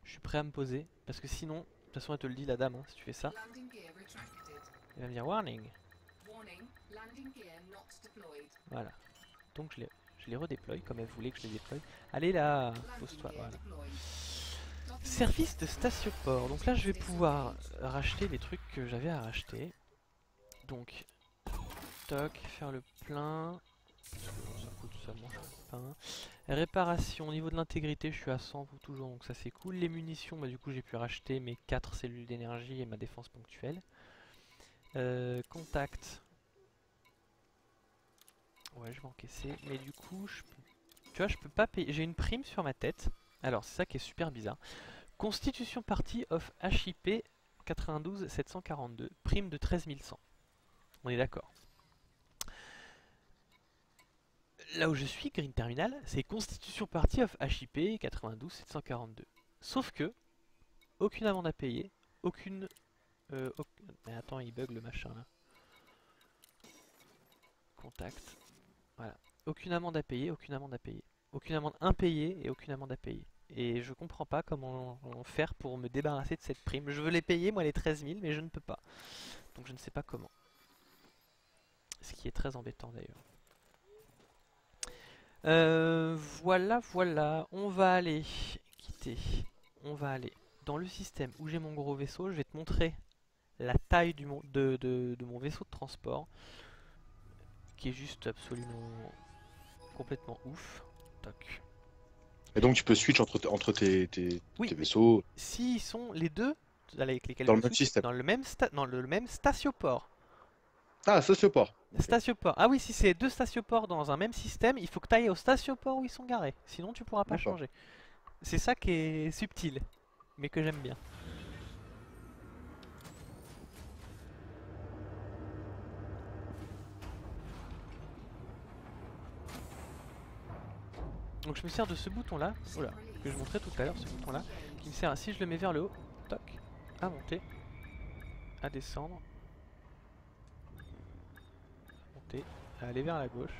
Je suis prêt à me poser. Parce que sinon, de toute façon, elle te le dit, la dame, hein, si tu fais ça, Landing gear retracted. elle va me dire warning. Warning, landing gear not deployed. Voilà. Donc je les redéploie comme elle voulait que je les déploie. Allez là, Landing pose-toi. gear Voilà. deployed. Docking Service de statioport. Donc là, je vais pouvoir racheter les trucs que j'avais à racheter. Donc, toc, faire le plein. Ça coûte seulement pain. Réparation, au niveau de l'intégrité, je suis à 100 pour toujours, donc ça c'est cool. Les munitions, bah, du coup, j'ai pu racheter mes 4 cellules d'énergie et ma défense ponctuelle. Contact. Ouais, je vais encaisser, mais du coup, tu vois, je peux pas payer. J'ai une prime sur ma tête. Alors, c'est ça qui est super bizarre. Constitution Party of HIP 92 742, prime de 13 100. On est d'accord. Là où je suis, Green Terminal, c'est Constitution Party of HIP 92 742. Sauf que, aucune amende à payer, aucune... Mais attends, il bug le machin là. Contact. Voilà. Aucune amende à payer, aucune amende à payer. Aucune amende impayée et aucune amende à payer. Et je comprends pas comment faire pour me débarrasser de cette prime. Je veux les payer, moi les 13 000, mais je ne peux pas. Donc je ne sais pas comment. Ce qui est très embêtant d'ailleurs. Voilà, voilà. On va aller quitter. On va aller dans le système où j'ai mon gros vaisseau. Je vais te montrer la taille de mon vaisseau de transport. Qui est juste absolument complètement ouf. Toc. Et donc tu peux switch entre tes Oui. vaisseaux S'ils sont les deux avec lesquels dans je le même switch, système. dans le même statioport. Ah, statioport. Statioport. Ah oui, si c'est deux statioport dans un même système, il faut que tu ailles au statioport où ils sont garés. Sinon, tu pourras pas D'accord. changer. C'est ça qui est subtil, mais que j'aime bien. Donc je me sers de ce bouton là, voilà, que je montrais tout à l'heure, ce bouton là, qui me sert, si je le mets vers le haut, toc, à monter, à descendre, monter, à aller vers la gauche,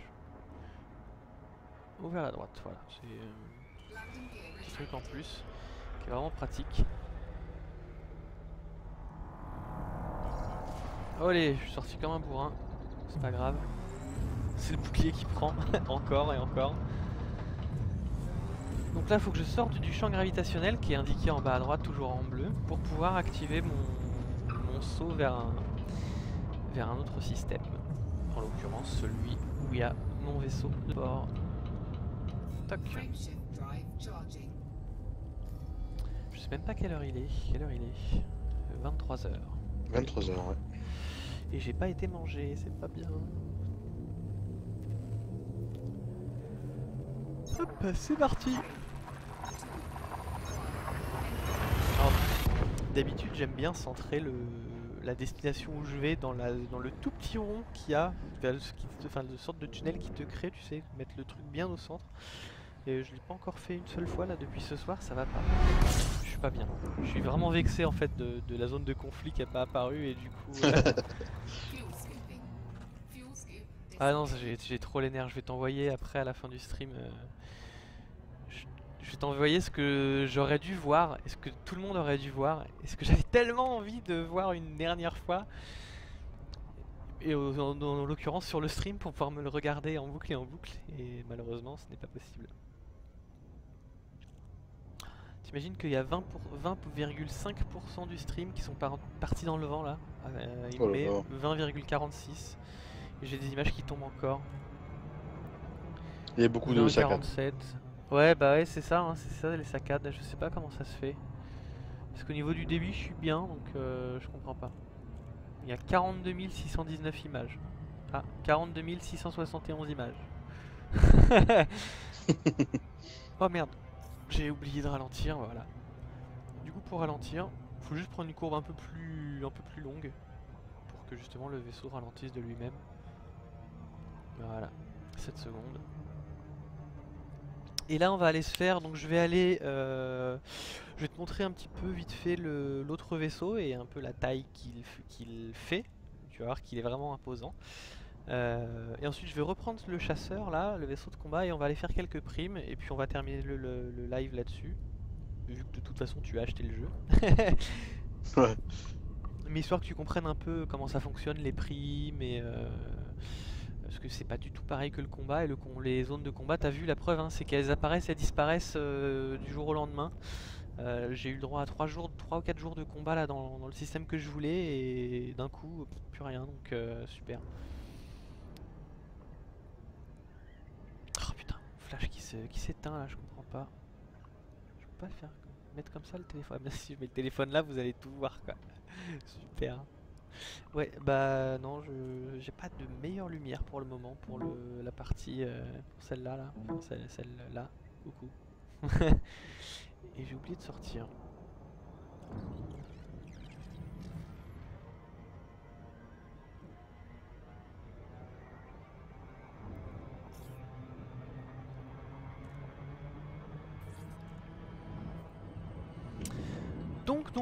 ou vers la droite, voilà, c'est un petit truc en plus, qui est vraiment pratique. Oh allez, je suis sorti comme un bourrin, c'est pas grave, c'est le bouclier qui prend, encore et encore. Donc là, il faut que je sorte du champ gravitationnel qui est indiqué en bas à droite, toujours en bleu, pour pouvoir activer mon saut vers un autre système. En l'occurrence celui où il y a mon vaisseau de bord. Toc. Frameshift drive charging. Je sais même pas quelle heure il est. Quelle heure il est 23 h. 23 heures, ouais. Et j'ai pas été mangé, c'est pas bien. Hop, c'est parti. Alors, d'habitude, j'aime bien centrer la destination où je vais dans le tout petit rond qu'il y a, enfin, de sorte de tunnel qui te crée, tu sais, mettre le truc bien au centre. Et je l'ai pas encore fait une seule fois là depuis ce soir, ça va pas. Je suis pas bien. Je suis vraiment vexé en fait de la zone de conflit qui a pas apparu et du coup. Fuel scooping. Fuel scoop Ah non, disabled. j'ai trop les nerfs. Je vais t'envoyer après à la fin du stream. Je vais t'envoyer ce que j'aurais dû voir, et ce que tout le monde aurait dû voir, et ce que j'avais tellement envie de voir une dernière fois, et en l'occurrence sur le stream pour pouvoir me le regarder en boucle, et malheureusement ce n'est pas possible. T'imagines qu'il y a 20,5% du stream qui sont partis dans le vent là. Il Oh me là met là. 20,46 et j'ai des images qui tombent encore. Il y a beaucoup de saccades. 20,47. Ouais bah ouais c'est ça les saccades, je sais pas comment ça se fait. Parce qu'au niveau du débit je suis bien donc je comprends pas. Il y a 42 619 images. Ah, 42 671 images. Oh merde, j'ai oublié de ralentir, voilà. Du coup pour ralentir, faut juste prendre une courbe un peu plus longue pour que justement le vaisseau ralentisse de lui-même. Voilà, 7 secondes. Et là on va aller se faire, donc je vais te montrer un petit peu vite fait l'autre vaisseau et un peu la taille qu'il fait. Tu vas voir qu'il est vraiment imposant. Et ensuite je vais reprendre le chasseur là, le vaisseau de combat, et on va aller faire quelques primes et puis on va terminer le live là-dessus. Vu que de toute façon tu as acheté le jeu. Ouais. Mais histoire que tu comprennes un peu comment ça fonctionne, les primes et parce que c'est pas du tout pareil que le combat et les zones de combat, t'as vu la preuve, hein, c'est qu'elles apparaissent et disparaissent du jour au lendemain. J'ai eu le droit à 3 ou 4 jours de combat là dans le système que je voulais et d'un coup plus rien, donc super. Oh putain, flash qui s'éteint là, je comprends pas. Je peux pas le faire mettre comme ça le téléphone. Ah, si je mets le téléphone là, vous allez tout voir quoi. Super. Ouais, bah non, j'ai pas de meilleure lumière pour le moment pour la partie pour celle-là là, enfin, celle-là. Coucou. Et j'ai oublié de sortir. Donc.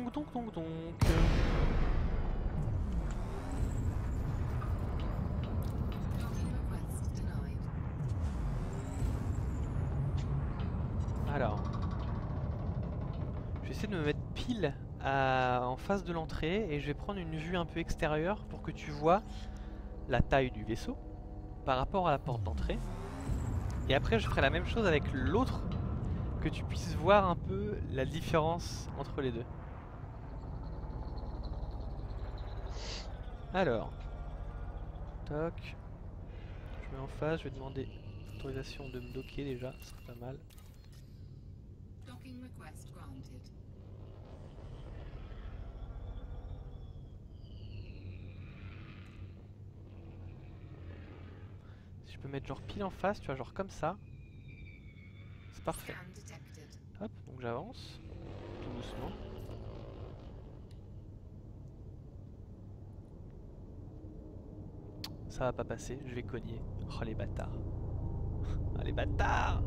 Docking request denied. Alors, je vais essayer de me mettre pile en face de l'entrée et je vais prendre une vue un peu extérieure pour que tu vois la taille du vaisseau par rapport à la porte d'entrée. Et après, je ferai la même chose avec l'autre, que tu puisses voir un peu la différence entre les deux. Alors, toc, je mets en face, je vais demander l'autorisation de me docker déjà, ce serait pas mal. Docking request granted. Si je peux mettre genre pile en face, tu vois, genre comme ça, c'est parfait. Scan detected. Hop, donc j'avance, tout doucement. Ça va pas passer, je vais cogner. Oh les bâtards. Ah les bâtards.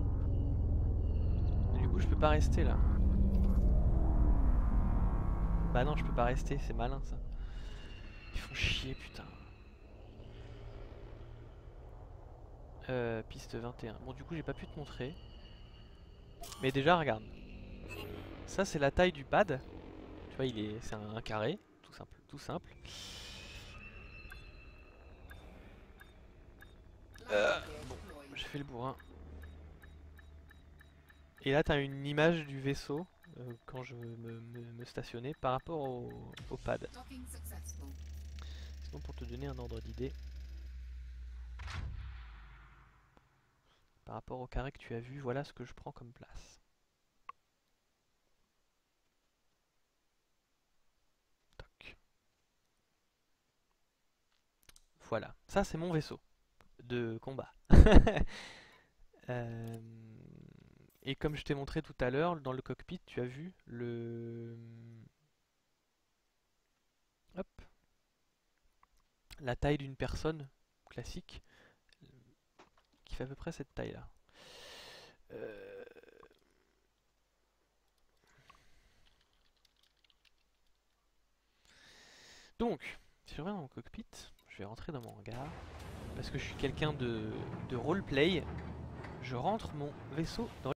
Et du coup je peux pas rester là. Bah non je peux pas rester, c'est malin ça. Ils font chier putain. Piste 21. Bon du coup j'ai pas pu te montrer. Mais déjà regarde. Ça c'est la taille du pad. Tu vois c'est un carré, tout simple, tout simple. Landing gear deployed. J'ai fait le bourrin. Et là t'as une image du vaisseau quand je me stationnais par rapport au pad. Docking successful. Sinon, pour te donner un ordre d'idée, par rapport au carré que tu as vu, voilà ce que je prends comme place. Toc. Voilà, ça c'est mon vaisseau de combat. Euh, Et comme je t'ai montré tout à l'heure, dans le cockpit, tu as vu hop, la taille d'une personne classique, qui fait à peu près cette taille-là. Euh, Donc, si je reviens dans mon cockpit, je vais rentrer dans mon hangar, parce que je suis quelqu'un de roleplay, je rentre mon vaisseau dans